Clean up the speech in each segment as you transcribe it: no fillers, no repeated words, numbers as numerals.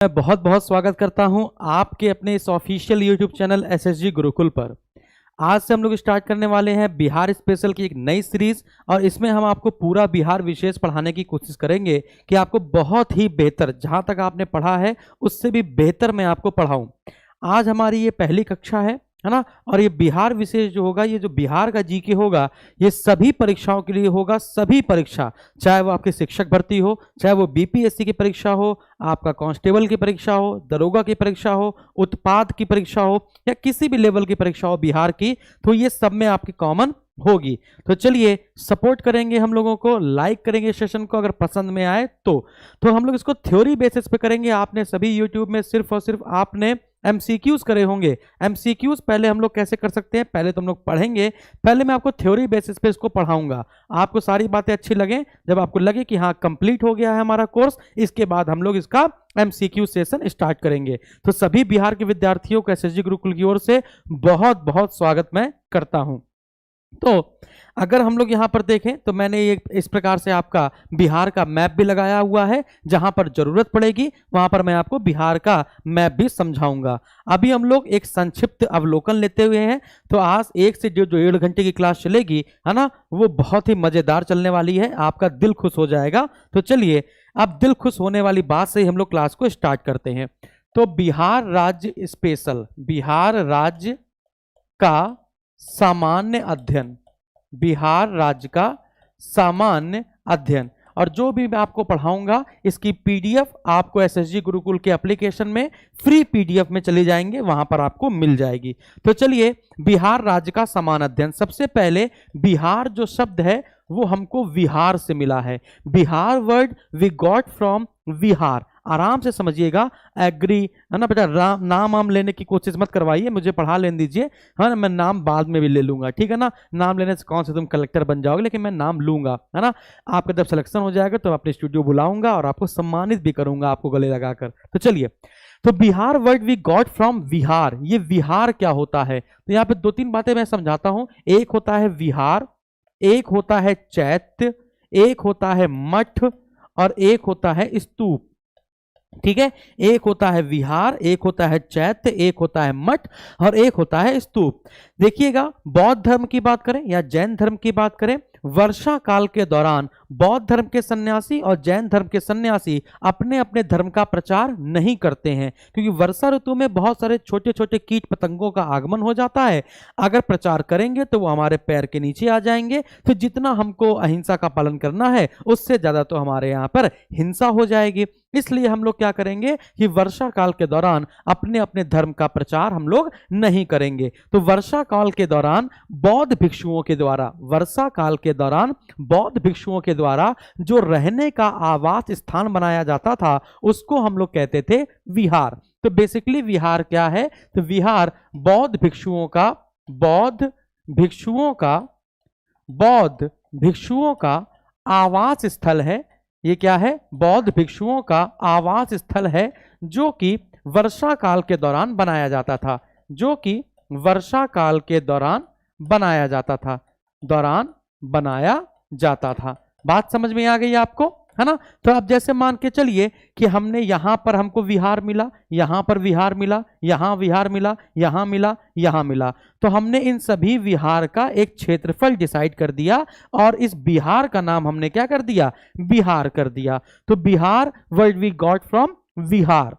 मैं बहुत बहुत स्वागत करता हूं आपके अपने इस official YouTube channel SSG Gurukul पर। आज से हम लोग स्टार्ट करने वाले हैं बिहार स्पेशल की एक नई सीरीज और इसमें हम आपको पूरा बिहार विशेष पढ़ाने की कोशिश करेंगे कि आपको बहुत ही बेहतर, जहां तक आपने पढ़ा है उससे भी बेहतर मैं आपको पढ़ाऊं। आज हमारी ये पहली कक्षा है ना। और ये बिहार विशेष जो होगा, ये जो बिहार का जीके होगा, ये सभी परीक्षाओं के लिए होगा। सभी परीक्षा, चाहे वो आपके शिक्षक भर्ती हो, चाहे वो बीपीएससी की परीक्षा हो, आपका कांस्टेबल की परीक्षा हो, दरोगा की परीक्षा हो, उत्पाद की परीक्षा हो, या किसी भी लेवल की परीक्षा हो बिहार की, तो ये सब में आपकी कॉमन होगी। तो चलिए सपोर्ट करेंगे, हम लोगों को लाइक करेंगे सेशन को अगर पसंद में आए तो हम लोग इसको थ्योरी बेसिस पे करेंगे। आपने सभी यूट्यूब में सिर्फ और सिर्फ आपने एमसीक्यूज करे होंगे। एमसीक्यूज पहले हम लोग कैसे कर सकते हैं, पहले तो हम लोग पढ़ेंगे। पहले मैं आपको थ्योरी बेसिस पे इसको पढ़ाऊंगा। आपको सारी बातें अच्छी लगे, जब आपको लगे कि हाँ कंप्लीट हो गया है हमारा कोर्स, इसके बाद हम लोग इसका एमसीक्यू सेशन स्टार्ट करेंगे। तो सभी बिहार के विद्यार्थियों को एसएसजी गुरुकुल की ओर से बहुत बहुत स्वागत मैं करता हूं। तो अगर हम लोग यहां पर देखें तो मैंने ये इस प्रकार से आपका बिहार का मैप भी लगाया हुआ है। जहां पर जरूरत पड़ेगी वहां पर मैं आपको बिहार का मैप भी समझाऊंगा। अभी हम लोग एक संक्षिप्त अवलोकन लेते हुए हैं। तो आज 1 से 1.5 घंटे की क्लास चलेगी, है ना, वो बहुत ही मजेदार चलने वाली है, आपका दिल खुश हो जाएगा। तो चलिए अब दिल खुश होने वाली बात से ही हम लोग क्लास को स्टार्ट करते हैं। तो बिहार राज्य स्पेशल, बिहार राज्य का सामान्य अध्ययन, बिहार राज्य का सामान्य अध्ययन। और जो भी मैं आपको पढ़ाऊंगा इसकी पीडीएफ आपको एसएसजी गुरुकुल के एप्लीकेशन में फ्री पीडीएफ में चली जाएंगे, वहां पर आपको मिल जाएगी। तो चलिए बिहार राज्य का सामान्य अध्ययन। सबसे पहले बिहार जो शब्द है वो हमको विहार से मिला है। Bihar word we got from vihar. आराम से समझिएगा, एग्री है ना बेटा। नाम वाम लेने की कोशिश मत करवाइए, मुझे पढ़ा लेने दीजिए, है ना। मैं नाम बाद में भी ले लूंगा, ठीक है ना। नाम लेने से कौन से तुम कलेक्टर बन जाओगे, लेकिन मैं नाम लूंगा, है ना। आपका जब सिलेक्शन हो जाएगा तो अपने स्टूडियो बुलाऊंगा और आपको सम्मानित भी करूंगा, आपको गले लगाकर। तो चलिए, तो Bihar word we got from Vihar. ये विहार क्या होता है, तो यहाँ पे 2-3 बातें मैं समझाता हूं। एक होता है विहार, एक होता है चैत्य, एक होता है मठ और एक होता है स्तूप। ठीक है, एक होता है विहार, एक होता है चैत्य, एक होता है मठ और एक होता है स्तूप। देखिएगा, बौद्ध धर्म की बात करें या जैन धर्म की बात करें, वर्षा काल के दौरान बौद्ध धर्म के सन्यासी और जैन धर्म के सन्यासी अपने अपने धर्म का प्रचार नहीं करते हैं, क्योंकि वर्षा ऋतु में बहुत सारे छोटे छोटे कीट पतंगों का आगमन हो जाता है। अगर प्रचार करेंगे तो वो हमारे पैर के नीचे आ जाएंगे। तो जितना हमको अहिंसा का पालन करना है उससे ज्यादा तो हमारे यहाँ पर हिंसा हो जाएगी। इसलिए हम लोग क्या करेंगे कि वर्षा काल के दौरान अपने अपने धर्म का प्रचार हम लोग नहीं करेंगे। तो वर्षा काल के दौरान बौद्ध भिक्षुओं के द्वारा, वर्षा काल के दौरान बौद्ध भिक्षुओं के द्वारा जो रहने का आवास स्थान बनाया जाता था उसको हम लोग कहते थे विहार। तो बेसिकली विहार क्या है, तो विहार बौद्ध भिक्षुओं का, बौद्ध भिक्षुओं का आवास स्थल है। ये क्या है, बौद्ध भिक्षुओं का आवास स्थल है, जो कि वर्षा काल के दौरान बनाया जाता था, जो कि वर्षा काल के दौरान बनाया जाता था। बात समझ में आ गई आपको, है ना। तो आप जैसे मान के चलिए कि हमने यहां पर हमको विहार मिला, यहां पर विहार मिला, यहां विहार मिला, यहां मिला, यहां मिला। तो हमने इन सभी विहार का एक क्षेत्रफल डिसाइड कर दिया और इस बिहार का नाम हमने क्या कर दिया, बिहार कर दिया। तो Bihar word we got from Vihar.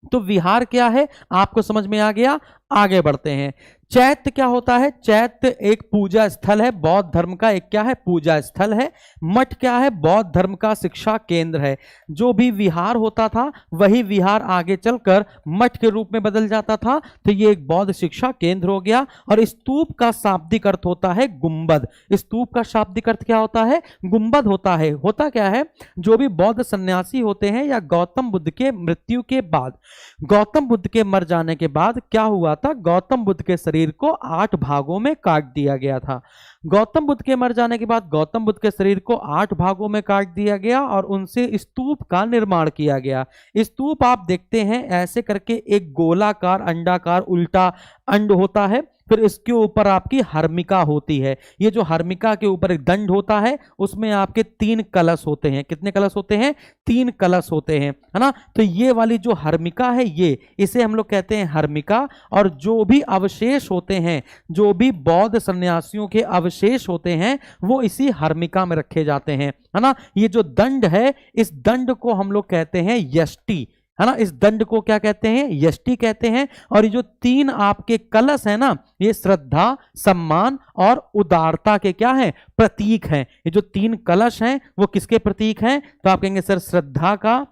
तो विहार क्या है आपको समझ में आ गया। आगे बढ़ते हैं। चैत्य क्या होता है, चैत्य एक पूजा स्थल है, बौद्ध धर्म का एक क्या है, पूजा स्थल है। मठ क्या है, बौद्ध धर्म का शिक्षा केंद्र है। जो भी विहार होता था वही विहार आगे चलकर मठ के रूप में बदल जाता था। तो ये एक बौद्ध शिक्षा केंद्र हो गया। और स्तूप का शाब्दिक अर्थ होता है गुंबद। स्तूप का शाब्दिक अर्थ क्या होता है, गुंबद होता है। होता क्या है, जो भी बौद्ध सन्यासी होते हैं या गौतम बुद्ध के मृत्यु के बाद, गौतम बुद्ध के मर जाने के बाद क्या हुआ था, गौतम बुद्ध के शरीर को 8 भागों में काट दिया गया था। गौतम बुद्ध के मर जाने के बाद गौतम बुद्ध के शरीर को 8 भागों में काट दिया गया और उनसे स्तूप का निर्माण किया गया। स्तूप आप देखते हैं ऐसे करके एक गोलाकार अंडाकार उल्टा अंड होता है, फिर इसके ऊपर आपकी हर्मिका होती है। ये जो हर्मिका के ऊपर एक दंड होता है, उसमें आपके 3 कलश होते हैं। कितने कलश होते हैं? 3 कलश होते हैं, है ना। तो ये वाली जो हर्मिका है, ये इसे हम लोग कहते हैं हर्मिका। और जो भी अवशेष होते हैं, जो भी बौद्ध सन्यासियों के अवशेष होते हैं, वो इसी हर्मिका में रखे जाते हैं, है ना। ये जो दंड है, इस दंड को हम लोग कहते हैं यष्टि, है ना। इस दंड को क्या कहते हैं? यष्टि कहते हैं। और ये जो 3 आपके कलश है ना, ये श्रद्धा, सम्मान और उदारता के क्या हैं? प्रतीक हैं। ये जो 3 कलश हैं वो किसके प्रतीक हैं? तो आप कहेंगे सर श्रद्धा का,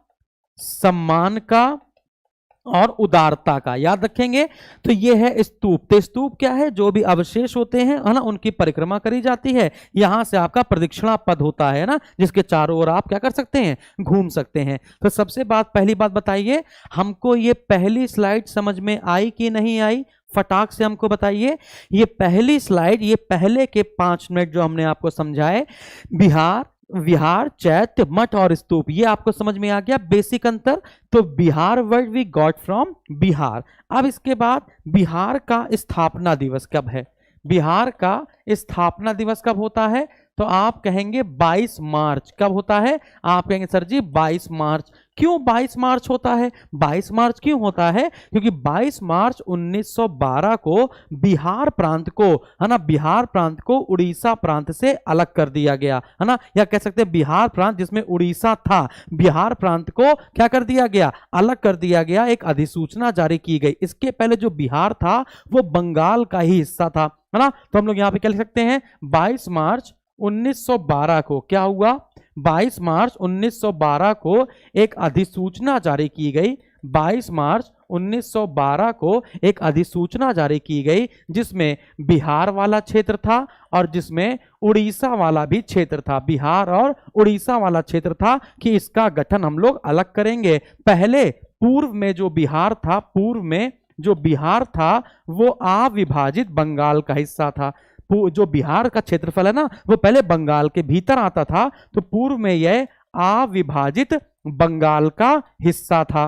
सम्मान का और उदारता का। याद रखेंगे। तो ये है स्तूप। तो स्तूप क्या है? जो भी अवशेष होते हैं, है ना, उनकी परिक्रमा करी जाती है। यहां से आपका प्रदक्षिणा पद होता है ना, जिसके चारों ओर आप क्या कर सकते हैं? घूम सकते हैं। तो सबसे पहली बात बताइए, हमको ये पहली स्लाइड समझ में आई कि नहीं आई? फटाक से हमको बताइए। ये पहली स्लाइड, ये पहले के 5 मिनट जो हमने आपको समझाए, बिहार, विहार, चैत्य, मठ और स्तूप, ये आपको समझ में आ गया बेसिक अंतर। तो Bihar word we got from Bihar. अब इसके बाद बिहार का स्थापना दिवस कब है? बिहार का स्थापना दिवस कब होता है? तो आप कहेंगे 22 मार्च। कब होता है? आप कहेंगे सर जी 22 मार्च। क्यों 22 मार्च होता है? 22 मार्च क्यों होता है? क्योंकि 22 मार्च 1912 को बिहार प्रांत को, है ना, बिहार प्रांत को उड़ीसा प्रांत से अलग कर दिया गया, है ना। या कह सकते हैं बिहार प्रांत जिसमें उड़ीसा था, बिहार प्रांत को क्या कर दिया गया? अलग कर दिया गया। एक अधिसूचना जारी की गई। इसके पहले जो बिहार था वो बंगाल का ही हिस्सा था, है ना। तो हम लोग यहां पे क्या लिख सकते हैं? 22 मार्च 1912 को क्या हुआ? 22 मार्च 1912 को एक अधिसूचना जारी की गई। 22 मार्च 1912 को एक अधिसूचना जारी की गई, जिसमें बिहार वाला क्षेत्र था और जिसमें उड़ीसा वाला भी क्षेत्र था। बिहार और उड़ीसा वाला क्षेत्र था कि इसका गठन हम लोग अलग करेंगे। पहले पूर्व में जो बिहार था, पूर्व में जो बिहार था वो अविभाजित बंगाल का हिस्सा था। जो बिहार का क्षेत्रफल है ना, वो पहले बंगाल के भीतर आता था। तो पूर्व में यह अविभाजित बंगाल का हिस्सा था,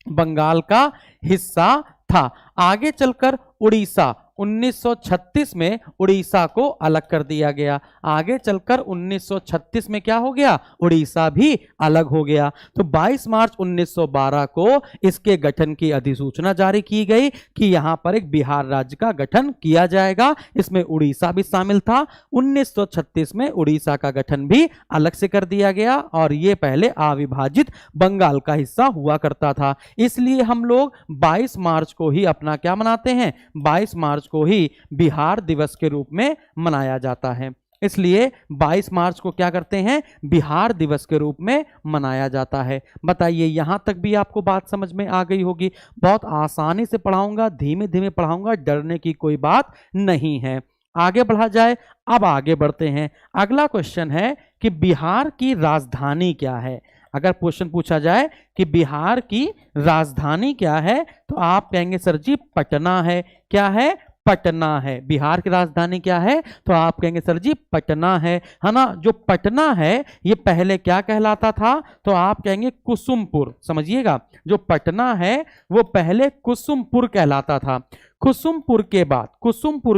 बंगाल का हिस्सा था। आगे चलकर उड़ीसा 1936 में उड़ीसा को अलग कर दिया गया। आगे चलकर 1936 में क्या हो गया? उड़ीसा भी अलग हो गया। तो 22 मार्च 1912 को इसके गठन की अधिसूचना जारी की गई कि यहां पर एक बिहार राज्य का गठन किया जाएगा। इसमें उड़ीसा भी शामिल था। 1936 में उड़ीसा का गठन भी अलग से कर दिया गया और यह पहले अविभाजित बंगाल का हिस्सा हुआ करता था। इसलिए हम लोग 22 मार्च को ही अपना क्या मनाते हैं? 22 मार्च को ही बिहार दिवस के रूप में मनाया जाता है। इसलिए 22 मार्च को क्या करते हैं? बिहार दिवस के रूप में मनाया जाता है। बताइए, यहां तक भी आपको बात समझ में आ गई होगी। बहुत आसानी से पढ़ाऊंगा, धीमे धीमे पढ़ाऊंगा, डरने की कोई बात नहीं है। आगे बढ़ा जाए। अब आगे बढ़ते हैं। अगला क्वेश्चन है कि बिहार की राजधानी क्या है? अगर क्वेश्चन पूछा जाए कि बिहार की राजधानी क्या है, तो आप कहेंगे सर जी पटना है। क्या है? पटना है। बिहार की राजधानी क्या है? तो आप कहेंगे सर जी पटना है ना। जो पटना है ये पहले क्या कहलाता था? तो आप कहेंगे कुसुमपुर। समझिएगा, जो पटना है वो पहले कुसुमपुर कहलाता था। कुसुमपुर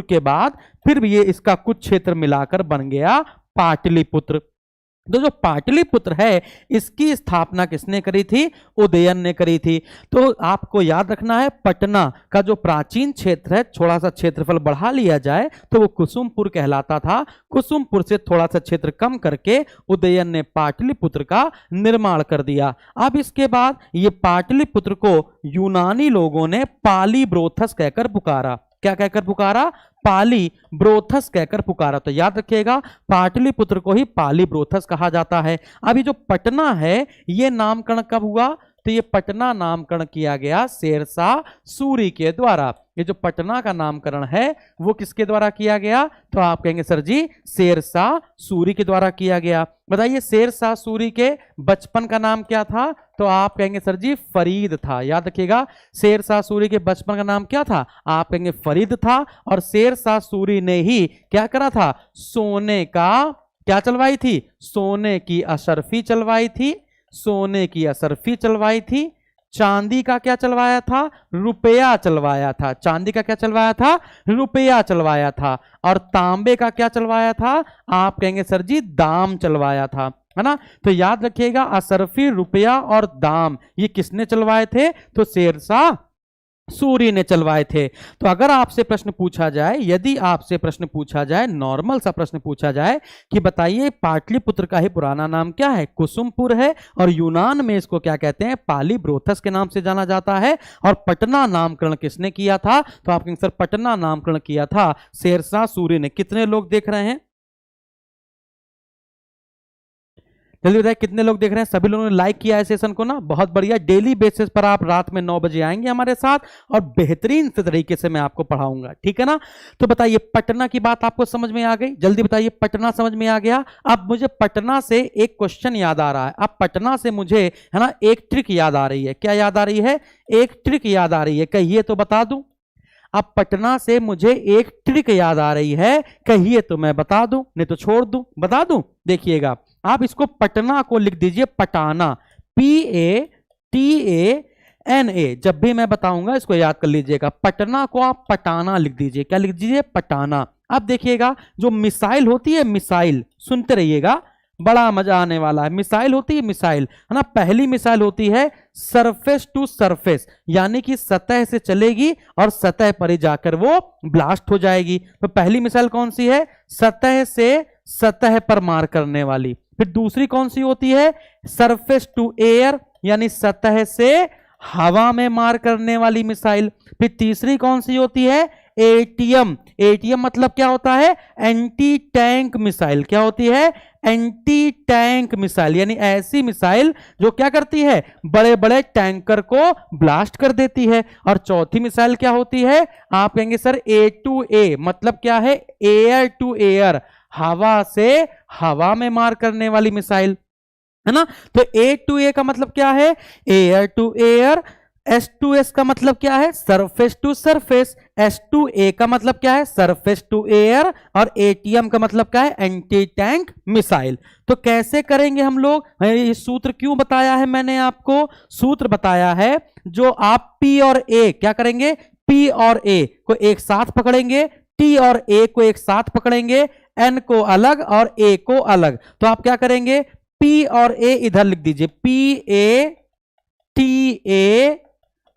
के बाद फिर ये इसका कुछ क्षेत्र मिलाकर बन गया पाटलिपुत्र। तो जो पाटलिपुत्र है इसकी स्थापना किसने करी थी? उदयन ने करी थी। तो आपको याद रखना है, पटना का जो प्राचीन क्षेत्र है, थोड़ा सा क्षेत्रफल बढ़ा लिया जाए तो वो कुसुमपुर कहलाता था। कुसुमपुर से थोड़ा सा क्षेत्र कम करके उदयन ने पाटलिपुत्र का निर्माण कर दिया। अब इसके बाद ये पाटलिपुत्र को यूनानी लोगों ने पालीब्रोथस कहकर पुकारा। क्या कहकर पुकारा? पालीब्रोथस कहकर पुकारा। तो याद रखिएगा, पाटलिपुत्र को ही पालीब्रोथस कहा जाता है। अभी जो पटना है ये नामकरण कब हुआ? तो ये पटना नामकरण किया गया शेरशाह सूरी के द्वारा। ये जो पटना का नामकरण है वो किसके द्वारा किया गया? तो आप कहेंगे सर जी शेरशाह सूरी के द्वारा किया गया। बताइए, शेरशाह सूरी के बचपन का नाम क्या था? तो आप कहेंगे सर जी फरीद था। याद रखिएगा, शेरशाह सूरी के बचपन का नाम क्या था? आप कहेंगे फरीद था। और शेरशाह सूरी ने ही क्या करा था? सोने का क्या चलवाई थी? सोने की अशर्फी चलवाई थी। सोने की अशर्फी चलवाई थी। चांदी का क्या चलवाया था? रुपया चलवाया था। चांदी का क्या चलवाया था? रुपया चलवाया था। और तांबे का क्या चलवाया था? आप कहेंगे सर जी दाम चलवाया था, है ना। तो याद रखिएगा असरफी, रुपया और दाम ये किसने चलवाए थे? तो शेरशाह सूरी ने चलवाए थे। तो अगर आपसे प्रश्न पूछा जाए, यदि आपसे प्रश्न पूछा जाए, नॉर्मल सा प्रश्न पूछा जाए कि बताइए पाटलिपुत्र का ही पुराना नाम क्या है? कुसुमपुर है। और यूनान में इसको क्या कहते हैं? पालीब्रोथस के नाम से जाना जाता है। और पटना नामकरण किसने किया था? तो आप कहेंगे सर पटना नामकरण किया था शेरशाह सूरी ने। कितने लोग देख रहे हैं? जल्दी बताइए कितने लोग देख रहे हैं? सभी लोगों ने लाइक किया है सेशन को ना, बहुत बढ़िया। डेली बेसिस पर आप रात में 9 बजे आएंगे हमारे साथ और बेहतरीन से तरीके से मैं आपको पढ़ाऊंगा, ठीक है ना। तो बताइए पटना की बात आपको समझ में आ गई? जल्दी बताइए पटना समझ में आ गया? अब मुझे पटना से एक क्वेश्चन याद आ रहा है। अब पटना से मुझे है ना एक ट्रिक याद आ रही है। क्या याद आ रही है? एक ट्रिक याद आ रही है, कहिए तो बता दूं। अब पटना से मुझे एक ट्रिक याद आ रही है, कहिए तो मैं बता दूं, नहीं तो छोड़ दूं। बता दूं? देखिएगा आप इसको पटना को लिख दीजिए पटाना, PATANA। जब भी मैं बताऊंगा इसको याद कर लीजिएगा। पटना को आप पटाना लिख दीजिए। क्या लिख दीजिए? पटाना। अब देखिएगा जो मिसाइल होती है, मिसाइल सुनते रहिएगा, बड़ा मजा आने वाला है। मिसाइल होती है, मिसाइल है ना। पहली मिसाइल होती है सरफेस टू सरफेस, यानी कि सतह से चलेगी और सतह पर ही जाकर वो ब्लास्ट हो जाएगी। तो पहली मिसाइल कौन सी है? सतह से सतह पर मार करने वाली। फिर दूसरी कौन सी होती है? सरफेस टू एयर, यानी सतह से हवा में मार करने वाली मिसाइल। फिर तीसरी कौन सी होती है? एटीएम। एटीएम मतलब क्या होता है? Anti tank missile. क्या होती है? एंटी टैंक मिसाइल, यानी ऐसी मिसाइल जो क्या करती है? बड़े बड़े टैंकर को ब्लास्ट कर देती है। और चौथी मिसाइल क्या होती है? आप कहेंगे सर A2A, मतलब क्या है? एयर टू एयर, हवा से हवा में मार करने वाली मिसाइल, है ना। तो A2A का मतलब क्या है? Air to air. S2S का मतलब क्या है? Surface to surface. S2A का मतलब क्या है? Surface to air. और ATM का मतलब क्या है? Anti tank missile. तो कैसे करेंगे हम लोग? ये सूत्र क्यों बताया है मैंने आपको? सूत्र बताया है जो आप P और A क्या करेंगे? P और A को एक साथ पकड़ेंगे, T और A को एक साथ पकड़ेंगे, N को अलग और A को अलग। तो आप क्या करेंगे? P और A इधर लिख दीजिए, PATA,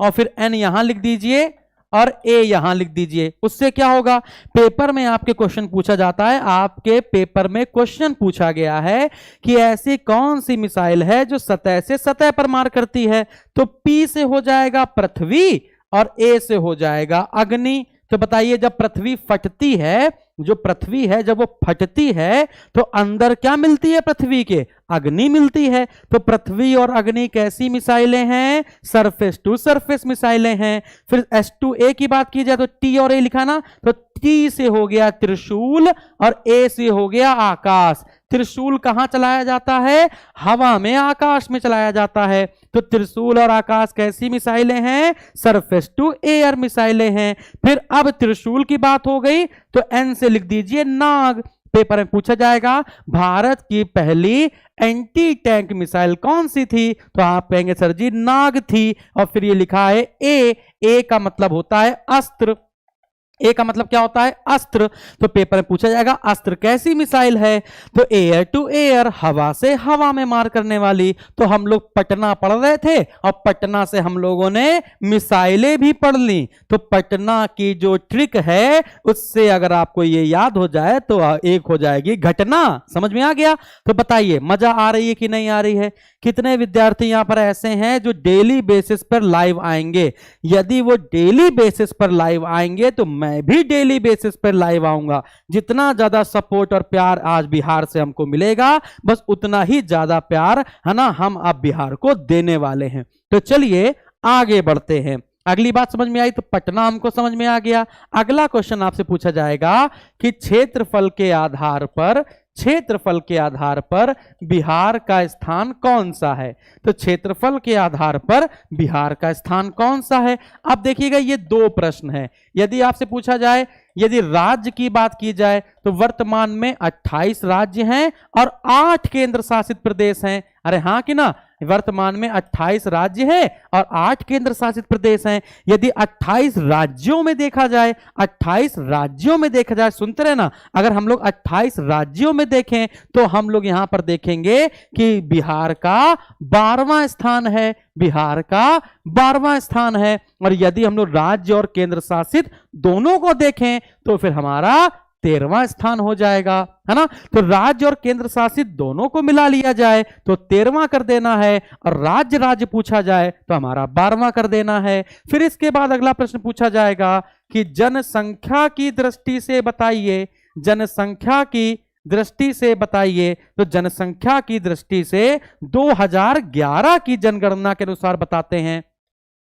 और फिर N यहां लिख दीजिए और A यहां लिख दीजिए। उससे क्या होगा? पेपर में आपके क्वेश्चन पूछा जाता है, आपके पेपर में क्वेश्चन पूछा गया है कि ऐसी कौन सी मिसाइल है जो सतह से सतह पर मार करती है। तो P से हो जाएगा पृथ्वी और A से हो जाएगा अग्नि। तो बताइए जब पृथ्वी फटती है, जो पृथ्वी है जब वो फटती है तो अंदर क्या मिलती है? पृथ्वी के अग्नि मिलती है। तो पृथ्वी और अग्नि कैसी मिसाइलें हैं? सरफेस टू सरफेस मिसाइलें हैं। फिर S2A की बात की जाए तो T और A लिखा ना, तो T से हो गया त्रिशूल और A से हो गया आकाश। त्रिशूल कहां चलाया जाता है? हवा में, आकाश में चलाया जाता है। तो त्रिशूल और आकाश कैसी मिसाइलें हैं? सरफेस टू एयर मिसाइलें हैं। फिर अब त्रिशूल की बात हो गई तो N से लिख दीजिए नाग। पेपर में पूछा जाएगा भारत की पहली एंटी टैंक मिसाइल कौन सी थी? तो आप कहेंगे सर जी नाग थी। और फिर ये लिखा है A का मतलब होता है अस्त्र। ए का मतलब क्या होता है? अस्त्र। तो पेपर में पूछा जाएगा अस्त्र कैसी मिसाइल है? तो एयर टू एयर, हवा से हवा में मार करने वाली। तो हम लोग पटना पढ़ रहे थे और पटना से हम लोगों ने मिसाइलें भी पढ़ ली। तो पटना की जो ट्रिक है उससे अगर आपको ये याद हो जाए तो एक हो जाएगी घटना। समझ में आ गया? तो बताइए मजा आ रही है कि नहीं आ रही है? कितने विद्यार्थी यहां पर ऐसे हैं जो डेली बेसिस पर लाइव आएंगे? यदि वो डेली बेसिस पर लाइव आएंगे तो मैं भी डेली बेसिस पर लाइव आऊंगा। जितना ज्यादा सपोर्ट और प्यार आज बिहार से हमको मिलेगा, बस उतना ही ज्यादा प्यार है ना हम अब बिहार को देने वाले हैं। तो चलिए आगे बढ़ते हैं। अगली बात समझ में आई तो पटना हमको समझ में आ गया। अगला क्वेश्चन आपसे पूछा जाएगा कि क्षेत्रफल के आधार पर बिहार का स्थान कौन सा है? तो क्षेत्रफल के आधार पर बिहार का स्थान कौन सा है? अब देखिएगा ये दो प्रश्न है। यदि आपसे पूछा जाए, यदि राज्य की बात की जाए तो वर्तमान में 28 राज्य हैं और 8 केंद्र शासित प्रदेश हैं। अरे हाँ कि ना? वर्तमान में 28 राज्य है और 8 केंद्र शासित प्रदेश हैं। यदि 28 राज्यों में देखा जाए, 28 राज्यों में देखा जाए, सुनते रहे ना, अगर हम लोग 28 राज्यों में देखें तो हम लोग यहां पर देखेंगे कि बिहार का 12वां स्थान है, बिहार का 12वां स्थान है। और यदि हम लोग राज्य और केंद्र शासित दोनों को देखें तो फिर हमारा 13वां स्थान हो जाएगा, है ना। तो राज्य और केंद्र शासित दोनों को मिला लिया जाए तो 13वां कर देना है, और राज्य राज्य पूछा जाए तो हमारा 12वां कर देना है। फिर इसके बाद अगला प्रश्न पूछा जाएगा कि जनसंख्या की दृष्टि से बताइए, जनसंख्या की दृष्टि से बताइए। तो जनसंख्या की दृष्टि से 2011 की जनगणना के अनुसार बताते हैं,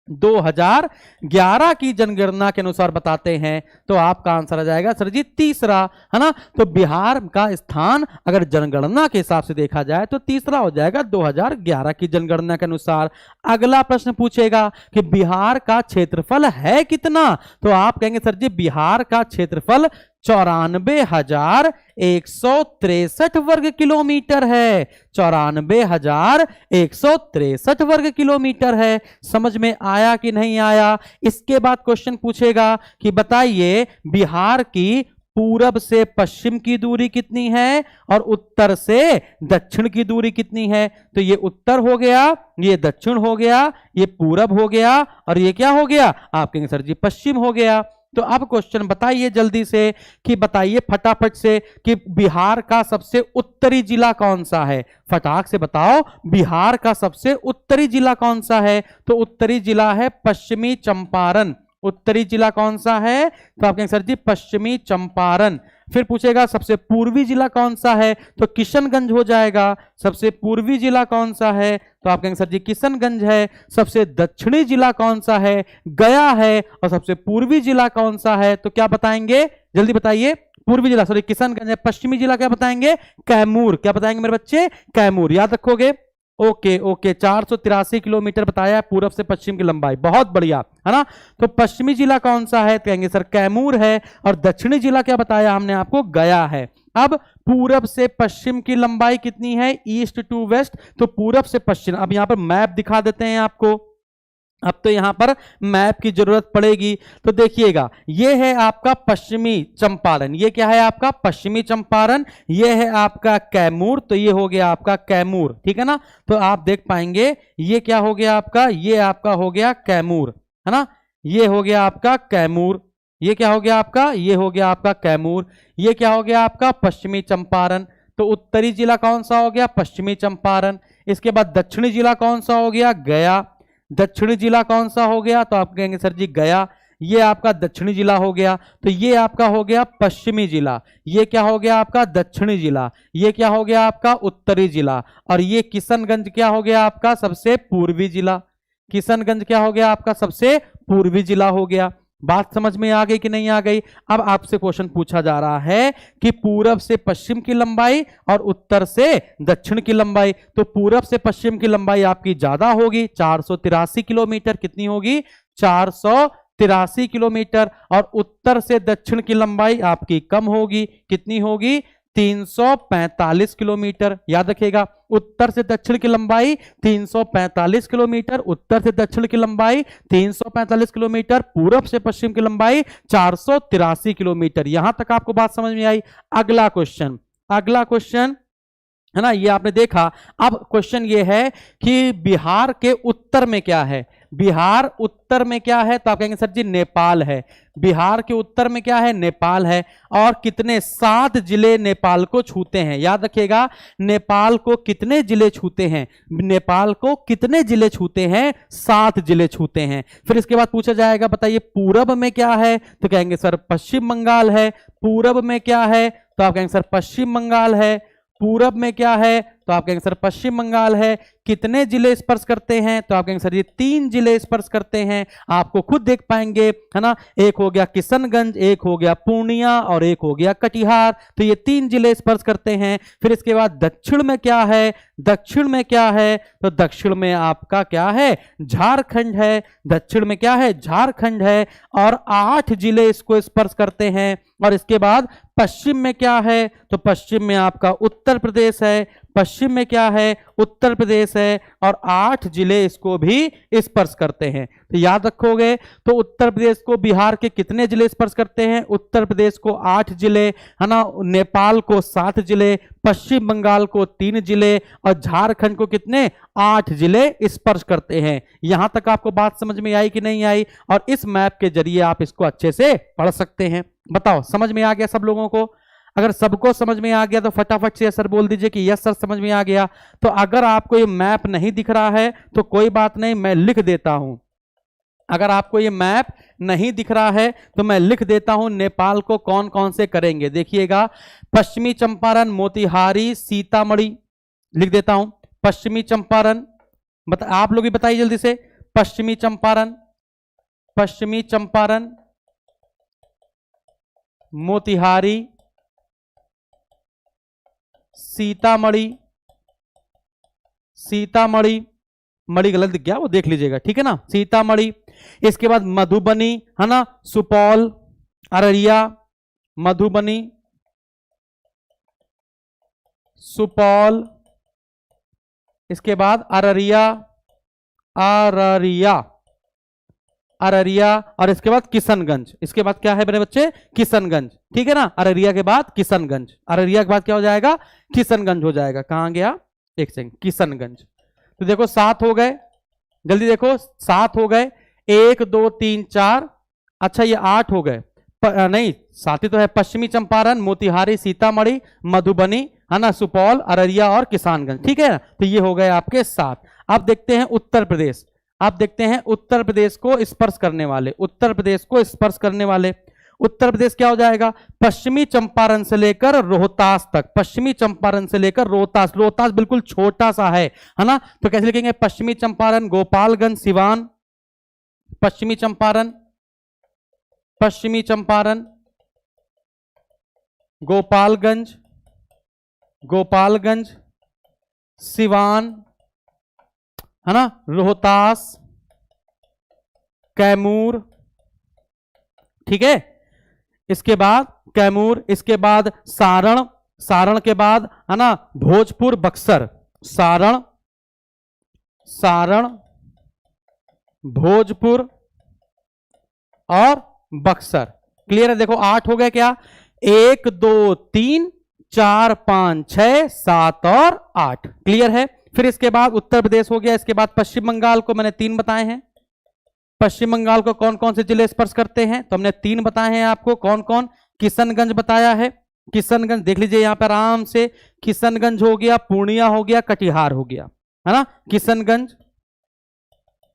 2011 की जनगणना के अनुसार बताते हैं। तो आपका आंसर आ जाएगा सर जी तीसरा, है ना। तो बिहार का स्थान अगर जनगणना के हिसाब से देखा जाए तो तीसरा हो जाएगा 2011 की जनगणना के अनुसार। अगला प्रश्न पूछेगा कि बिहार का क्षेत्रफल है कितना। तो आप कहेंगे सर जी बिहार का क्षेत्रफल 94,163 वर्ग किलोमीटर है, 94,163 वर्ग किलोमीटर है। समझ में आया कि नहीं आया। इसके बाद क्वेश्चन पूछेगा कि बताइए बिहार की पूरब से पश्चिम की दूरी कितनी है और उत्तर से दक्षिण की दूरी कितनी है। तो ये उत्तर हो गया, ये दक्षिण हो गया, ये पूरब हो गया, और ये क्या हो गया, आप कहेंगे सर जी पश्चिम हो गया। तो अब क्वेश्चन बताइए जल्दी से कि बताइए फटाफट से कि बिहार का सबसे उत्तरी जिला कौन सा है। फटाक से बताओ बिहार का सबसे उत्तरी जिला कौन सा है। तो उत्तरी जिला है पश्चिमी चंपारण। उत्तरी जिला कौन सा है, तो आप कहेंगे सर जी पश्चिमी चंपारण। फिर पूछेगा सबसे पूर्वी जिला कौन सा है, तो किशनगंज हो जाएगा। सबसे पूर्वी जिला कौन सा है, तो आप कहेंगे सर जी किशनगंज है। सबसे दक्षिणी जिला कौन सा है, गया है। और सबसे पूर्वी जिला कौन सा है, तो क्या बताएंगे, जल्दी बताइए। पूर्वी जिला सॉरी किशनगंज है। पश्चिमी जिला क्या बताएंगे, कैमूर। क्या बताएंगे मेरे बच्चे, कैमूर। याद रखोगे। ओके ओके 483 किलोमीटर बताया है पूरब से पश्चिम की लंबाई, बहुत बढ़िया, है ना। तो पश्चिमी जिला कौन सा है, कहेंगे सर कैमूर है। और दक्षिणी जिला क्या बताया हमने आपको, गया है। अब पूरब से पश्चिम की लंबाई कितनी है, ईस्ट टू वेस्ट। तो पूरब से पश्चिम, अब यहां पर मैप दिखा देते हैं आपको। अब तो यहां पर मैप की जरूरत पड़ेगी। तो देखिएगा ये है आपका पश्चिमी चंपारण, ये क्या है आपका पश्चिमी चंपारण, ये है आपका कैमूर। तो ये हो गया आपका कैमूर, ठीक है ना। तो आप देख पाएंगे ये क्या हो गया आपका, ये आपका हो गया कैमूर, है ना। ये हो गया आपका कैमूर, ये क्या हो गया आपका, ये हो गया आपका कैमूर। ये क्या हो गया आपका पश्चिमी चंपारण। तो उत्तरी जिला कौन सा हो गया, पश्चिमी चंपारण। इसके बाद दक्षिणी जिला कौन सा हो गया, गया। दक्षिणी जिला कौन सा हो गया, तो आप कहेंगे सर जी गया। ये आपका दक्षिणी जिला हो गया। तो ये आपका हो गया पश्चिमी जिला। ये क्या हो गया आपका दक्षिणी जिला। ये क्या हो गया आपका उत्तरी जिला। और ये किशनगंज क्या हो गया आपका सबसे पूर्वी जिला। किशनगंज क्या हो गया आपका सबसे पूर्वी जिला हो गया। बात समझ में आ गई कि नहीं आ गई। अब आपसे क्वेश्चन पूछा जा रहा है कि पूरब से पश्चिम की लंबाई और उत्तर से दक्षिण की लंबाई। तो पूरब से पश्चिम की लंबाई आपकी ज्यादा होगी, 483 किलोमीटर। कितनी होगी, 483 किलोमीटर। और उत्तर से दक्षिण की लंबाई आपकी कम होगी, कितनी होगी, 345 किलोमीटर। याद रखिएगा उत्तर से दक्षिण की लंबाई 345 किलोमीटर, उत्तर से दक्षिण की लंबाई 345 किलोमीटर, पूरब से पश्चिम की लंबाई 483 किलोमीटर। यहां तक आपको बात समझ में आई। अगला क्वेश्चन, अगला क्वेश्चन है ना, ये आपने देखा। अब क्वेश्चन ये है कि बिहार के उत्तर में क्या है। बिहार उत्तर में क्या है, तो आप कहेंगे सर जी नेपाल है। बिहार के उत्तर में क्या है, नेपाल है। और कितने, 7 जिले नेपाल को छूते हैं। याद रखिएगा नेपाल को कितने जिले छूते हैं, नेपाल को कितने जिले छूते हैं, 7 जिले छूते हैं। फिर इसके बाद पूछा जाएगा बताइए पूरब में क्या है, तो कहेंगे सर पश्चिम बंगाल है। पूरब में क्या है, तो आप कहेंगे सर पश्चिम बंगाल है। पूरब में क्या है, तो आप कहेंगे सर पश्चिम बंगाल है। कितने जिले स्पर्श करते हैं, तो आप कहेंगे सर ये 3 जिले स्पर्श करते हैं। आपको खुद देख पाएंगे, है ना। एक हो गया किशनगंज, एक हो गया पूर्णिया और एक हो गया कटिहार। तो ये 3 जिले स्पर्श करते हैं। फिर इसके बाद दक्षिण में क्या है, दक्षिण में क्या है, तो दक्षिण में आपका क्या है, झारखंड है। दक्षिण में क्या है, झारखंड है। और 8 जिले इसको स्पर्श करते हैं। और इसके बाद पश्चिम में क्या है, तो पश्चिम में आपका उत्तर प्रदेश है। पश्चिम में क्या है, उत्तर प्रदेश है, और 8 जिले इसको भी स्पर्श करते हैं। तो याद रखोगे, तो उत्तर प्रदेश को बिहार के कितने जिले स्पर्श करते हैं, उत्तर प्रदेश को 8 जिले, है ना, नेपाल को 7 जिले, पश्चिम बंगाल को 3 जिले, और झारखंड को कितने, 8 जिले स्पर्श करते हैं। यहां तक आपको बात समझ में आई कि नहीं आई? और इस मैप के जरिए आप इसको अच्छे से पढ़ सकते हैं। बताओ, समझ में आ गया सब लोगों को? अगर सबको समझ में आ गया तो फटाफट से सर बोल दीजिए कि यस सर समझ में आ गया। तो अगर आपको ये मैप नहीं दिख रहा है तो कोई बात नहीं, मैं लिख देता हूं। अगर आपको ये मैप नहीं दिख रहा है तो मैं लिख देता हूं नेपाल को कौन कौन से करेंगे। देखिएगा, पश्चिमी चंपारण, मोतिहारी, सीतामढ़ी, लिख देता हूं। पश्चिमी चंपारण, आप लोग भी बताइए जल्दी से। पश्चिमी चंपारण, पश्चिमी चंपारण, मोतिहारी, सीतामढ़ी, सीतामढ़ी, मणि गलत दिख गया, वो देख लीजिएगा, ठीक है ना, सीतामढ़ी। इसके बाद मधुबनी, है ना, सुपौल, अररिया, मधुबनी, सुपौल, इसके बाद अररिया, अररिया, अररिया, और इसके बाद किशनगंज। इसके बाद क्या है मेरे बच्चे, किशनगंज, ठीक है ना। अररिया के बाद किशनगंज, अररिया के बाद क्या हो जाएगा, किशनगंज हो जाएगा। कहां गया, एक सेकंड, किशनगंज। तो देखो 7 हो गए, जल्दी देखो 7 हो गए, 1 2 3 4, अच्छा ये 8 हो गए, नहीं 7 ही तो है। पश्चिमी चंपारण, मोतिहारी, सीतामढ़ी, मधुबनी, है ना, सुपौल, अररिया और किशनगंज, ठीक है ना। तो ये हो गए आपके 7। अब देखते हैं उत्तर प्रदेश। आप देखते हैं उत्तर प्रदेश को स्पर्श करने वाले, उत्तर प्रदेश को स्पर्श करने वाले। उत्तर प्रदेश क्या हो जाएगा, पश्चिमी चंपारण से लेकर रोहतास तक, पश्चिमी चंपारण से लेकर रोहतास। रोहतास बिल्कुल छोटा सा है ना, तो कैसे लिखेंगे, पश्चिमी चंपारण, गोपालगंज, सिवान, पश्चिमी चंपारण, पश्चिमी चंपारण, गोपालगंज, गोपालगंज, सिवान, है ना, रोहतास, कैमूर, ठीक है। इसके बाद कैमूर, इसके बाद सारण, सारण के बाद है ना भोजपुर, बक्सर, सारण, सारण, भोजपुर और बक्सर। क्लियर है? देखो 8 हो गए क्या, 1 2 3 4 5 6 7 और 8। क्लियर है? फिर इसके बाद उत्तर प्रदेश हो गया। इसके बाद पश्चिम बंगाल को मैंने 3 बताए हैं। पश्चिम बंगाल को कौन कौन से जिले स्पर्श करते हैं, तो हमने 3 बताए हैं आपको। कौन कौन, किशनगंज बताया है, किशनगंज देख लीजिए यहां पर आराम से, किशनगंज हो गया, पूर्णिया हो गया, कटिहार हो गया, है ना। किशनगंज,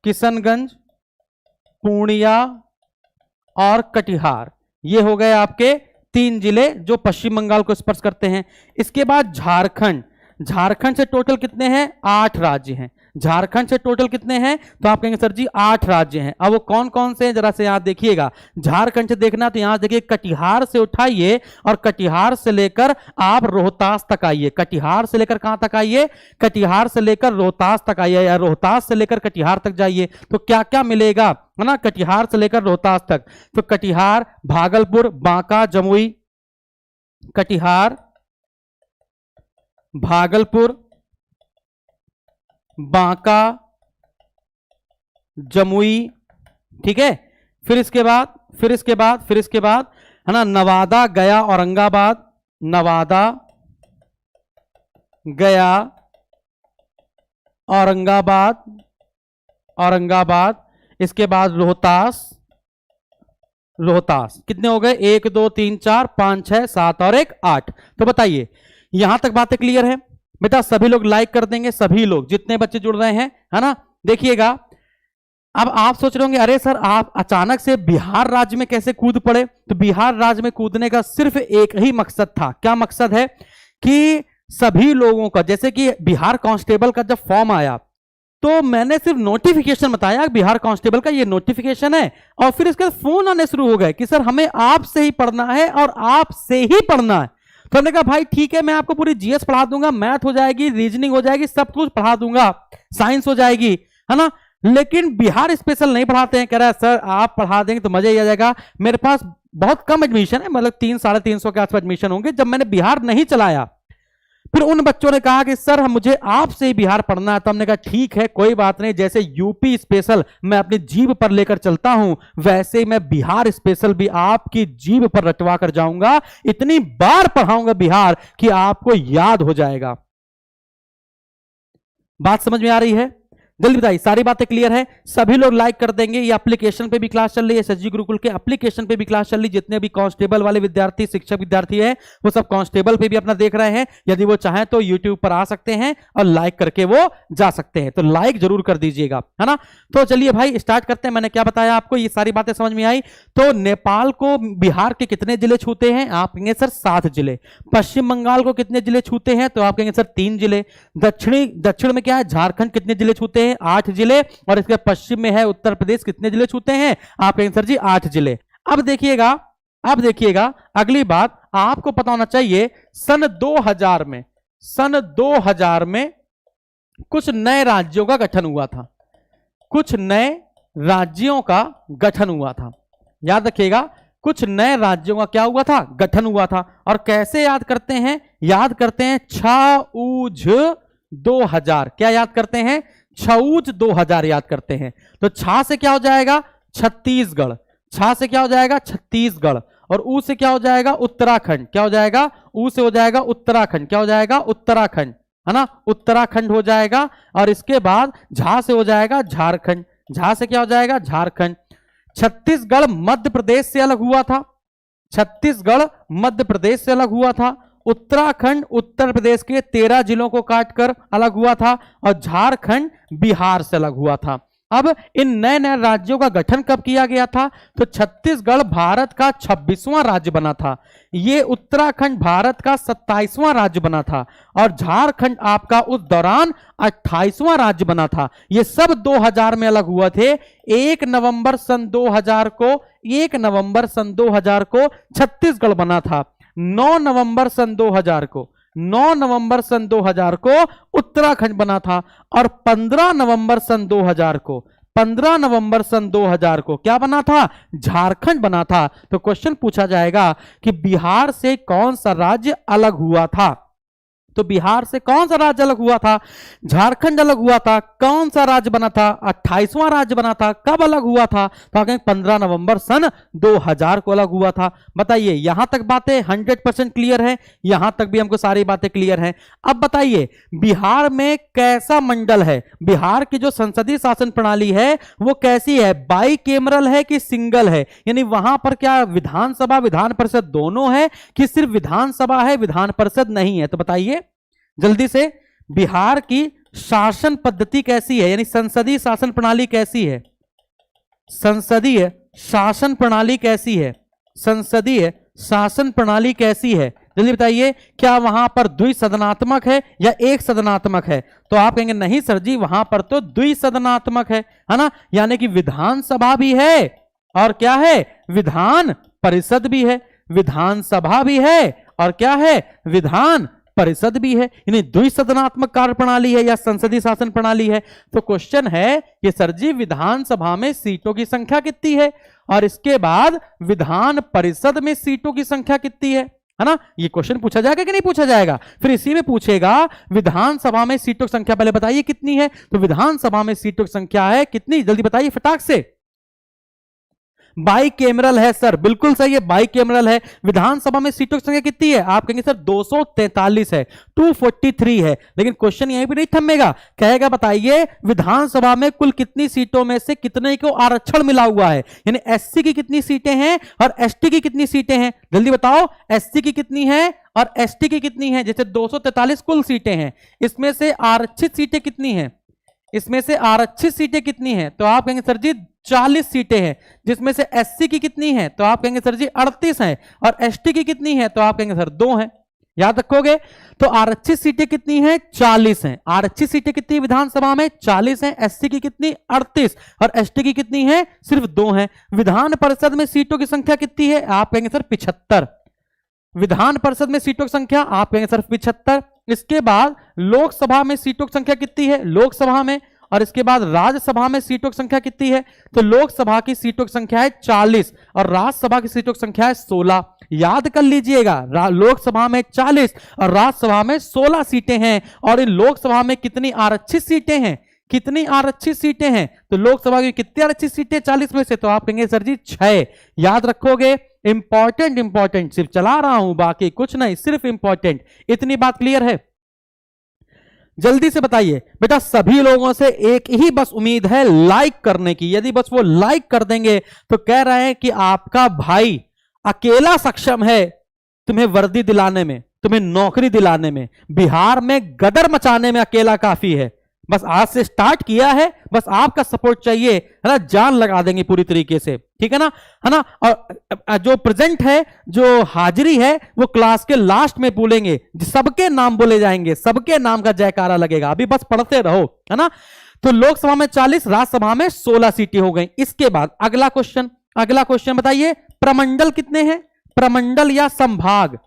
किशनगंज, पूर्णिया और कटिहार, ये हो गए आपके 3 जिले जो पश्चिम बंगाल को स्पर्श करते हैं। इसके बाद झारखंड, झारखंड से टोटल कितने हैं, 8 राज्य हैं। झारखंड से टोटल कितने हैं, तो आप कहेंगे सर जी 8 राज्य हैं। अब वो कौन कौन से हैं जरा से यहां देखिएगा। झारखंड से देखना तो यहां देखिए, कटिहार से उठाइए और कटिहार से लेकर आप रोहतास तक आइए। कटिहार से लेकर कहां तक आइए, कटिहार से लेकर रोहतास तक आइए, या रोहतास से लेकर कटिहार तक जाइए तो क्या क्या मिलेगा, है ना। कटिहार से लेकर रोहतास तक, तो कटिहार, भागलपुर, बांका, जमुई, कटिहार, भागलपुर, बांका, जमुई, ठीक है। फिर इसके बाद है ना नवादा, गया, औरंगाबाद, नवादा, गया, औरंगाबाद, औरंगाबाद। इसके बाद रोहतास, रोहतास। कितने हो गए, 1 2 3 4 5 6 7 और 1 8। तो बताइए यहां तक बातें क्लियर है बेटा? सभी लोग लाइक कर देंगे, सभी लोग जितने बच्चे जुड़ रहे हैं, है ना। देखिएगा, अब आप सोच रहे होंगे अरे सर आप अचानक से बिहार राज्य में कैसे कूद पड़े, तो बिहार राज्य में कूदने का सिर्फ एक ही मकसद था। क्या मकसद है कि सभी लोगों का, जैसे कि बिहार कांस्टेबल का जब फॉर्म आया तो मैंने सिर्फ नोटिफिकेशन बताया, बिहार कांस्टेबल का ये नोटिफिकेशन है, और फिर इसके बाद फोन आने शुरू हो गए कि सर हमें आपसे ही पढ़ना है और आपसे ही पढ़ना है। तो हमने कहा भाई ठीक है, मैं आपको पूरी जीएस पढ़ा दूंगा, मैथ हो जाएगी, रीजनिंग हो जाएगी, सब कुछ पढ़ा दूंगा, साइंस हो जाएगी, है ना। लेकिन बिहार स्पेशल नहीं पढ़ाते हैं। कह रहा है सर आप पढ़ा देंगे तो मजा ही आ जाएगा। मेरे पास बहुत कम एडमिशन है, मतलब 300-350 के आसपास एडमिशन होंगे। जब मैंने बिहार नहीं चलाया, फिर उन बच्चों ने कहा कि सर मुझे आपसे ही बिहार पढ़ना है। तो हमने कहा ठीक है कोई बात नहीं, जैसे यूपी स्पेशल मैं अपनी जीभ पर लेकर चलता हूं, वैसे ही मैं बिहार स्पेशल भी आपकी जीभ पर रटवा कर जाऊंगा। इतनी बार पढ़ाऊंगा बिहार कि आपको याद हो जाएगा। बात समझ में आ रही है? जल्दी बताइए, सारी बातें क्लियर है? सभी लोग लाइक कर देंगे। ये एप्लीकेशन पे भी क्लास चल रही है, एसएसजी गुरुकुल के एप्लीकेशन पे भी क्लास चल रही है। जितने भी कांस्टेबल वाले विद्यार्थी, शिक्षक विद्यार्थी है, वो सब कांस्टेबल पे भी अपना देख रहे हैं। यदि वो चाहें तो यूट्यूब पर आ सकते हैं और लाइक करके वो जा सकते हैं। तो लाइक जरूर कर दीजिएगा, है ना। तो चलिए भाई स्टार्ट करते हैं। मैंने क्या बताया आपको, ये सारी बातें समझ में आई। तो नेपाल को बिहार के कितने जिले छूते हैं? आप कहेंगे सर 7 जिले। पश्चिम बंगाल को कितने जिले छूते हैं? तो आप कहेंगे सर 3 जिले। दक्षिण में क्या है? झारखंड कितने जिले छूते हैं? 8 जिले। और इसके पश्चिम में है उत्तर प्रदेश, कितने जिले छूते हैं? आप कहेंगे सर जी 8 जिले। अब देखिएगा अगली बात आपको पता होना चाहिए, सन 2000 में कुछ नए राज्यों का गठन हुआ था। कुछ नए राज्यों का गठन हुआ था, याद रखिएगा। कुछ नए राज्यों का क्या हुआ था? गठन हुआ था। और कैसे याद करते हैं? याद करते हैं छऊज 2000। क्या याद करते हैं? छऊज 2000 याद करते हैं। तो छा से क्या हो जाएगा? छत्तीसगढ़। छा से क्या हो जाएगा? छत्तीसगढ़। और ऊ से क्या हो जाएगा? उत्तराखंड। क्या हो जाएगा? ऊ से हो जाएगा उत्तराखंड। क्या हो जाएगा? उत्तराखंड, है ना, उत्तराखंड हो जाएगा। और इसके बाद झा से हो जाएगा झारखंड। झा से क्या हो जाएगा? झारखंड। छत्तीसगढ़ मध्य प्रदेश से अलग हुआ था। छत्तीसगढ़ मध्य प्रदेश से अलग हुआ था। उत्तराखंड उत्तर प्रदेश के 13 जिलों को काटकर अलग हुआ था। और झारखंड बिहार से अलग हुआ था। अब इन नए नए राज्यों का गठन कब किया गया था? तो छत्तीसगढ़ भारत का 26वां राज्य बना था। ये उत्तराखंड भारत का 27वां राज्य बना था। और झारखंड आपका उस दौरान 28वां राज्य बना था। ये सब 2000 में अलग हुए थे। 1 नवंबर सन 2000 को छत्तीसगढ़ बना था। 9 नवंबर सन 2000 को उत्तराखंड बना था। और 15 नवंबर सन 2000 को क्या बना था? झारखंड बना था। तो क्वेश्चन पूछा जाएगा कि बिहार से कौन सा राज्य अलग हुआ था? तो बिहार से कौन सा राज्य अलग हुआ था? झारखंड अलग हुआ था। कौन सा राज्य बना था? 28वां राज्य बना था। कब अलग हुआ था? तो 15 नवंबर सन 2000 को अलग हुआ था। बताइए, यहां तक बातें 100% क्लियर है? यहां तक भी हमको सारी बातें क्लियर हैं। अब बताइए बिहार में कैसा मंडल है? बिहार की जो संसदीय शासन प्रणाली है वो कैसी है? बाइकेमरल है कि सिंगल है? यानी वहां पर क्या विधानसभा विधान परिषद दोनों है कि सिर्फ विधानसभा है, विधान परिषद नहीं है? तो बताइए जल्दी से, बिहार की शासन पद्धति कैसी है? यानी संसदीय शासन प्रणाली कैसी है? संसदीय शासन प्रणाली कैसी है? संसदीय शासन प्रणाली कैसी है? जल्दी बताइए, क्या वहां पर द्विसदनात्मक है या एक सदनात्मक है? तो आप कहेंगे नहीं सर जी, वहां पर तो द्विसदनात्मक है ना। यानी कि विधानसभा भी है और क्या है? विधान परिषद भी है। विधानसभा भी है और क्या है? विधान परिषद भी है। यानी द्विसदनात्मक कार्य प्रणाली है या संसदीय शासन प्रणाली है। तो क्वेश्चन है कि सर जी विधानसभा में सीटों की संख्या कितनी है और इसके बाद विधान परिषद में सीटों की संख्या कितनी है ना। ये क्वेश्चन पूछा जाएगा कि नहीं पूछा जाएगा? फिर इसी में पूछेगा विधानसभा में सीटों की संख्या पहले बताइए कितनी है। तो विधानसभा में सीटों की संख्या है कितनी? जल्दी बताइए फटाक से। बाइकेमरल है सर, बिल्कुल सही है, बाइकेमरल है। विधानसभा में सीटों की संख्या कितनी है? आप कहेंगे सर 243 है, 243 है। लेकिन क्वेश्चन यहीं पे नहीं थमेगा, कहेगा बताइए विधानसभा में कुल कितनी सीटों में से कितने को आरक्षण मिला हुआ है। यानी एससी की कितनी सीटें हैं और एसटी की कितनी सीटें हैं? जल्दी बताओ, एससी की कितनी है और एसटी की कितनी है? जैसे 243 कुल सीटें हैं, इसमें से आरक्षित सीटें कितनी हैं? इसमें से आरक्षित सीटें कितनी हैं? तो आप कहेंगे सर जी 40 सीटें हैं। जिसमें से एससी की कितनी है? तो आप कहेंगे सर जी 38 हैं। और एसटी की कितनी है? तो आप कहेंगे सर 2 हैं। याद रखोगे। तो आरक्षित सीटें कितनी हैं? 40 हैं। आरक्षित सीटें कितनी विधानसभा में? 40 हैं। एससी की कितनी? 38। और एसटी की कितनी है? सिर्फ 2 हैं। विधान परिषद में सीटों की संख्या कितनी है? आप कहेंगे सर 75। विधान परिषद में सीटों की संख्या आप कहेंगे सर 75। इसके बाद लोकसभा में सीटों की संख्या कितनी है? लोकसभा में। और इसके बाद राज्यसभा में सीटों की संख्या कितनी है? तो लोकसभा की सीटों की संख्या है 40 और राज्यसभा की सीटों की संख्या है 16। याद कर लीजिएगा, लोकसभा में 40 और राज्यसभा में 16 सीटें हैं। और इन लोकसभा में कितनी आरक्षित सीटें हैं, कितनी आरक्षित सीटें हैं? तो लोकसभा की कितनी आरक्षित सीटें 40 में से? तो आप कहेंगे सर जी 6। याद रखोगे, इंपॉर्टेंट सिर्फ चला रहा हूं, बाकी कुछ नहीं, सिर्फ इंपॉर्टेंट। इतनी बात क्लियर है? जल्दी से बताइए बेटा, सभी लोगों से एक ही बस उम्मीद है, लाइक करने की। यदि बस वो लाइक कर देंगे तो कह रहे हैं कि आपका भाई अकेला सक्षम है तुम्हें वर्दी दिलाने में, तुम्हें नौकरी दिलाने में, बिहार में गदर मचाने में अकेला काफी है। बस आज से स्टार्ट किया है, बस आपका सपोर्ट चाहिए, है ना? जान लगा देंगे पूरी तरीके से, ठीक है ना? और जो प्रेजेंट है, जो हाजिरी है, वो क्लास के लास्ट में बोलेंगे, सबके नाम बोले जाएंगे, सबके नाम का जयकारा लगेगा। अभी बस पढ़ते रहो, है ना? तो लोकसभा में 40, राज्यसभा में 16 सीटें हो गई। इसके बाद अगला क्वेश्चन बताइए, प्रमंडल कितने हैं? प्रमंडल या संभाग,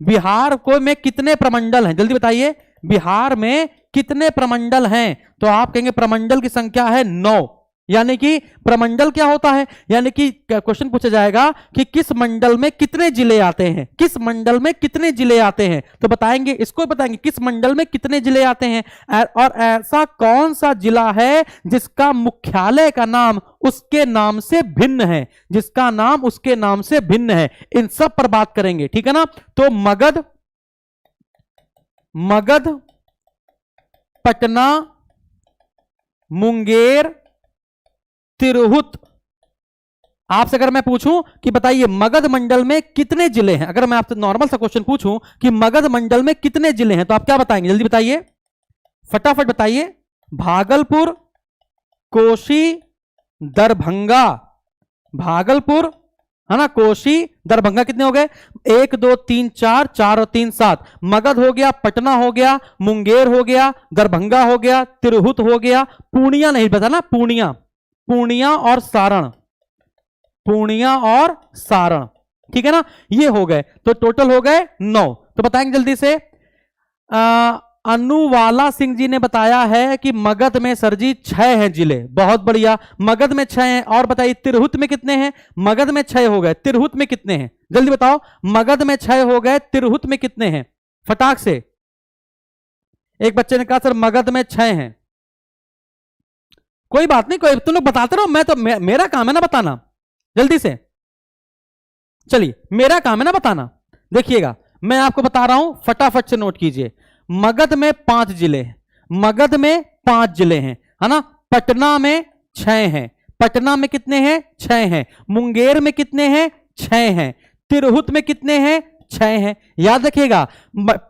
बिहार को में कितने प्रमंडल हैं? जल्दी बताइए, बिहार में कितने प्रमंडल हैं? तो आप कहेंगे प्रमंडल की संख्या है 9। यानी कि प्रमंडल क्या होता है? यानी कि क्वेश्चन पूछा जाएगा कि किस मंडल में कितने जिले आते हैं, किस मंडल में कितने जिले आते हैं? तो बताएंगे, इसको बताएंगे किस मंडल में कितने जिले आते हैं। और ऐसा कौन सा जिला है जिसका मुख्यालय का नाम उसके नाम से भिन्न है, जिसका नाम उसके नाम से भिन्न है? इन सब पर बात करेंगे, ठीक है ना? तो मगध, पटना, मुंगेर, तिरहुत। आपसे अगर मैं पूछूं कि बताइए मगध मंडल में कितने जिले हैं, अगर मैं आपसे नॉर्मल सा क्वेश्चन पूछूं कि मगध मंडल में कितने जिले हैं, तो आप क्या बताएंगे? जल्दी बताइए, फटाफट बताइए। भागलपुर, कोशी, दरभंगा। भागलपुर, है ना, कोशी, दरभंगा कितने हो गए? 1 2 3 4, 4 और 3 7। मगध हो गया, पटना हो गया, मुंगेर हो गया, दरभंगा हो गया, तिरहुत हो गया, पूर्णिया नहीं पता ना, पूर्णिया और सारण, ठीक है ना? ये हो गए, तो टोटल हो गए 9। तो बताएंगे जल्दी से। अनुवाला सिंह जी ने बताया है कि मगध में सर जी 6 हैं जिले। बहुत बढ़िया, मगध में 6 हैं। और बताइए तिरहुत में कितने हैं? मगध में 6 हो गए, तिरहुत में कितने हैं? जल्दी बताओ, मगध में 6 हो गए, तिरहुत में कितने हैं? फटाक से। एक बच्चे ने कहा सर मगध में 6 हैं। कोई बात नहीं, कोई तुम लोग बताते रहो, मैं तो मेरा काम है ना बताना। जल्दी से चलिए, मेरा काम है ना बताना। देखिएगा, मैं आपको बता रहा हूं, फटाफट से नोट कीजिए। मगध में 5 जिले हैं, मगध में 5 जिले हैं, है ना? पटना में 6 हैं, पटना में कितने हैं? 6 हैं। मुंगेर में कितने हैं? 6 हैं। तिरहुत में कितने हैं? 6 हैं। याद रखिएगा,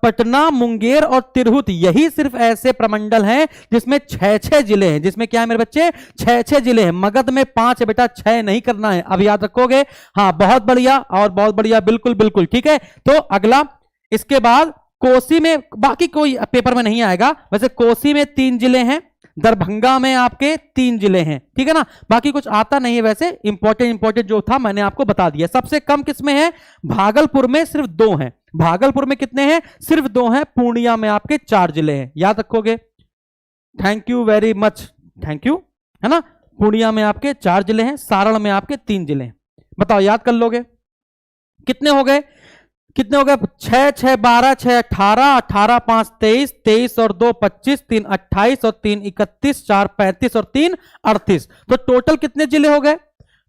पटना, मुंगेर और तिरहुत यही सिर्फ ऐसे प्रमंडल हैं जिसमें 6 जिले हैं, जिसमें क्या है मेरे बच्चे? 6 जिले हैं। मगध में 5 है बेटा, 6 नहीं करना है। अब याद रखोगे? हाँ, बहुत बढ़िया, और बहुत बढ़िया, बिल्कुल ठीक है। तो अगला, इसके बाद कोसी में, बाकी कोई पेपर में नहीं आएगा, वैसे कोसी में 3 जिले हैं, दरभंगा में आपके 3 जिले हैं, ठीक है ना? बाकी कुछ आता नहीं है, वैसे इंपॉर्टेंट जो था मैंने आपको बता दिया। सबसे कम किसमें है? भागलपुर में सिर्फ 2 हैं। भागलपुर में कितने हैं? सिर्फ 2 हैं। पूर्णिया में आपके 4 जिले हैं। याद रखोगे? Thank you very much, thank you, है ना? पूर्णिया में आपके 4 जिले हैं, सारण में आपके 3 जिले हैं। बताओ, याद कर लोगे? कितने हो गए? 6 6 12 6 18, 18 5 23, 23 और 2 25, 3 28 और 3 31, 4 35 और 3 38। तो टोटल कितने जिले हो गए?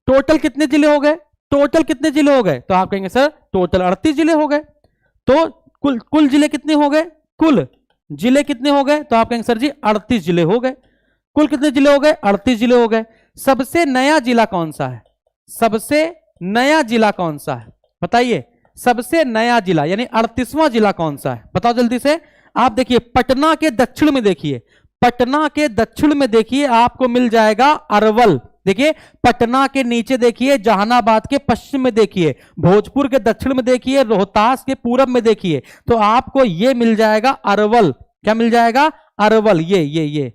टोटल कितने जिले हो गए? तो आप कहेंगे सर टोटल 38 जिले हो गए। तो कुल जिले कितने हो गए? कुल जिले कितने हो गए? तो आप कहेंगे सर जी 38 जिले हो गए। कुल कितने जिले हो गए? 38 जिले हो गए। सबसे नया जिला कौन सा है? सबसे नया जिला कौन सा है? बताइए, सबसे नया जिला यानी 38वां जिला कौन सा है? बताओ जल्दी से। आप देखिए, पटना के दक्षिण में देखिए, पटना के दक्षिण में देखिए, आपको मिल जाएगा अरवल। देखिए, पटना के नीचे देखिए, जहानाबाद के पश्चिम में देखिए, भोजपुर के दक्षिण में देखिए, रोहतास के पूरब में देखिए, तो आपको ये मिल जाएगा अरवल। क्या मिल जाएगा? अरवल। ये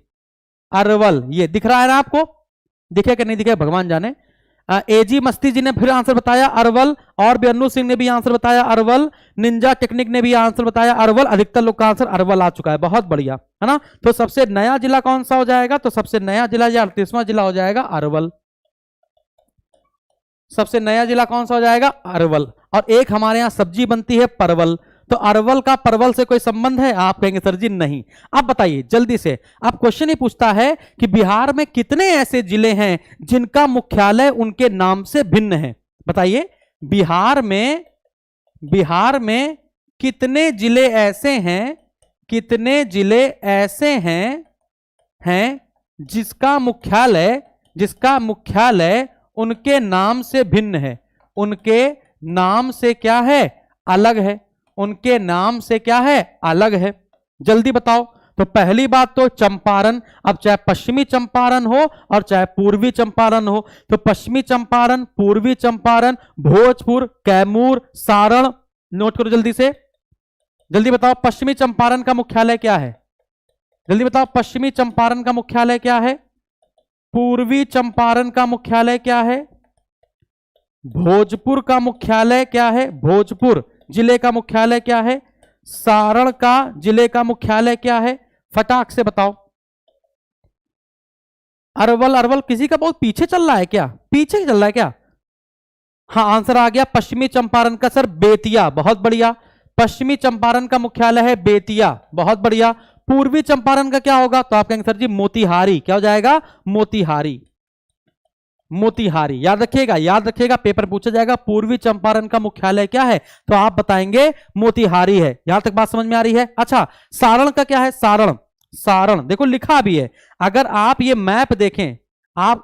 अरवल, ये दिख रहा है ना आपको? दिखे कि नहीं दिखे भगवान जाने। एजी मस्ती जी ने फिर आंसर बताया अरवल, और भी अन्नू सिंह ने भी आंसर बताया अरवल, निंजा टेक्निक ने भी आंसर बताया अरवल। अधिकतर लोग का आंसर अरवल आ चुका है, बहुत बढ़िया, है ना? तो सबसे नया जिला कौन सा हो जाएगा? तो सबसे नया जिला या 38वां जिला हो जाएगा अरवल। सबसे नया जिला कौन सा हो जाएगा? अरवल। और एक हमारे यहां सब्जी बनती है परवल। तो अरवल का परवल से कोई संबंध है? आप कहेंगे सर जी नहीं। अब बताइए जल्दी से, अब क्वेश्चन ही पूछता है कि बिहार में कितने ऐसे जिले हैं जिनका मुख्यालय उनके नाम से भिन्न है? बताइए बिहार में कितने जिले ऐसे हैं, कितने जिले ऐसे हैं जिसका मुख्यालय उनके नाम से भिन्न है, उनके नाम से क्या है? अलग है, उनके नाम से क्या है? अलग है। जल्दी बताओ। तो पहली बात तो चंपारण, अब चाहे पश्चिमी चंपारण हो और चाहे पूर्वी चंपारण हो, तो पश्चिमी चंपारण, पूर्वी चंपारण, भोजपुर, कैमूर, सारण, नोट करो जल्दी से। जल्दी बताओ पश्चिमी चंपारण का मुख्यालय क्या है? जल्दी बताओ पश्चिमी चंपारण का मुख्यालय क्या है? पूर्वी चंपारण का मुख्यालय क्या है? भोजपुर का मुख्यालय क्या है? भोजपुर जिले का मुख्यालय क्या है? सारण का जिले का मुख्यालय क्या है? फटाक से बताओ। अरवल किसी का बहुत पीछे चल रहा है क्या? पीछे चल रहा है क्या? हाँ आंसर आ गया पश्चिमी चंपारण का सर बेतिया। बहुत बढ़िया, पश्चिमी चंपारण का मुख्यालय है बेतिया। बहुत बढ़िया। पूर्वी चंपारण का क्या होगा? तो आप कहेंगे सर जी मोतिहारी। क्या हो जाएगा? मोतिहारी। मोतिहारी याद रखिएगा, पेपर पूछा जाएगा पूर्वी चंपारण का मुख्यालय क्या है, तो आप बताएंगे मोतिहारी है। यहां तक बात समझ में आ रही है? अच्छा सारण का क्या है? सारण देखो लिखा भी है। अगर आप ये मैप देखें,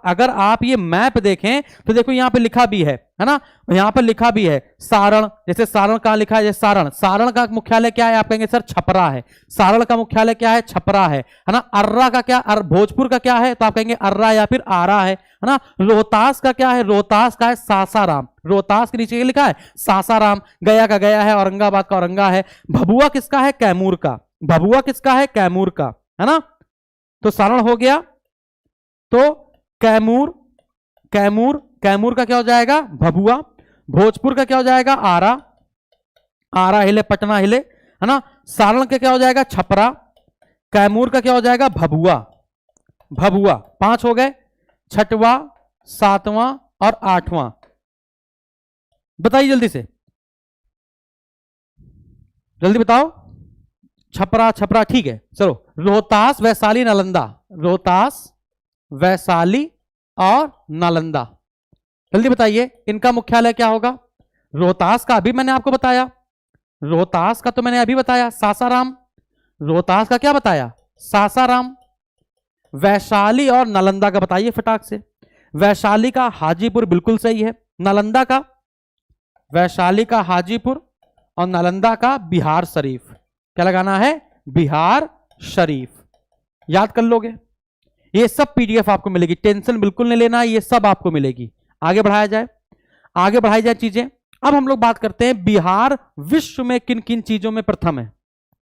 अगर आप ये मैप देखें तो देखो यहां पे लिखा भी है ना, यहां पर लिखा भी है सारण। जैसे सारण कहां लिखा है? जैसे सारण का मुख्यालय क्या है? आप कहेंगे सर छपरा है। सारण का मुख्यालय क्या है? छपरा है ना। अर्रा का क्या? भोजपुर का क्या है? तो आप कहेंगे अर्रा या फिर आरा है ना। रोहतास का क्या है? रोहतास का है सासाराम। रोहतास के नीचे लिखा है सासाराम। गया का गया है, औरंगाबाद का औरंगा है। भभुआ किसका है? कैमूर का। भभुआ किसका है? कैमूर का, है ना। तो सारण हो गया। तो कैमूर का क्या हो जाएगा? भभुआ। भोजपुर का क्या हो जाएगा? आरा हिले, पटना हिले, है ना। सारण का क्या हो जाएगा? छपरा। कैमूर का क्या हो जाएगा? भभुआ। 5 हो गए। छठवां, सातवां और आठवां बताइए जल्दी से, जल्दी बताओ। छपरा ठीक है। चलो रोहतास, वैशाली, नालंदा। रोहतास, वैशाली और नालंदा। जल्दी बताइए इनका मुख्यालय क्या होगा? रोहतास का अभी मैंने आपको बताया, रोहतास का तो मैंने अभी बताया सासाराम। रोहतास का क्या बताया? सासाराम। वैशाली और नालंदा का बताइए फटाक से। वैशाली का हाजीपुर बिल्कुल सही है। नालंदा का? वैशाली का हाजीपुर और नालंदा का बिहार शरीफ। क्या लगाना है? बिहार शरीफ। याद कर लोगे? ये सब पीडीएफ आपको मिलेगी, टेंशन बिल्कुल नहीं लेना, ये सब आपको मिलेगी। आगे बढ़ाई जाए चीजें। अब हम लोग बात करते हैं बिहार विश्व में किन किन चीजों में प्रथम है।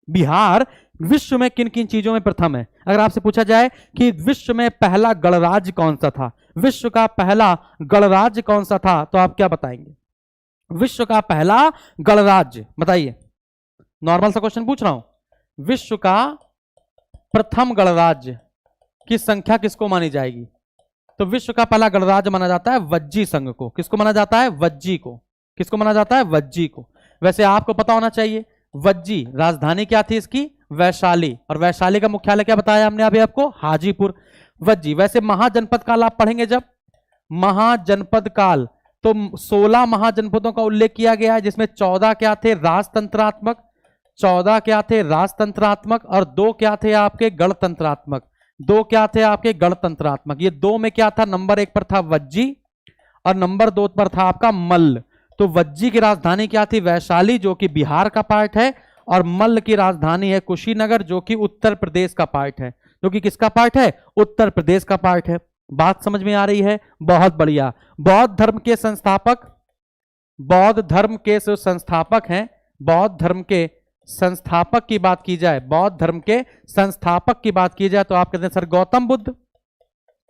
बिहार विश्व में किन किन चीजों में प्रथम है? अगर आपसे पूछा जाए कि विश्व में पहला गणराज्य कौन सा था, विश्व का पहला गणराज्य कौन सा था, तो आप क्या बताएंगे? विश्व का पहला गणराज्य बताइए। नॉर्मल सा क्वेश्चन पूछ रहा हूं। विश्व का प्रथम गणराज्य की संख्या किसको मानी जाएगी? तो विश्व का पहला गणराज्य माना जाता है वज्जी संघ को। किसको माना जाता है? वज्जी को। किसको माना जाता है? वज्जी को। वैसे आपको पता होना चाहिए वज्जी राजधानी क्या थी इसकी? वैशाली। और वैशाली का मुख्यालय क्या बताया हमने अभी आपको? हाजीपुर। वज्जी। वैसे महाजनपद काल आप पढ़ेंगे जब, महाजनपद काल, तो 16 महाजनपदों का उल्लेख किया गया है, जिसमें 14 क्या थे? राजतंत्रात्मक। 14 क्या थे? राजतंत्रात्मक। और 2 क्या थे आपके? गणतंत्रात्मक। 2 क्या थे आपके? गणतंत्रात्मक। ये 2 में क्या था? नंबर 1 पर था वज्जी और नंबर 2 पर था आपका मल्ल। तो वज्जी की राजधानी क्या थी? वैशाली, जो कि बिहार का पार्ट है, और मल्ल की राजधानी है कुशीनगर, जो कि उत्तर प्रदेश का पार्ट है। जो कि किसका पार्ट है? उत्तर प्रदेश का पार्ट है। बात समझ में आ रही है? बहुत बढ़िया। बौद्ध धर्म के संस्थापक, बौद्ध धर्म के जो संस्थापक हैं, बौद्ध धर्म के संस्थापक की बात की जाए, बौद्ध धर्म के संस्थापक की बात की जाए, तो आप कहते हैं सर गौतम बुद्ध।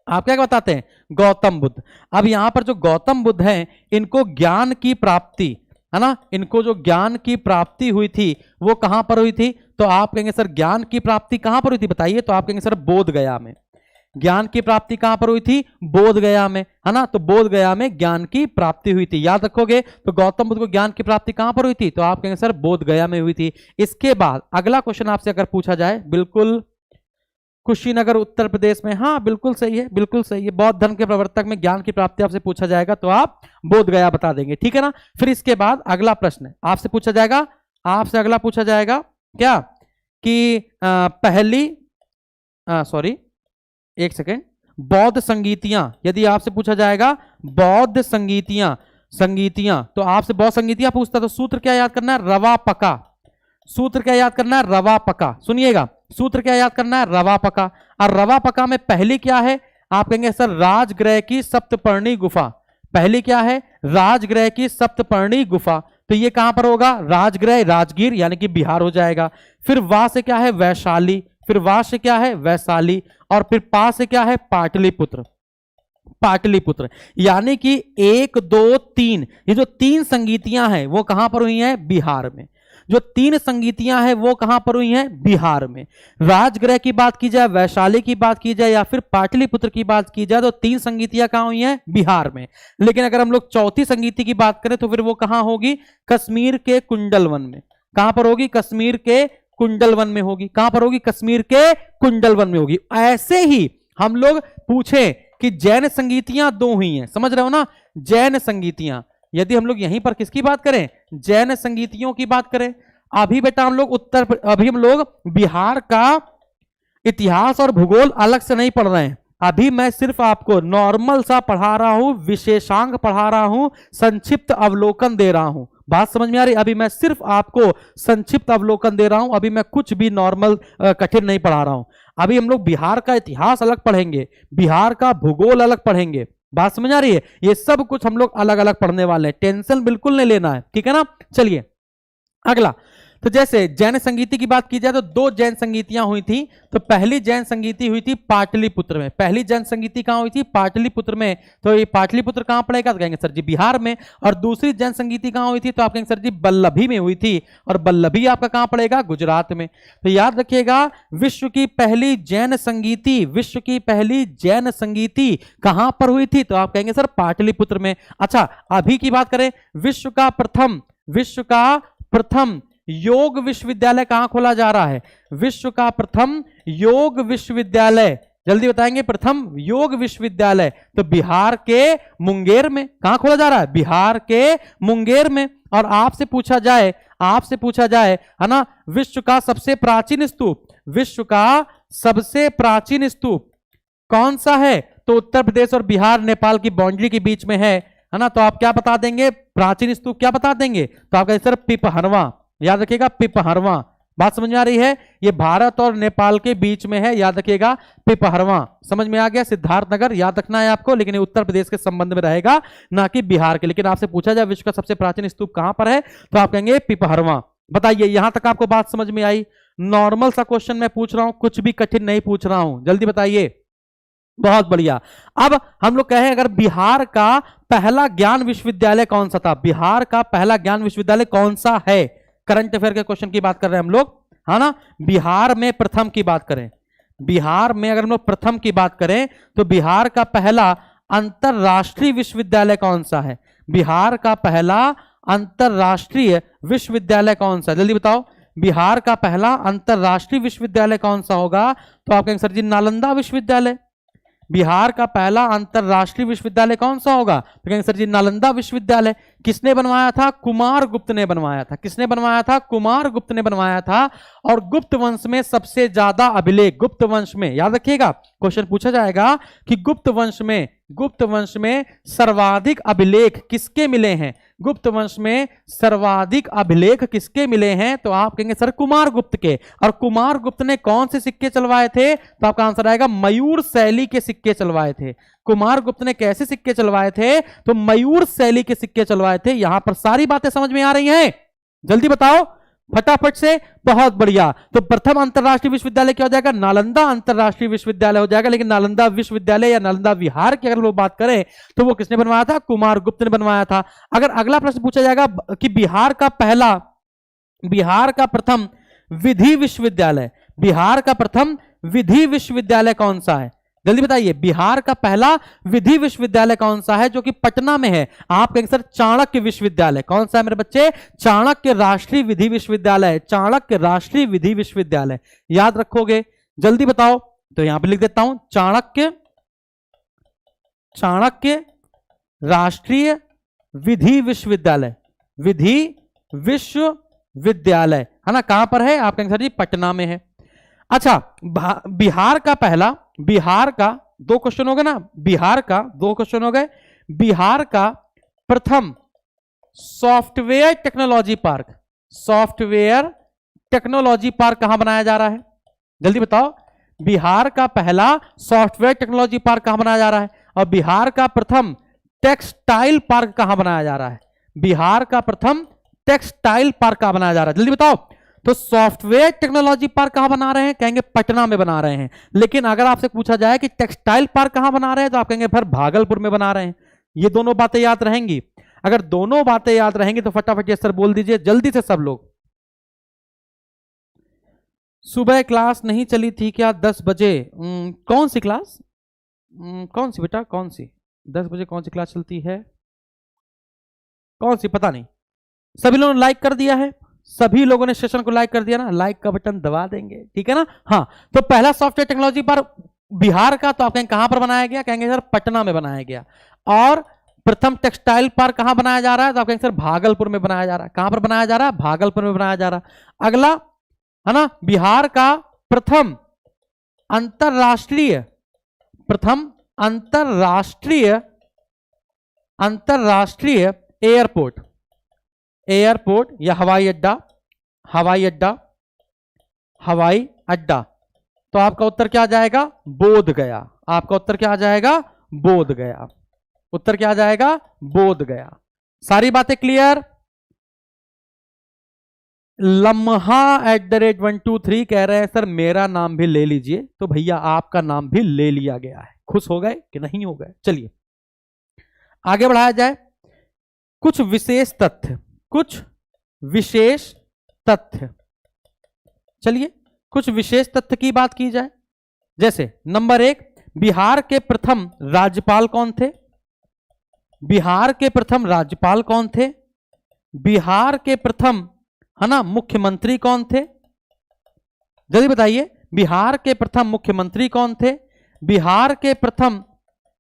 आप क्या बताते हैं? गौतम बुद्ध। अब यहां पर जो गौतम बुद्ध हैं, इनको ज्ञान की प्राप्ति, है ना, इनको जो ज्ञान की प्राप्ति हुई थी वो कहां पर हुई थी? तो आप कहेंगे सर ज्ञान की प्राप्ति कहां पर हुई थी बताइए? तो आप कहेंगे सर बोध गया में। ज्ञान की प्राप्ति कहां पर हुई थी? बोध गया में, है ना। तो बोध गया में ज्ञान की प्राप्ति हुई थी, याद रखोगे। तो गौतम बुद्ध को ज्ञान की प्राप्ति कहां पर हुई थी? तो आप कहेंगे सर बोध गया में हुई थी। इसके बाद अगला क्वेश्चन आपसे अगर पूछा जाए, बिल्कुल कुशीनगर उत्तर प्रदेश में, हाँ बिल्कुल सही है, बिल्कुल सही है। बौद्ध धर्म के प्रवर्तक में ज्ञान की प्राप्ति आपसे पूछा जाएगा तो आप बोध गया बता देंगे, ठीक है ना। फिर इसके बाद अगला प्रश्न आपसे पूछा जाएगा, आपसे अगला पूछा जाएगा क्या कि पहली सॉरी एक सेकेंड, बौद्ध संगीतियां, यदि आपसे पूछा जाएगा बौद्ध संगीतियां तो आपसे बौद्ध संगीतियां पूछता तो सूत्र क्या याद करना है? रवा पका। सूत्र क्या याद करना है? रवा पका। सुनिएगा, सूत्र क्या याद करना है? रवा पका। और रवा पका में पहली क्या है? आप कहेंगे सर राजगृह की सप्तपर्णी गुफा। पहली क्या है? राजगृह की सप्तपर्णी गुफा। तो ये कहां पर होगा? राजगृह राजगीर यानी कि बिहार हो जाएगा। फिर वा से क्या है? वैशाली। फिर वा से क्या है? वैशाली। और फिर पा से क्या है? पाटलिपुत्र। पाटलिपुत्र यानी कि 1 2 3, ये जो 3 संगीतियां हैं वो कहां पर हुई हैं? बिहार में। जो 3 संगीतियां हैं वो कहां पर हुई हैं? बिहार में। राजगृह की बात की जाए, वैशाली की बात की जाए या फिर पाटलिपुत्र की बात की जाए तो 3 संगीतियां कहां हुई हैं? बिहार में। लेकिन अगर हम लोग चौथी संगीति की बात करें तो फिर वो कहां होगी? कश्मीर के कुंडलवन में। कहां पर होगी? कश्मीर के कुंडलवन में होगी। कहां पर होगी? कश्मीर के कुंडलवन में होगी। ऐसे ही हम लोग पूछे कि जैन संगीतियां 2 हुई हैं, समझ रहे हो ना? जैन संगीतियां, यदि हम लोग यहीं पर किसकी बात करें? जैन संगीतियों की बात करें। अभी बेटा हम लोग बिहार का इतिहास और भूगोल अलग से नहीं पढ़ रहे हैं। अभी मैं सिर्फ आपको नॉर्मल सा पढ़ा रहा हूं, विशेषांक पढ़ा रहा हूं, संक्षिप्त अवलोकन दे रहा हूं। बात समझ में आ रही? अभी मैं सिर्फ आपको संक्षिप्त अवलोकन दे रहा हूं, अभी मैं कुछ भी नॉर्मल कठिन नहीं पढ़ा रहा हूं। अभी हम लोग बिहार का इतिहास अलग पढ़ेंगे, बिहार का भूगोल अलग पढ़ेंगे। बात समझ आ रही है? ये सब कुछ हम लोग अलग अलग पढ़ने वाले हैं, टेंशन बिल्कुल नहीं लेना है, ठीक है ना। चलिए अगला, तो जैसे जैन संगीति की बात की जाए तो 2 जैन संगीतियां हुई थी। तो पहली जैन संगीति हुई थी पाटलिपुत्र में। पहली जैन संगीति कहां हुई थी? पाटलिपुत्र में। तो ये पाटलिपुत्र कहां पड़ेगा? तो कहेंगे सर जी बिहार में। और दूसरी जैन संगीति कहां हुई थी? तो आप कहेंगे सर जी बल्लभी में हुई थी। और बल्लभी आपका कहां पड़ेगा? गुजरात में। तो याद रखिएगा, विश्व की पहली जैन संगीति, विश्व की पहली जैन संगीति कहां पर हुई थी? तो आप कहेंगे सर पाटलिपुत्र में। अच्छा, अभी की बात करें, विश्व का प्रथम योग विश्वविद्यालय कहां खोला जा रहा है? विश्व का प्रथम योग विश्वविद्यालय, जल्दी बताएंगे। प्रथम योग विश्वविद्यालय तो बिहार के मुंगेर में। कहां खोला जा रहा है? बिहार के मुंगेर में। और आपसे पूछा जाए है ना, विश्व का सबसे प्राचीन स्तूप, विश्व का सबसे प्राचीन स्तूप कौन सा है? तो उत्तर प्रदेश और बिहार नेपाल की बाउंड्री के बीच में है ना। तो आप क्या बता देंगे? प्राचीन स्तूप क्या बता देंगे? तो आप कहेंगे सर पिपहरवा। याद रखिएगा, पिपहरवा। बात समझ में आ रही है? ये भारत और नेपाल के बीच में है, याद रखिएगा, पिपहरवा। समझ में आ गया? सिद्धार्थनगर याद रखना है आपको, लेकिन ये उत्तर प्रदेश के संबंध में रहेगा, ना कि बिहार के। लेकिन आपसे पूछा जाए विश्व का सबसे प्राचीन स्तूप कहां पर है, तो आप कहेंगे पिपहरवा। बताइए, यहां तक आपको बात समझ में आई? नॉर्मल सा क्वेश्चन मैं पूछ रहा हूं, कुछ भी कठिन नहीं पूछ रहा हूं, जल्दी बताइए। बहुत बढ़िया। अब हम लोग कहें अगर बिहार का पहला ज्ञान विश्वविद्यालय कौन सा था? बिहार का पहला ज्ञान विश्वविद्यालय कौन सा है? करंट अफेयर के क्वेश्चन की बात कर रहे हैं हम लोग, है ना। बिहार में प्रथम की बात करें, बिहार में अगर हम लोग प्रथम की बात करें तो बिहार का पहला अंतरराष्ट्रीय विश्वविद्यालय कौन सा है? बिहार का पहला अंतरराष्ट्रीय विश्वविद्यालय कौन सा? जल्दी बताओ, बिहार का पहला अंतरराष्ट्रीय विश्वविद्यालय कौन सा होगा? तो आप कहेंगे सर जी नालंदा विश्वविद्यालय। बिहार का पहला अंतरराष्ट्रीय विश्वविद्यालय कौन सा होगा? तो कहेंगे सर जी नालंदा विश्वविद्यालय। किसने बनवाया था? कुमार गुप्त ने बनवाया था। किसने बनवाया था? कुमार गुप्त ने बनवाया था। और गुप्त वंश में सबसे ज्यादा अभिलेख, गुप्त वंश में, याद रखिएगा क्वेश्चन पूछा जाएगा कि गुप्त वंश में सर्वाधिक अभिलेख किसके मिले हैं? गुप्त वंश में सर्वाधिक अभिलेख किसके मिले हैं? तो आप कहेंगे सर कुमार गुप्त के। और कुमार गुप्त ने कौन से सिक्के चलवाए थे? तो आपका आंसर आएगा मयूर शैली के सिक्के चलवाए थे। कुमार गुप्त ने कैसे सिक्के चलवाए थे? तो मयूर शैली के सिक्के चलवाए थे। यहां पर सारी बातें समझ में आ रही हैं? जल्दी बताओ फटाफट से। बहुत बढ़िया। तो प्रथम अंतरराष्ट्रीय विश्वविद्यालय क्या हो जाएगा? नालंदा अंतरराष्ट्रीय विश्वविद्यालय हो जाएगा। लेकिन नालंदा विश्वविद्यालय या नालंदा विहार की अगर लोग बात करें तो वो किसने बनवाया था? कुमार गुप्त ने बनवाया था। अगर अगला प्रश्न पूछा जाएगा कि बिहार का प्रथम विधि विश्वविद्यालय, बिहार का प्रथम विधि विश्वविद्यालय कौन सा है? जल्दी बताइए, बिहार का पहला विधि विश्वविद्यालय कौन सा है जो कि पटना में है? आप कहेंगे सर चाणक्य विश्वविद्यालय। कौन सा है मेरे बच्चे? चाणक्य राष्ट्रीय विधि विश्वविद्यालय, चाणक्य राष्ट्रीय विधि विश्वविद्यालय, याद रखोगे। जल्दी बताओ, तो यहां पर लिख देता हूं चाणक्य, चाणक्य राष्ट्रीय विधि विश्वविद्यालय, विधि विश्वविद्यालय, है ना। कहां पर है? आप कहेंगे सर जी पटना में है। अच्छा, बिहार का पहला, बिहार का दो क्वेश्चन हो गए ना, बिहार का दो क्वेश्चन हो गए। बिहार का प्रथम software technology park, software technology park कहां बनाया जा रहा है? जल्दी बताओ, बिहार का पहला सॉफ्टवेयर टेक्नोलॉजी पार्क कहां बनाया जा रहा है? और बिहार का प्रथम टेक्सटाइल पार्क कहां बनाया जा रहा है? बिहार का प्रथम टेक्सटाइल पार्क कहां बनाया जा रहा है? जल्दी बताओ। तो सॉफ्टवेयर टेक्नोलॉजी पार्क कहां बना रहे हैं? कहेंगे पटना में बना रहे हैं। लेकिन अगर आपसे पूछा जाए कि टेक्सटाइल पार्क कहां बना रहे हैं, तो आप कहेंगे फिर भागलपुर में बना रहे हैं। ये दोनों बातें याद रहेंगी। अगर दोनों बातें याद रहेंगी तो फटाफट यस सर बोल दीजिए जल्दी से सब लोग। सुबह क्लास नहीं चली थी क्या 10 बजे? कौन सी क्लास? कौन सी बेटा, कौन सी? 10 बजे कौन सी क्लास चलती है? कौन सी? पता नहीं। सभी लोगों ने लाइक कर दिया है? सभी लोगों ने सेशन को लाइक कर दिया ना? लाइक का बटन दबा देंगे, ठीक है ना। हाँ, तो पहला सॉफ्टवेयर टेक्नोलॉजी पर बिहार का, तो आप कहेंगे कहां पर बनाया गया? कहेंगे सर पटना में बनाया गया। और प्रथम टेक्सटाइल पार्क कहां बनाया जा रहा है? तो आप कहेंगे सर भागलपुर में बनाया जा रहा है। कहां पर बनाया जा रहा है? भागलपुर में बनाया जा रहा है। अगला है ना, बिहार का प्रथम अंतरराष्ट्रीय, प्रथम अंतरराष्ट्रीय, अंतरराष्ट्रीय एयरपोर्ट, एयरपोर्ट या हवाई अड्डा, हवाई अड्डा, हवाई अड्डा, तो आपका उत्तर क्या आ जाएगा? बोध गया। आपका उत्तर क्या आ जाएगा? बोध गया। उत्तर क्या आ जाएगा? बोध गया। सारी बातें क्लियर? लम्हा @123 कह रहे हैं सर मेरा नाम भी ले लीजिए। तो भैया आपका नाम भी ले लिया गया है। खुश हो गए कि नहीं हो गए? चलिए आगे बढ़ाया जाए। कुछ विशेष तथ्य, कुछ विशेष तथ्य, चलिए कुछ विशेष तथ्य की बात की जाए। जैसे नंबर 1, बिहार के प्रथम राज्यपाल कौन थे? बिहार के प्रथम राज्यपाल कौन थे? बिहार के प्रथम, है ना, मुख्यमंत्री कौन थे? जल्दी बताइए, बिहार के प्रथम मुख्यमंत्री कौन थे? बिहार के प्रथम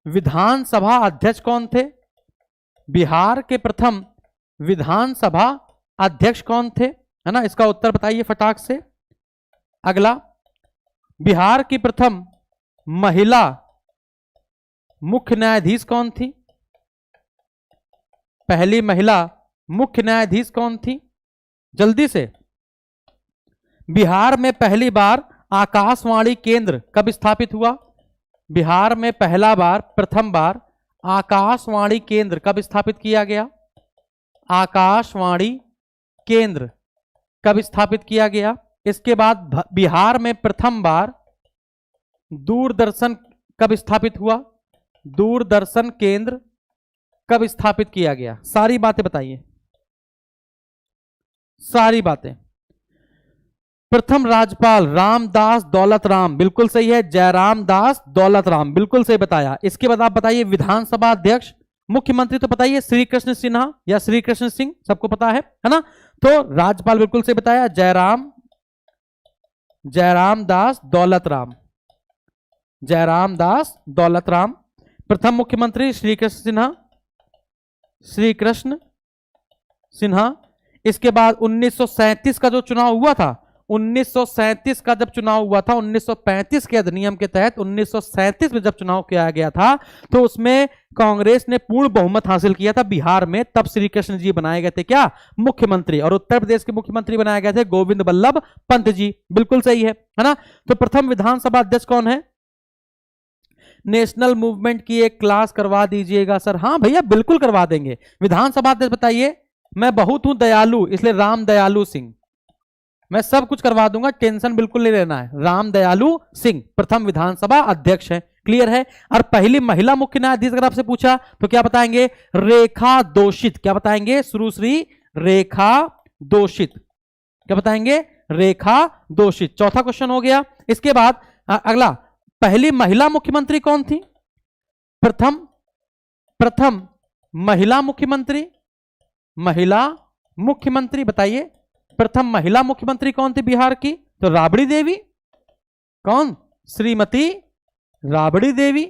विधानसभा अध्यक्ष कौन थे? बिहार के प्रथम विधानसभा अध्यक्ष कौन थे? है ना, इसका उत्तर बताइए फटाक से। अगला, बिहार की प्रथम महिला मुख्य न्यायाधीश कौन थी? पहली महिला मुख्य न्यायाधीश कौन थी? जल्दी से। बिहार में पहली बार आकाशवाणी केंद्र कब स्थापित हुआ? बिहार में पहला बार, प्रथम बार आकाशवाणी केंद्र कब स्थापित किया गया? आकाशवाणी केंद्र कब स्थापित किया गया? इसके बाद बिहार में प्रथम बार दूरदर्शन कब स्थापित हुआ? दूरदर्शन केंद्र कब स्थापित किया गया? सारी बातें बताइए, सारी बातें। प्रथम राज्यपाल रामदास दौलत राम, बिल्कुल सही है। जयराम दास दौलत राम, बिल्कुल सही बताया। इसके बाद आप बताइए विधानसभा अध्यक्ष। मुख्यमंत्री तो बताइए श्री कृष्ण सिन्हा या श्री कृष्ण सिंह, सबको पता है ना। तो राज्यपाल बिल्कुल सही बताया, जयराम दास दौलत राम, जयराम दास दौलत राम। प्रथम मुख्यमंत्री श्री कृष्ण सिन्हा, श्री कृष्ण सिन्हा। इसके बाद 1937 का जो चुनाव हुआ था, 1937 का जब चुनाव हुआ था, 1935 के अधिनियम के तहत 1937 में जब चुनाव किया गया था, तो उसमें कांग्रेस ने पूर्ण बहुमत हासिल किया था बिहार में। तब श्री कृष्ण जी बनाए गए थे क्या? मुख्यमंत्री। और उत्तर प्रदेश के मुख्यमंत्री बनाए गए थे गोविंद बल्लभ पंत जी, बिल्कुल सही है ना। तो प्रथम विधानसभा अध्यक्ष कौन है? नेशनल मूवमेंट की एक क्लास करवा दीजिएगा सर। हाँ भैया बिल्कुल करवा देंगे। विधानसभा अध्यक्ष बताइए। मैं बहुत हूं दयालु, इसलिए राम दयालु सिंह। मैं सब कुछ करवा दूंगा, टेंशन बिल्कुल नहीं लेना है। राम दयालु सिंह प्रथम विधानसभा अध्यक्ष है। क्लियर है। और पहली महिला मुख्य न्यायाधीश अगर आपसे पूछा तो क्या बताएंगे? रेखा दोषित। क्या बताएंगे? सुश्री रेखा दोषित। क्या बताएंगे? रेखा दोषित। चौथा क्वेश्चन हो गया। इसके बाद अगला, पहली महिला मुख्यमंत्री कौन थी? प्रथम महिला मुख्यमंत्री, महिला मुख्यमंत्री बताइए, प्रथम महिला मुख्यमंत्री कौन थी बिहार की? तो राबड़ी देवी। कौन? श्रीमती राबड़ी देवी।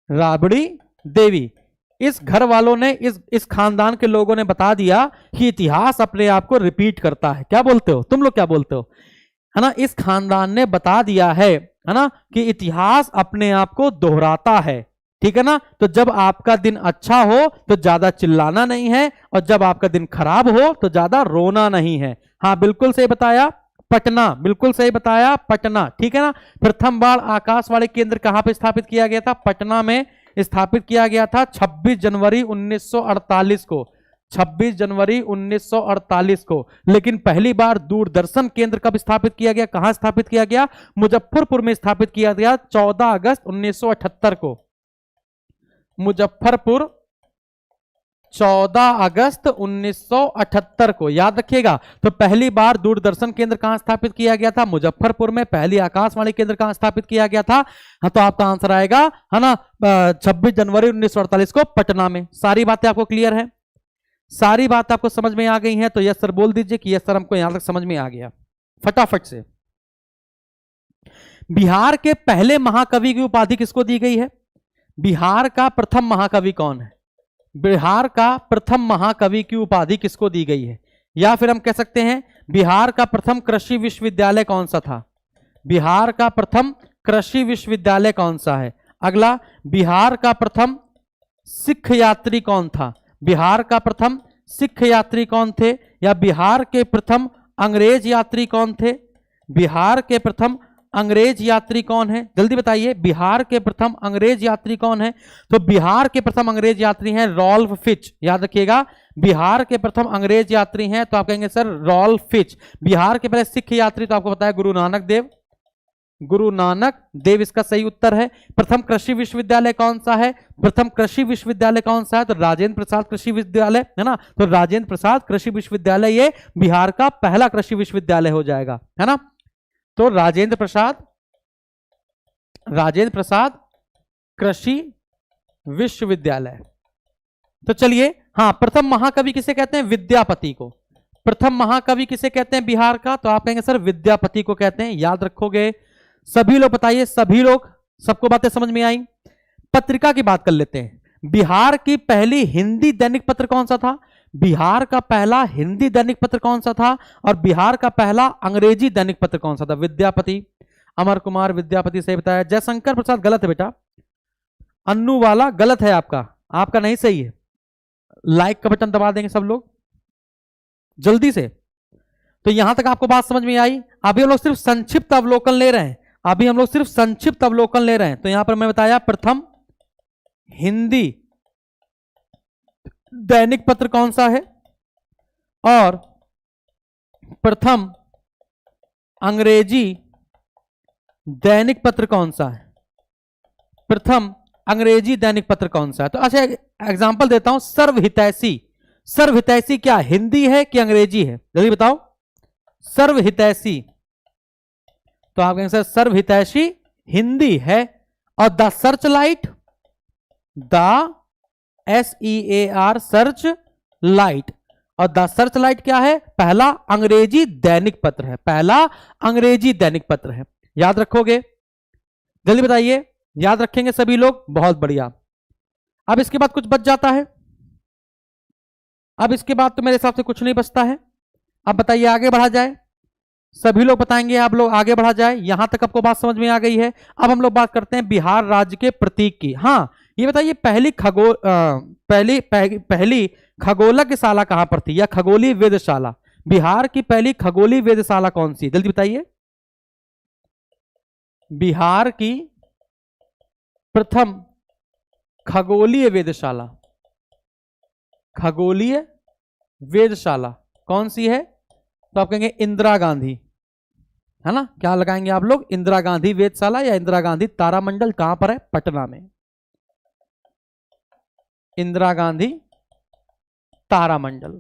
राबड़ी देवी। इस घर वालों ने, इस खानदान के लोगों ने बता दिया कि इतिहास अपने आप को रिपीट करता है। क्या बोलते हो तुम लोग, क्या बोलते हो? है ना, इस खानदान ने बता दिया है ना, कि इतिहास अपने आप को दोहराता है। ठीक है ना? तो जब आपका दिन अच्छा हो तो ज्यादा चिल्लाना नहीं है, और जब आपका दिन खराब हो तो ज्यादा रोना नहीं है। हाँ बिल्कुल सही बताया, पटना। बिल्कुल सही बताया, पटना। ठीक है ना? प्रथम बार आकाशवाणी केंद्र कहां पर स्थापित किया गया था? पटना में स्थापित किया गया था 26 जनवरी 1948 को। 26 जनवरी 1948 को। लेकिन पहली बार दूरदर्शन केंद्र कब स्थापित किया गया? कहां स्थापित किया गया? मुजफ्फरपुर में स्थापित किया गया 14 अगस्त 1978 को। मुजफ्फरपुर 14 अगस्त 1978 को, याद रखिएगा। तो पहली बार दूरदर्शन केंद्र कहां स्थापित किया गया था? मुजफ्फरपुर में। पहली आकाशवाणी केंद्र कहां स्थापित किया गया था? हाँ, तो आपका आंसर आएगा, है ना, 26 जनवरी 1948 को पटना में। सारी बातें आपको क्लियर है? सारी बात आपको समझ में आ गई है? तो यस सर बोल दीजिए कि यस सर हमको यहां तक समझ में आ गया, फटाफट से। बिहार के पहले महाकवि की उपाधि किसको दी गई है? बिहार का प्रथम महाकवि कौन है? बिहार का प्रथम महाकवि की उपाधि किसको दी गई है? या फिर हम कह सकते हैं बिहार का प्रथम कृषि विश्वविद्यालय कौन सा था? बिहार का प्रथम कृषि विश्वविद्यालय कौन सा है? अगला, बिहार का प्रथम सिख यात्री कौन था? बिहार का प्रथम सिख यात्री कौन थे? या बिहार के प्रथम अंग्रेज यात्री कौन थे? बिहार के प्रथम अंग्रेज यात्री कौन है? जल्दी बताइए, बिहार के प्रथम अंग्रेज यात्री कौन है? तो बिहार के प्रथम अंग्रेज यात्री हैं रॉल्फ फिच। याद रखिएगा, बिहार के प्रथम अंग्रेज यात्री हैं तो आप कहेंगे सर रॉल्फ फिच। बिहार के पहले सिख यात्री तो आपको पता है गुरु नानक देव। गुरु नानक देव इसका सही उत्तर है। प्रथम कृषि विश्वविद्यालय कौन सा है? प्रथम कृषि विश्वविद्यालय कौन सा है? तो राजेंद्र प्रसाद कृषि विश्वविद्यालय, है ना। तो राजेंद्र प्रसाद कृषि विश्वविद्यालय ये बिहार का पहला कृषि विश्वविद्यालय हो जाएगा, है ना। तो राजेंद्र प्रसाद कृषि विश्वविद्यालय। तो चलिए, हाँ, प्रथम महाकवि किसे कहते हैं? विद्यापति को। प्रथम महाकवि किसे कहते हैं बिहार का? तो आप कहेंगे सर विद्यापति को कहते हैं। याद रखोगे सभी लोग, बताइए सभी लोग, सबको बातें समझ में आई? पत्रिका की बात कर लेते हैं। बिहार की पहली हिंदी दैनिक पत्र कौन सा था? बिहार का पहला हिंदी दैनिक पत्र कौन सा था? और बिहार का पहला अंग्रेजी दैनिक पत्र कौन सा था? विद्यापति। अमर कुमार विद्यापति सही बताया। जयशंकर प्रसाद गलत है बेटा, अन्नू वाला गलत है, आपका नहीं सही है। लाइक का बटन दबा देंगे सब लोग जल्दी से। तो यहां तक आपको बात समझ में आई? अभी हम लोग सिर्फ संक्षिप्त अवलोकन ले रहे हैं, तो यहां पर मैं बताया प्रथम हिंदी दैनिक पत्र कौन सा है और प्रथम अंग्रेजी दैनिक पत्र कौन सा है। प्रथम अंग्रेजी दैनिक पत्र कौन सा है? तो अच्छा एग्जांपल देता हूं, सर्वहितैषी। सर्वहितैषी क्या हिंदी है कि अंग्रेजी है? जल्दी बताओ। सर्वहितैषी, तो आप कहेंगे सर सर्वहितैषी हिंदी है। और the search light, the SEAR search light, और द सर्च लाइट क्या है? पहला अंग्रेजी दैनिक पत्र है, पहला अंग्रेजी दैनिक पत्र है। याद रखोगे? जल्दी बताइए, याद रखेंगे सभी लोग? बहुत बढ़िया। अब इसके बाद कुछ बच जाता है? अब इसके बाद तो मेरे हिसाब से कुछ नहीं बचता है। अब बताइए आगे बढ़ा जाए, सभी लोग बताएंगे, आप लोग आगे बढ़ा जाए। यहां तक आपको बात समझ में आ गई है। अब हम लोग बात करते हैं बिहार राज्य के प्रतीक की। हाँ, ये बताइए पहली खगोलक शाला कहां पर थी, या खगोलीय वेधशाला? बिहार की पहली खगोलीय वेधशाला कौन सी? जल्दी बताइए। बिहार की प्रथम खगोलीय वेधशाला, खगोलीय वेधशाला कौन सी है? तो आप कहेंगे इंदिरा गांधी, है ना। क्या लगाएंगे आप लोग? इंदिरा गांधी वेधशाला या इंदिरा गांधी तारामंडल। कहां पर है? पटना में। इंदिरा गांधी तारामंडल,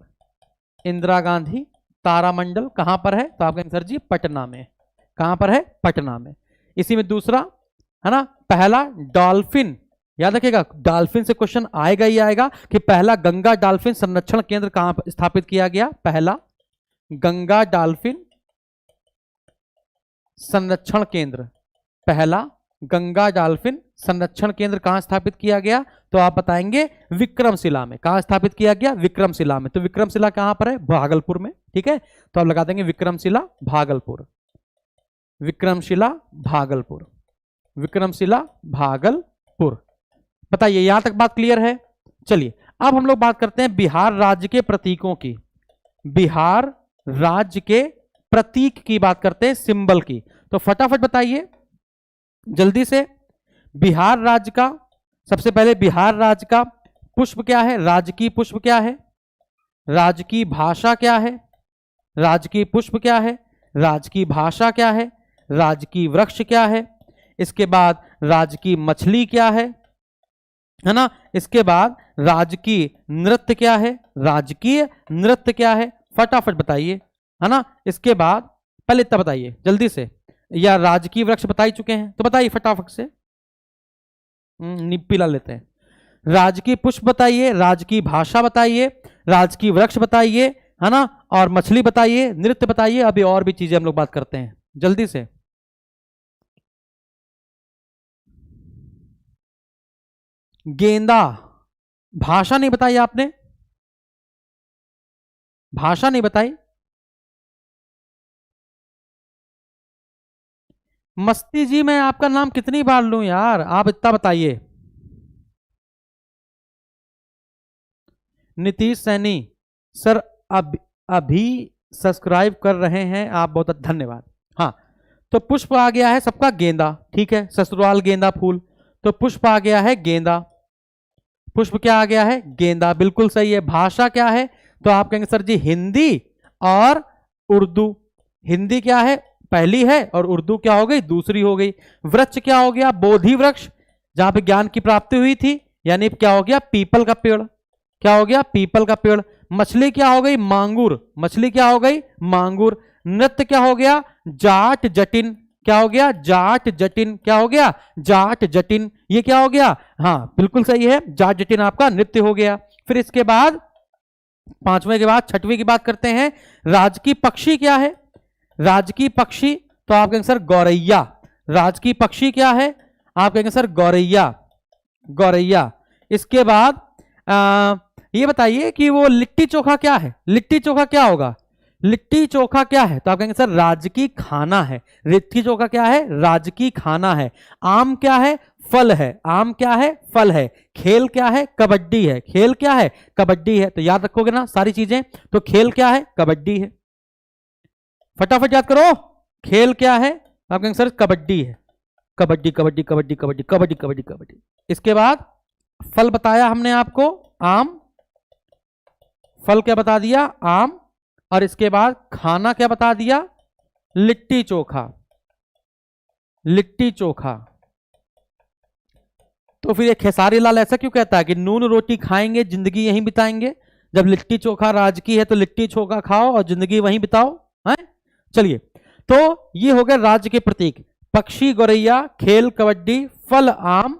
इंदिरा गांधी तारामंडल कहां पर है? तो आप कहेंगे सर जी पटना में। कहां पर है? पटना में। इसी में दूसरा है ना, पहला डॉल्फिन, याद रखिएगा डॉल्फिन से क्वेश्चन आएगा ही आएगा कि पहला गंगा डॉल्फिन संरक्षण केंद्र कहां पर स्थापित किया गया। पहला गंगा डॉल्फिन संरक्षण केंद्र, पहला गंगा डॉल्फिन संरक्षण केंद्र कहां स्थापित किया गया, तो आप बताएंगे विक्रमशिला में। कहां स्थापित किया गया, विक्रमशिला में। तो विक्रमशिला कहां पर है, भागलपुर में, ठीक है। तो आप लगा देंगे विक्रमशिला भागलपुर, विक्रमशिला भागलपुर, विक्रमशिला भागलपुर। बताइए यहां तक बात क्लियर है। चलिए अब हम लोग बात करते हैं बिहार राज्य के प्रतीकों की, बिहार राज्य के प्रतीक की बात करते हैं, सिंबल की। तो फटाफट बताइए जल्दी से, बिहार राज्य का सबसे पहले बिहार राज्य का पुष्प क्या है, राजकीय पुष्प क्या है, राजकीय भाषा क्या है, राजकीय पुष्प क्या है, राजकीय भाषा क्या है, राजकीय वृक्ष क्या है, इसके बाद राजकीय मछली क्या है ना, इसके बाद राजकीय नृत्य क्या है, राजकीय नृत्य क्या है, फटाफट बताइए, है ना। इसके बाद पहले इतना बताइए जल्दी से, या राजकीय वृक्ष बता ही चुके हैं तो बताइए फटाफट से, पीला लेते हैं। राजकीय पुष्प बताइए, राजकीय भाषा बताइए, राजकीय वृक्ष बताइए, है ना, और मछली बताइए, नृत्य बताइए। अभी और भी चीजें हम लोग बात करते हैं जल्दी से। गेंदा, भाषा नहीं बताई आपने, भाषा नहीं बताई। मस्ती जी मैं आपका नाम कितनी बार लूं यार, आप इतना बताइए। नीतीश सैनी सर अभी सब्सक्राइब कर रहे हैं आप, बहुत धन्यवाद। हाँ तो पुष्प आ गया है सबका गेंदा, ठीक है, ससुराल गेंदा फूल, तो पुष्प आ गया है गेंदा, पुष्प क्या आ गया है, गेंदा, बिल्कुल सही है। भाषा क्या है, तो आप कहेंगे सर जी हिंदी और उर्दू, हिंदी क्या है पहली है और उर्दू क्या हो गई दूसरी हो गई। वृक्ष क्या हो गया, बोधि वृक्ष, जहां पे ज्ञान की प्राप्ति हुई थी, यानी क्या हो गया पीपल का पेड़, क्या हो गया पीपल का पेड़। मछली क्या हो गई, मांगुर, मछली क्या हो गई मांगुर। नृत्य क्या हो गया, जाट जटिन, क्या हो गया जाट जटिन, क्या हो गया जाट जटिन, ये क्या हो गया, हाँ बिल्कुल सही है, जाट जटिन आपका नृत्य हो गया। फिर इसके बाद पांचवें के बाद छठवीं की बात करते हैं, राजकीय पक्षी क्या है, राजकीय पक्षी, तो आप कहेंगे सर गौरैया, राजकीय पक्षी क्या है, आप कहेंगे सर गौरैया, गौरैया। इसके बाद ये बताइए कि वो लिट्टी चोखा क्या है, लिट्टी चोखा क्या होगा, लिट्टी चोखा क्या है, तो आप कहेंगे सर राजकीय खाना है, लिट्टी चोखा क्या है राजकीय खाना है। आम क्या है, फल है, आम क्या है फल है। खेल क्या है, कबड्डी है, खेल क्या है कबड्डी है, तो याद रखोगे ना सारी चीजें, तो खेल क्या है कबड्डी है, फटाफट याद करो, खेल क्या है, आप कहेंगे सर कबड्डी है, कबड्डी कबड्डी कबड्डी कबड्डी कबड्डी कबड्डी कबड्डी। इसके बाद फल बताया हमने आपको आम, फल क्या बता दिया आम, और इसके बाद खाना क्या बता दिया लिट्टी चोखा, लिट्टी चोखा। तो फिर ये खेसारी लाल ऐसा क्यों कहता है कि नून रोटी खाएंगे जिंदगी यहीं बिताएंगे, जब लिट्टी चोखा राजकीय है तो लिट्टी चोखा खाओ और जिंदगी वहीं बिताओ, है। चलिए तो ये हो गए राज्य के प्रतीक, पक्षी गौरैया, खेल कबड्डी, फल आम,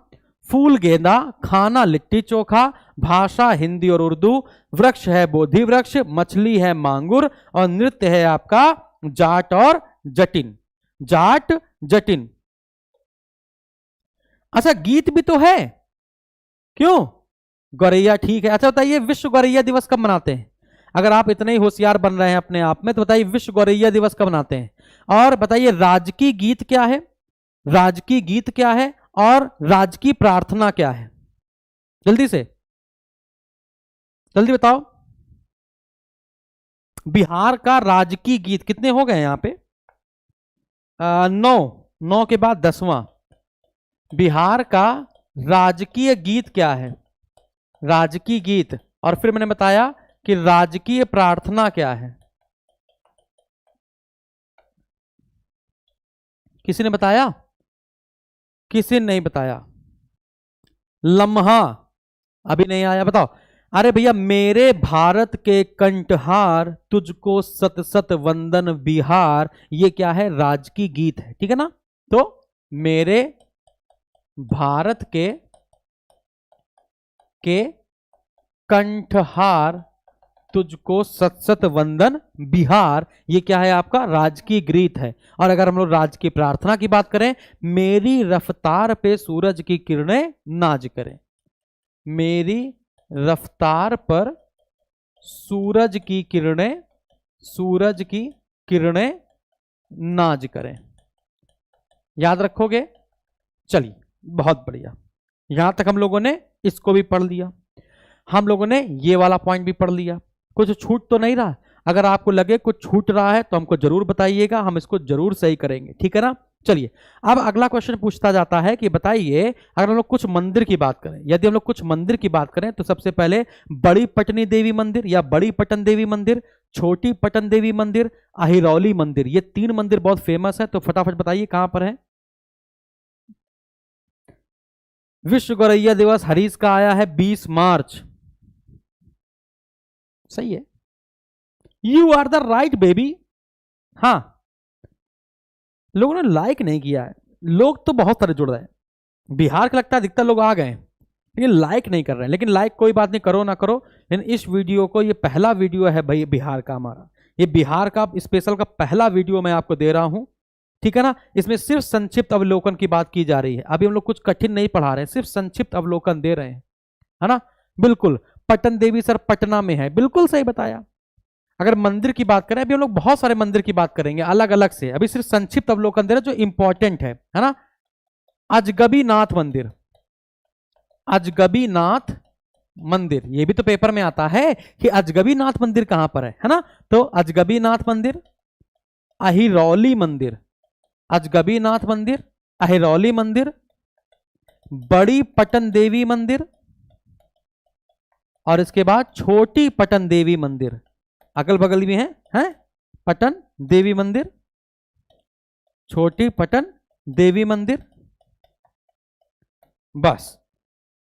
फूल गेंदा, खाना लिट्टी चोखा, भाषा हिंदी और उर्दू, वृक्ष है बोधि वृक्ष, मछली है मांगुर, और नृत्य है आपका जाट और जटिन, जाट जटिन। अच्छा गीत भी तो है, क्यों, गौरैया, ठीक है। अच्छा बताइए विश्व गौरैया दिवस कब मनाते हैं, अगर आप इतने ही होशियार बन रहे हैं अपने आप में तो बताइए विश्व गौरैया दिवस कब मनाते हैं। और बताइए राजकीय गीत क्या है, राजकीय गीत क्या है, और राजकीय प्रार्थना क्या है, जल्दी से जल्दी बताओ। बिहार का राजकीय गीत कितने हो गए यहां पे, 9, 9 के बाद 10वां। बिहार का राजकीय गीत क्या है, राजकीय गीत, और फिर मैंने बताया कि राजकीय प्रार्थना क्या है, किसी ने बताया, किसी ने नहीं बताया। लम्हा अभी नहीं आया, बताओ। अरे भैया मेरे भारत के कंठहार तुझको सत सत वंदन बिहार, ये क्या है राजकीय गीत है, ठीक है ना। तो मेरे भारत के कंठहार तुझको सत सत वंदन बिहार, ये क्या है आपका राजकीय गीत है। और अगर हम लोग राजकीय प्रार्थना की बात करें, मेरी रफ्तार पे सूरज की किरणें नाज करें, मेरी रफ्तार पर सूरज की किरणें नाज करें। याद रखोगे? चलिए बहुत बढ़िया, यहां तक हम लोगों ने इसको भी पढ़ लिया, हम लोगों ने ये वाला पॉइंट भी पढ़ लिया। कुछ छूट तो नहीं रहा? अगर आपको लगे कुछ छूट रहा है तो हमको जरूर बताइएगा, हम इसको जरूर सही करेंगे, ठीक है ना। चलिए अब अगला क्वेश्चन पूछता जाता है कि बताइए, अगर हम लोग कुछ मंदिर की बात करें, यदि हम लोग कुछ मंदिर की बात करें तो सबसे पहले बड़ी पटनी देवी मंदिर या बड़ी पटन देवी मंदिर, छोटी पटन देवी मंदिर, अहिरौली मंदिर, ये 3 मंदिर बहुत फेमस है। तो फटाफट बताइए कहां पर है। विश्व गौरैया दिवस हरीश का आया है 20 मार्च, सही है, you are the right baby. हाँ, लोगों ने लाइक नहीं किया है, लोग तो बहुत सारे जुड़ रहे हैं, बिहार का लगता है अधिकतर लोग आ गए, लेकिन लाइक नहीं कर रहे हैं। लेकिन लाइक कोई बात नहीं, करो ना करो, लेकिन इस वीडियो को, ये पहला वीडियो है भाई बिहार का हमारा, ये बिहार का स्पेशल का पहला वीडियो मैं आपको दे रहा हूं, ठीक है ना। इसमें सिर्फ संक्षिप्त अवलोकन की बात की जा रही है, अभी हम लोग कुछ कठिन नहीं पढ़ा रहे हैं, सिर्फ संक्षिप्त अवलोकन दे रहे हैं, है ना। बिल्कुल, पटन देवी सर पटना में है, बिल्कुल सही बताया। अगर मंदिर की बात करें, अभी हम लोग बहुत सारे मंदिर की बात करेंगे अलग अलग से, अभी सिर्फ संक्षिप्त अवलोकन दे रहे जो इंपॉर्टेंट है ना। अजगबी नाथ मंदिर, अजगबी नाथ मंदिर, ये भी तो पेपर में आता है कि अजगबी नाथ मंदिर कहां पर है ना। तो अजगबी नाथ मंदिर, अहिरौली मंदिर, अजगबी नाथ मंदिर, अहिरौली मंदिर, बड़ी पटन देवी मंदिर, और इसके बाद छोटी पटन देवी मंदिर, अगल बगल भी हैं पटन देवी मंदिर, छोटी पटन देवी मंदिर, बस।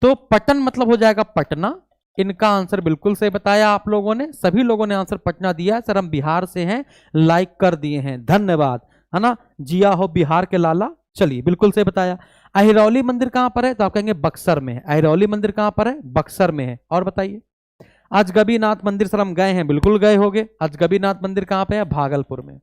तो पटन मतलब हो जाएगा पटना, इनका आंसर बिल्कुल सही बताया आप लोगों ने, सभी लोगों ने आंसर पटना दिया है। सर हम बिहार से हैं, लाइक कर दिए हैं, धन्यवाद, है ना। जिया हो बिहार के लाला, चलिए बिल्कुल सही बताया। अहिरौली मंदिर कहां पर है? तो आप कहेंगे बक्सर में है। अहिरौली मंदिर कहां पर है? बक्सर में है। और बताइए। अजगबी नाथ मंदिर सर हम गए हैं, बिल्कुल गए होंगे। अजगबी नाथ मंदिर कहां पे है? भागलपुर में।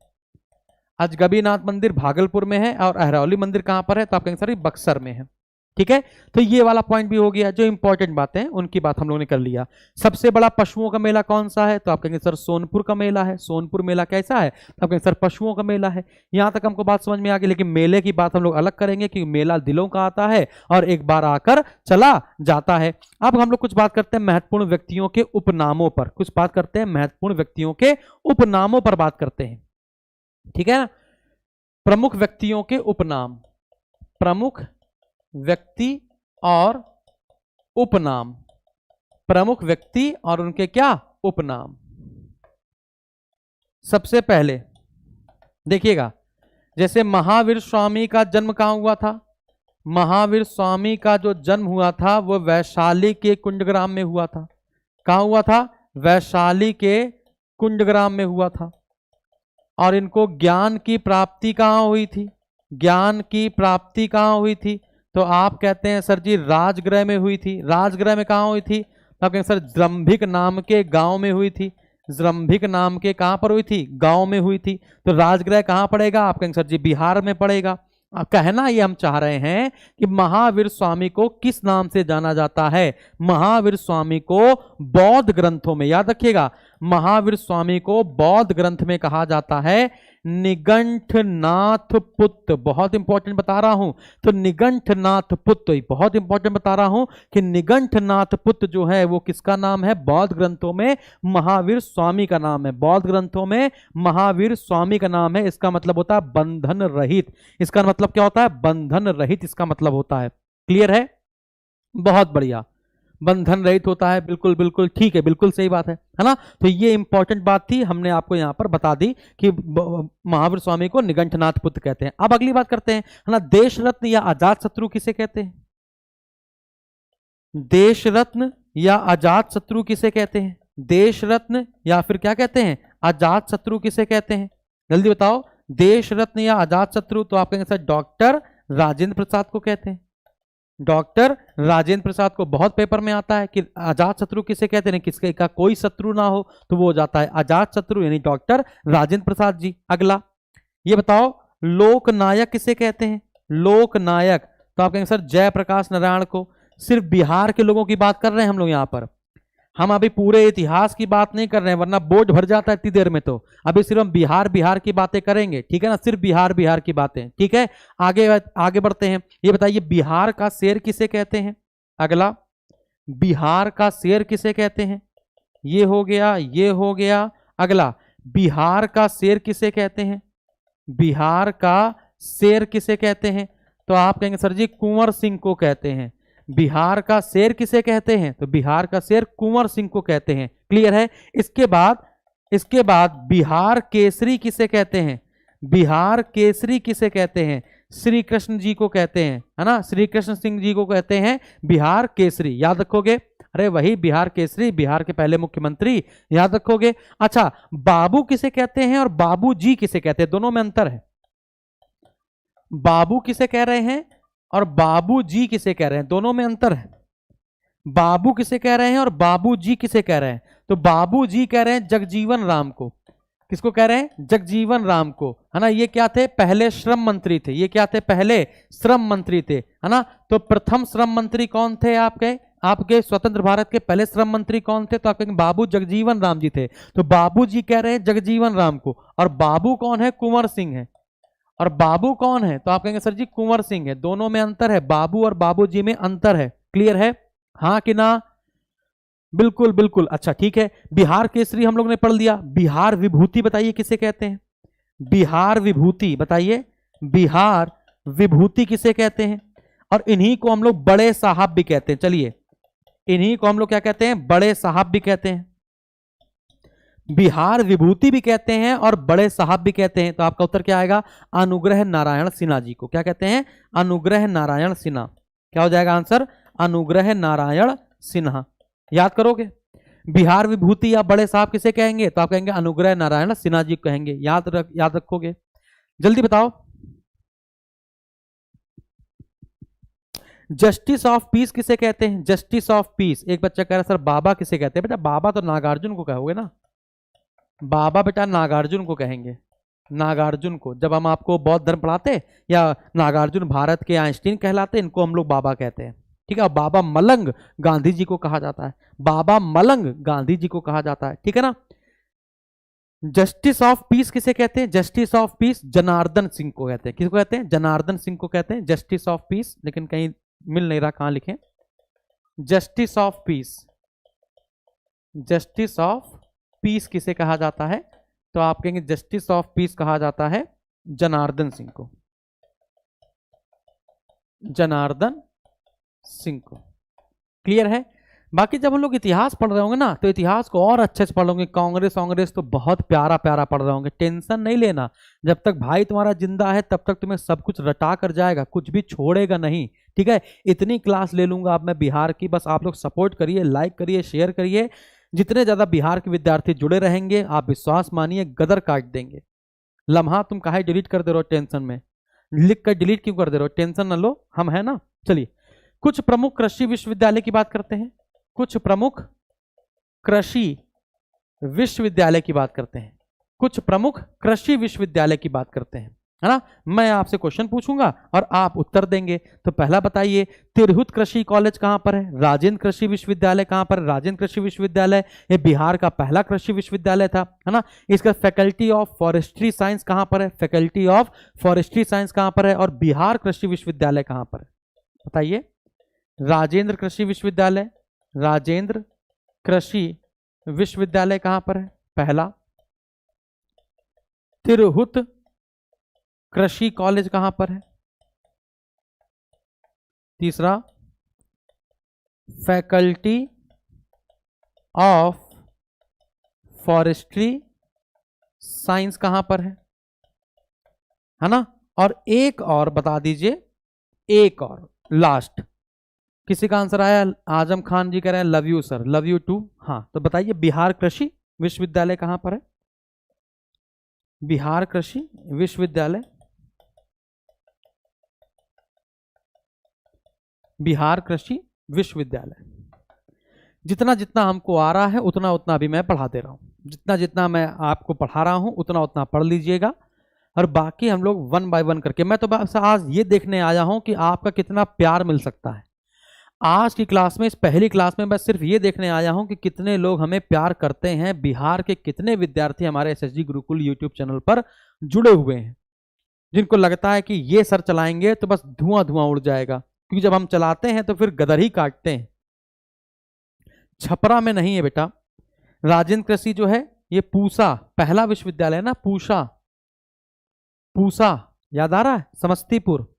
अजगबी नाथ मंदिर भागलपुर में है, और अहिरौली मंदिर कहां पर है? तो आप कहेंगे सर बक्सर में है, ठीक है। तो ये वाला पॉइंट भी हो गया, जो इंपॉर्टेंट बातें हैं उनकी बात हम लोगों ने कर लिया। सबसे बड़ा पशुओं का मेला कौन सा है? तो आप कहेंगे सर सोनपुर का मेला है। सोनपुर मेला कैसा है? तो आप कहेंगे सर पशुओं का मेला है। यहां तक हमको बात समझ में आ गई, लेकिन मेले की बात हम लोग अलग करेंगे, कि मेला दिलों का आता है और एक बार आकर चला जाता है। अब हम लोग कुछ बात करते हैं महत्वपूर्ण व्यक्तियों के उपनामों पर, कुछ बात करते हैं महत्वपूर्ण व्यक्तियों के उपनामों पर बात करते हैं, ठीक है। प्रमुख व्यक्तियों के उपनाम, प्रमुख व्यक्ति और उपनाम, प्रमुख व्यक्ति और उनके क्या उपनाम। सबसे पहले देखिएगा, जैसे महावीर स्वामी का जन्म कहां हुआ था? महावीर स्वामी का जो जन्म हुआ था वो वैशाली के कुंडग्राम में हुआ था। कहां हुआ था? वैशाली के कुंडग्राम में हुआ था। और इनको ज्ञान की प्राप्ति कहां हुई थी? ज्ञान की प्राप्ति कहां हुई थी? तो आप कहते हैं सर जी राजगृह में हुई थी। राजगृह में कहां हुई थी? तो आप कहेंगे सर जृंभिक नाम के गांव में हुई थी। जृंभिक नाम के कहां पर हुई थी? गांव में हुई थी। तो राजगृह कहां पड़ेगा? आप कहेंगे सर जी बिहार में पड़ेगा। कहना ये हम चाह रहे हैं कि महावीर स्वामी को किस नाम से जाना जाता है? महावीर स्वामी को बौद्ध ग्रंथों में, याद रखिएगा, महावीर स्वामी को बौद्ध ग्रंथ में कहा जाता है निगंठनाथ पुत्र। बहुत इंपॉर्टेंट बता रहा हूं, तो निगंठनाथ पुत्र बहुत इंपॉर्टेंट बता रहा हूं कि निगंठनाथ पुत्र जो है वो किसका नाम है? बौद्ध ग्रंथों में महावीर स्वामी का नाम है। बौद्ध ग्रंथों में महावीर स्वामी का नाम है। इसका मतलब होता है बंधन रहित। इसका मतलब क्या होता है? बंधन रहित इसका मतलब होता है। क्लियर है? बहुत बढ़िया, बंधन रहित होता है, बिल्कुल बिल्कुल ठीक है, बिल्कुल सही बात है ना। तो ये इंपॉर्टेंट बात थी, हमने आपको यहां पर बता दी कि महावीर स्वामी को निगंठनाथ पुत्र कहते हैं। अब अगली बात करते हैं, है ना, देश रत्न या अजात शत्रु किसे कहते हैं? देश रत्न या अजात शत्रु किसे कहते हैं? देश रत्न या फिर क्या कहते हैं? अजात शत्रु किसे कहते हैं? जल्दी बताओ, देश रत्न या अजात शत्रु। तो आप कहेंगे सर डॉक्टर राजेंद्र प्रसाद को कहते हैं। डॉक्टर राजेंद्र प्रसाद को बहुत पेपर में आता है कि अजात शत्रु किसे कहते हैं, किसके का कोई शत्रु ना हो तो वो हो जाता है अजात शत्रु, यानी डॉक्टर राजेंद्र प्रसाद जी। अगला ये बताओ लोकनायक किसे कहते हैं? लोकनायक तो आप कहेंगे सर जयप्रकाश नारायण को। सिर्फ बिहार के लोगों की बात कर रहे हैं हम लोग यहाँ पर, हम अभी पूरे इतिहास की बात नहीं कर रहे हैं वरना बोर्ड भर जाता है इतनी देर में। तो अभी सिर्फ हम बिहार की बातें करेंगे, ठीक है ना, सिर्फ बिहार की बातें, ठीक है। आगे बढ़ते हैं। ये बताइए बिहार का शेर किसे कहते हैं? अगला बिहार का शेर किसे कहते हैं? ये हो गया, ये हो गया। अगला बिहार का शेर किसे कहते हैं? बिहार का शेर किसे कहते हैं? तो आप कहेंगे सर जी कुंवर सिंह को कहते हैं। बिहार का शेर किसे कहते हैं? तो बिहार का शेर कुंवर सिंह को कहते हैं। क्लियर है। इसके बाद बिहार केसरी किसे कहते हैं? बिहार केसरी किसे कहते हैं? श्री कृष्ण जी को कहते हैं, है ना, श्री कृष्ण सिंह जी को कहते हैं बिहार केसरी। याद रखोगे? अरे वही बिहार केसरी, बिहार के पहले मुख्यमंत्री, याद रखोगे। अच्छा बाबू किसे कहते हैं और बाबू जी किसे कहते हैं? दोनों में अंतर है। बाबू किसे कह रहे हैं और बाबू जी किसे कह रहे हैं? दोनों में अंतर है। बाबू किसे कह रहे हैं और बाबू जी किसे कह रहे हैं? तो बाबू जी कह रहे हैं जगजीवन राम को। किसको कह रहे हैं? जगजीवन राम को, है ना। ये क्या थे? पहले श्रम मंत्री थे। ये क्या थे? पहले श्रम मंत्री थे, है ना। तो प्रथम श्रम मंत्री कौन थे आपके स्वतंत्र भारत के पहले श्रम मंत्री कौन थे? तो आप कहेंगे बाबू जगजीवन राम जी थे। तो बाबू जी कह रहे हैं जगजीवन राम को, और बाबू कौन है? कुंवर सिंह है। और बाबू कौन है? तो आप कहेंगे सर जी कुंवर सिंह है। दोनों में अंतर है, बाबू और बाबू जी में अंतर है। क्लियर है? हाँ कि ना? बिल्कुल बिल्कुल। अच्छा ठीक है, बिहार केसरी हम लोग ने पढ़ लिया। बिहार विभूति बताइए किसे कहते हैं? बिहार विभूति बताइए, बिहार विभूति किसे कहते हैं? और इन्हीं को हम लोग बड़े साहब भी कहते हैं। चलिए इन्हीं को हम लोग क्या कहते हैं? बड़े साहब भी कहते हैं। बिहार विभूति भी कहते हैं और बड़े साहब भी कहते हैं। तो आपका उत्तर क्या आएगा? अनुग्रह नारायण सिन्हा जी को क्या कहते हैं? अनुग्रह नारायण सिन्हा। क्या हो जाएगा आंसर? अनुग्रह नारायण सिन्हा। याद करोगे? बिहार विभूति या बड़े साहब किसे कहेंगे? तो आप कहेंगे अनुग्रह नारायण सिन्हा जी कहेंगे। याद रखोगे? जल्दी बताओ। जस्टिस ऑफ पीस किसे कहते हैं? Justice of peace. एक बच्चा कह रहा है सर बाबा किसे कहते हैं? बेटा बाबा तो नागार्जुन को कहोगे ना। बाबा बेटा नागार्जुन को कहेंगे, नागार्जुन को। जब हम आपको बौद्ध धर्म पढ़ाते या नागार्जुन भारत के आइंस्टीन कहलाते, इनको हम लोग बाबा कहते हैं, ठीक है। बाबा मलंग गांधी जी को कहा जाता है, बाबा मलंग गांधी जी को कहा जाता है, ठीक है ना। जस्टिस ऑफ पीस किसे कहते हैं? Justice of peace Janardan Singh को कहते हैं। किसको कहते हैं? जनार्दन सिंह को कहते हैं जस्टिस ऑफ पीस। लेकिन कहीं मिल नहीं रहा, कहां लिखें? Justice of peace. Justice of peace किसे कहा जाता है? तो आप कहेंगे जस्टिस ऑफ पीस कहा जाता है जनार्दन सिंह को, जनार्दन सिंह को। क्लियर है? बाकी जब हम लोग इतिहास पढ़ रहे होंगे ना, तो इतिहास को और अच्छे से पढ़ लोगे। कांग्रेस तो बहुत प्यारा प्यारा पढ़ रहे होंगे। टेंशन नहीं लेना, जब तक भाई तुम्हारा जिंदा है तब तक तुम्हें सब कुछ रटा कर जाएगा, कुछ भी छोड़ेगा नहीं, ठीक है। इतनी क्लास ले लूंगा अब मैं बिहार की, बस आप लोग सपोर्ट करिए, लाइक करिए, शेयर करिए। जितने ज्यादा बिहार के विद्यार्थी जुड़े रहेंगे, आप विश्वास मानिए गदर काट देंगे। लम्हा तुम काहे डिलीट कर दे रहे हो टेंशन में? लिख कर डिलीट क्यों कर दे रहे हो? टेंशन न लो, हम है ना। चलिए कुछ प्रमुख कृषि विश्वविद्यालय की बात करते हैं। कुछ प्रमुख कृषि विश्वविद्यालय की बात करते हैं। कुछ प्रमुख कृषि विश्वविद्यालय की बात करते हैं, है ना। मैं आपसे क्वेश्चन पूछूंगा और आप उत्तर देंगे। तो पहला बताइए, तिरहुत कृषि कॉलेज कहां पर है? राजेंद्र कृषि विश्वविद्यालय कहां पर? राजेंद्र कृषि विश्वविद्यालय, ये बिहार का पहला कृषि विश्वविद्यालय था, है ना। इसका फैकल्टी ऑफ फॉरेस्ट्री साइंस कहां पर है? फैकल्टी ऑफ फॉरेस्ट्री साइंस कहां पर है? और बिहार कृषि विश्वविद्यालय कहां पर है? बताइए। राजेंद्र कृषि विश्वविद्यालय, राजेंद्र कृषि विश्वविद्यालय कहां पर है? पहला। तिरहुत कृषि कॉलेज कहां पर है? तीसरा, फैकल्टी ऑफ फॉरेस्ट्री साइंस कहां पर है ना। और एक और बता दीजिए, एक और लास्ट। किसी का आंसर आया? आजम खान जी कह रहे हैं love you sir, love you too. हाँ तो बताइए बिहार कृषि विश्वविद्यालय कहां पर है? बिहार कृषि विश्वविद्यालय बिहार कृषि विश्वविद्यालय। जितना जितना हमको आ रहा है उतना उतना भी मैं पढ़ा दे रहा हूँ, जितना जितना मैं आपको पढ़ा रहा हूँ उतना उतना पढ़ लीजिएगा, और बाकी हम लोग 1 बाय 1 करके, मैं तो बस आज ये देखने आया हूँ कि आपका कितना प्यार मिल सकता है। आज की क्लास में, इस पहली क्लास में मैं सिर्फ ये देखने आया हूं कि कितने लोग हमें प्यार करते हैं, बिहार के कितने विद्यार्थी हमारे एसएसजी गुरुकुल यूट्यूब चैनल पर जुड़े हुए हैं, जिनको लगता है कि ये सर चलाएंगे तो बस धुआं धुआं उड़ जाएगा, क्योंकि जब हम चलाते हैं तो फिर गदर ही काटते हैं। छपरा में नहीं है बेटा, राजेंद्र कृषि जो है ये पूसा पहला विश्वविद्यालय है ना, पूसा पूसा याद आ रहा है, समस्तीपुर,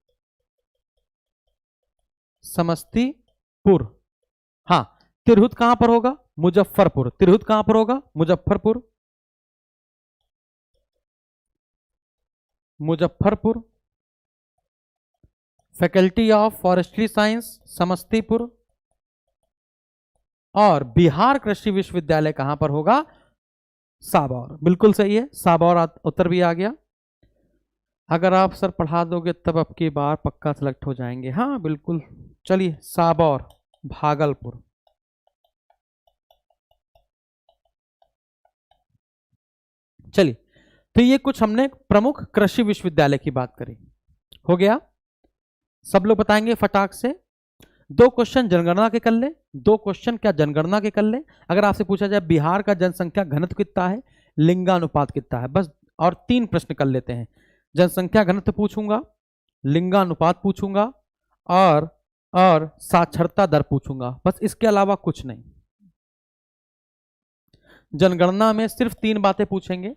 समस्तीपुर। हाँ, तिरहुत कहां पर होगा, मुजफ्फरपुर। तिरहुत कहां पर होगा, Muzaffarpur, Muzaffarpur. Faculty of forestry science Samastipur. और बिहार कृषि विश्वविद्यालय कहां पर होगा, साबौर। बिल्कुल सही है, साबौर उत्तर भी आ गया। अगर आप सर पढ़ा दोगे तब अब की बार पक्का सिलेक्ट हो जाएंगे। हाँ बिल्कुल, चलिए साबौर भागलपुर। चलिए, तो ये कुछ हमने प्रमुख कृषि विश्वविद्यालय की बात करी, हो गया। सब लोग बताएंगे फटाक से। 2 क्वेश्चन जनगणना के कर ले, 2 क्वेश्चन क्या जनगणना के कर ले। अगर आपसे पूछा जाए बिहार का जनसंख्या घनत्व कितना है, लिंगानुपात कितना है, बस, और 3 प्रश्न कर लेते हैं। जनसंख्या घनत्व पूछूंगा, लिंगानुपात पूछूंगा, और साक्षरता दर पूछूंगा, बस, इसके अलावा कुछ नहीं। जनगणना में सिर्फ 3 बातें पूछेंगे।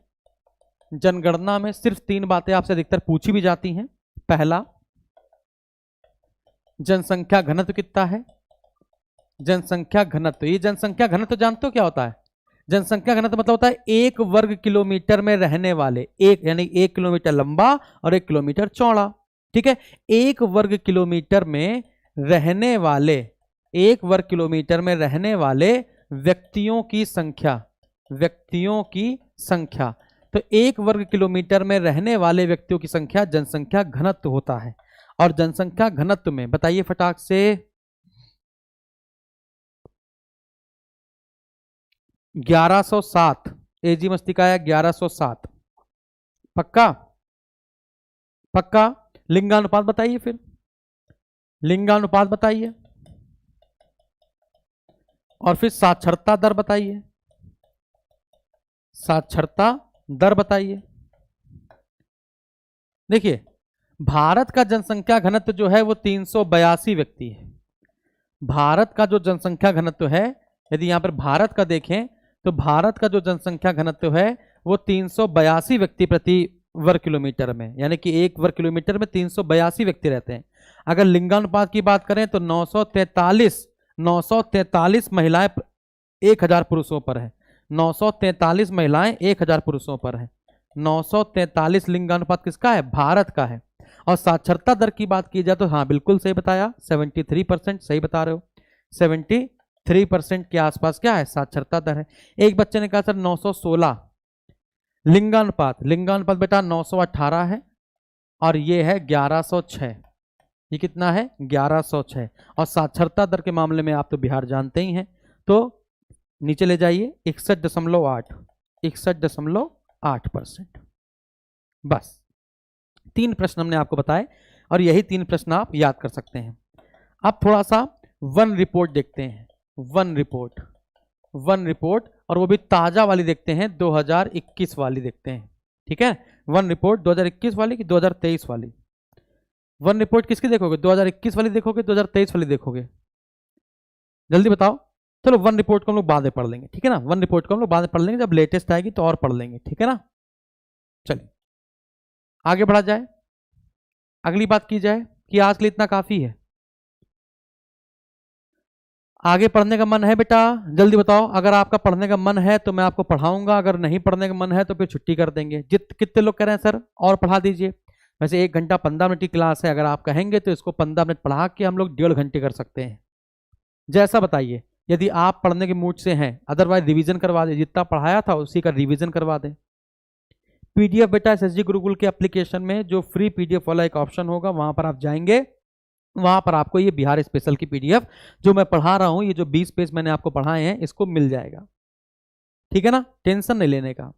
जनगणना में सिर्फ 3 बातें आपसे अधिकतर पूछी भी जाती हैं। पहला, जनसंख्या घनत्व कितना है, जनसंख्या घनत्व। ये जनसंख्या घनत्व जानते हो क्या होता है, जनसंख्या घनत्व मतलब होता है 1 वर्ग किलोमीटर में रहने वाले, एक यानी 1 किलोमीटर लंबा और 1 किलोमीटर चौड़ा, ठीक है। 1 वर्ग किलोमीटर में रहने वाले, 1 वर्ग किलोमीटर में रहने वाले व्यक्तियों की संख्या, व्यक्तियों की संख्या। तो 1 वर्ग किलोमीटर में रहने वाले व्यक्तियों की संख्या जनसंख्या घनत्व होता है। और जनसंख्या घनत्व में बताइए फटाक से, 1107, एजी मस्ती का है 1107, पक्का पक्का। लिंगानुपात बताइए, फिर लिंगानुपात बताइए, और फिर साक्षरता दर बताइए, साक्षरता दर बताइए। देखिए, भारत का जनसंख्या घनत्व जो है वो 382 व्यक्ति है। भारत का जो जनसंख्या घनत्व है, यदि यहां पर भारत का देखें तो भारत का जो जनसंख्या घनत्व है वो 382 व्यक्ति प्रति वर्ग किलोमीटर में, यानी कि 1 वर्ग किलोमीटर में 382 व्यक्ति रहते हैं। अगर लिंगानुपात की बात करें तो 943 महिलाएं 1000 पुरुषों पर है, 943 महिलाएं 1000 पुरुषों पर है। 943 लिंगानुपात किसका है, भारत का है। और साक्षरता दर की बात की जाए तो हाँ बिल्कुल सही बताया, 73%, सही बता रहे हो, 73% के आसपास क्या है, साक्षरता दर है। एक बच्चे ने कहा सर 916 लिंगानुपात, लिंगानुपात बेटा 918 है, और ये है 1106, ये कितना है 1106। और साक्षरता दर के मामले में आप तो बिहार जानते ही हैं, तो नीचे ले जाइए 61.8%। बस 3 प्रश्न हमने आपको बताए, और यही 3 प्रश्न आप याद कर सकते हैं। अब थोड़ा सा वन रिपोर्ट देखते हैं, वन रिपोर्ट, वन रिपोर्ट, और वो भी ताजा वाली देखते हैं, 2021 वाली देखते हैं, ठीक है। वन रिपोर्ट 2021 वाली कि 2023 वाली, वन रिपोर्ट किसकी देखोगे, 2021 वाली देखोगे, 2023 वाली देखोगे, जल्दी बताओ। चलो वन रिपोर्ट को हम लोग बाद में पढ़ लेंगे, ठीक है ना, वन रिपोर्ट को हम लोग बाद में पढ़ लेंगे, जब लेटेस्ट आएगी तो और पढ़ लेंगे, ठीक है ना। चलिए आगे बढ़ा जाए, अगली बात की जाए कि आज के लिए इतना काफी है। आगे पढ़ने का मन है बेटा, जल्दी बताओ। अगर आपका पढ़ने का मन है तो मैं आपको पढ़ाऊंगा, अगर नहीं पढ़ने का मन है तो फिर छुट्टी कर देंगे। कितने लोग कह रहे हैं सर और पढ़ा दीजिए, वैसे 1 घंटा 15 मिनट की क्लास है, अगर आप कहेंगे तो इसको 15 मिनट पढ़ा के हम लोग 1.5 घंटे कर सकते हैं, जैसा बताइए। यदि आप पढ़ने के मूड से हैं, अदरवाइज रिवीजन करवा दें, जितना पढ़ाया था उसी का रिवीजन करवा दें। पीडीएफ बेटा एसएसजी गुरुकुल के एप्लीकेशन में जो फ्री पीडीएफ वाला एक ऑप्शन होगा, वहां पर आप जाएंगे, वहां पर आपको ये बिहार स्पेशल की पीडीएफ जो मैं पढ़ा रहा हूं, ये जो 20 पेज मैंने आपको पढ़ाए हैं, इसको मिल जाएगा। ठीक है ना, टेंशन नहीं लेने का।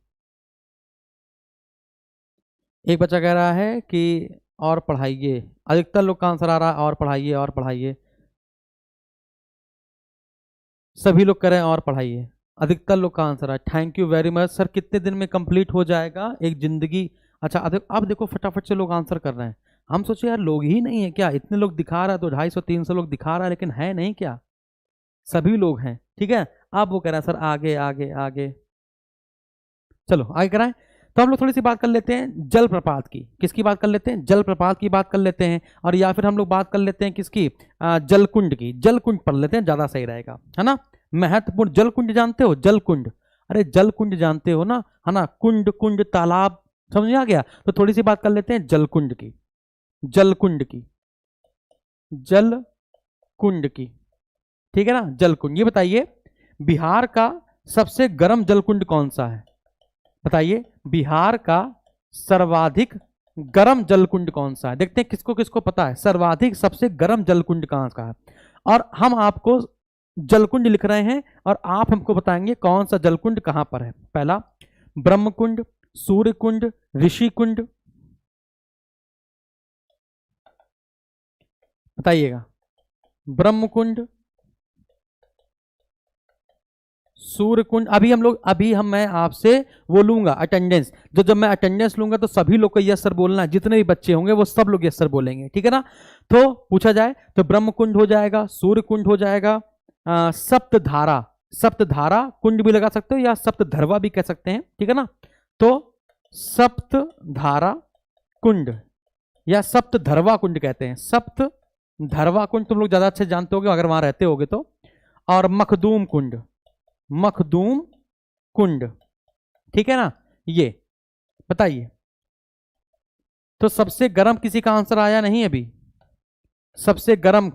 एक बच्चा कह रहा है कि और पढ़ाइए, अधिकतर लोग का आंसर आ रहा है और पढ़ाइए और पढ़ाइए, सभी लोग करें और पढ़ाइए, अधिकतर लोग का आंसर है। Thank you very much sir. कितने दिन में कंप्लीट हो जाएगा एक जिंदगी? अच्छा अब देखो फटाफट से लोग आंसर कर रहे हैं। हम सोचे यार लोग ही नहीं है क्या, इतने लोग दिखा रहा है तो 250-300 लोग दिखा रहा है, लेकिन है नहीं क्या, सभी लोग हैं। ठीक है, अब वो कह रहा है सर आगे आगे आगे, चलो आगे कराएं। तो हम लोग थोड़ी सी बात कर लेते हैं जलप्रपात की। किसकी बात कर लेते हैं? जलप्रपात की बात कर लेते हैं। और या फिर हम लोग बात कर लेते हैं किसकी? जलकुंड की। जलकुंड पढ़ लेते हैं, ज्यादा सही रहेगा, है ना। महत्वपूर्ण जलकुंड जानते हो? जलकुंड, अरे जलकुंड जानते हो ना, है ना। कुंड कुंड तालाब, समझ में आ गया। तो थोड़ी सी बात कर लेते हैं जलकुंड की, जलकुंड की, जलकुंड की। ठीक है ना, जलकुंड। ये बताइए बिहार का सबसे गर्म जलकुंड कौन सा है? बताइए बिहार का सर्वाधिक गर्म जलकुंड कौन सा है? देखते हैं किसको किसको पता है सर्वाधिक सबसे गर्म जलकुंड कहां का है। और हम आपको जलकुंड लिख रहे हैं और आप हमको बताएंगे कौन सा जलकुंड कहां पर है। पहला ब्रह्मकुंड, सूर्यकुंड, ऋषिकुंड, बताइएगा। ब्रह्मकुंड, सूर्यकुंड। अभी मैं आपसे वो लूंगा अटेंडेंस, जब मैं अटेंडेंस लूंगा तो सभी लोग को यस सर बोलना है, जितने भी बच्चे होंगे वो सब लोग यस सर बोलेंगे। ठीक है ना। तो पूछा जाए तो ब्रह्मकुंड हो जाएगा, सूर्यकुंड हो जाएगा, सप्तधारा, सप्तधारा कुंड भी लगा सकते हो या सप्तधरवा भी कह सकते हैं। ठीक है ना। तो सप्तधारा कुंड या सप्तधरवा कुंड कहते हैं, सप्तधरवा कुंड तुम लोग ज्यादा अच्छे जानते होगे अगर वहां रहते होगे तो। और मखदूम कुंड, मखदूम कुंड। ठीक है ना। ये बताइए तो सबसे गर्म किसी का आंसर आया नहीं अभी? सबसे गर्म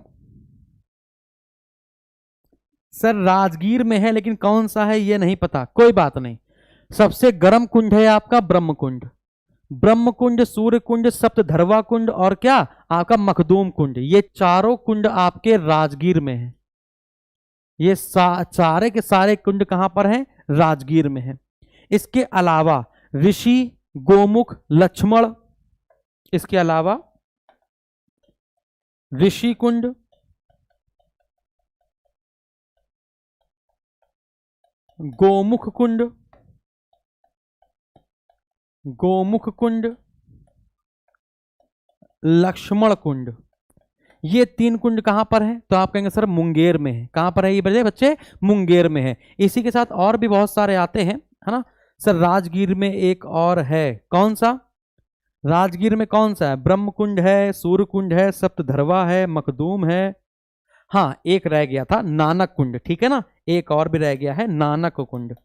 सर राजगीर में है, लेकिन कौन सा है ये नहीं पता, कोई बात नहीं। सबसे गर्म कुंड है आपका ब्रह्मकुंड, ब्रह्मकुंड, सूर्यकुंड, सप्तधरवा कुंड और क्या आपका मखदूम कुंड। ये चारों कुंड आपके राजगीर में है। ये सारे के सारे कुंड कहां पर हैं? राजगीर में है। इसके अलावा ऋषि, गोमुख, लक्ष्मण, इसके अलावा ऋषि कुंड, गोमुख कुंड, गोमुख कुंड, लक्ष्मण कुंड, ये 3 कुंड कहां पर है? तो आप कहेंगे सर मुंगेर में है। कहां पर है ये बजे बच्चे? मुंगेर में है। इसी के साथ और भी बहुत सारे आते हैं, है ना। सर राजगीर में एक और है, कौन सा? राजगीर में कौन सा है? ब्रह्मकुंड है, सूर्यकुंड है, सप्तधरवा है, मखदूम है। हाँ एक रह गया था नानक कुंड। ठीक है ना, एक और भी रह गया है नानक कुंड,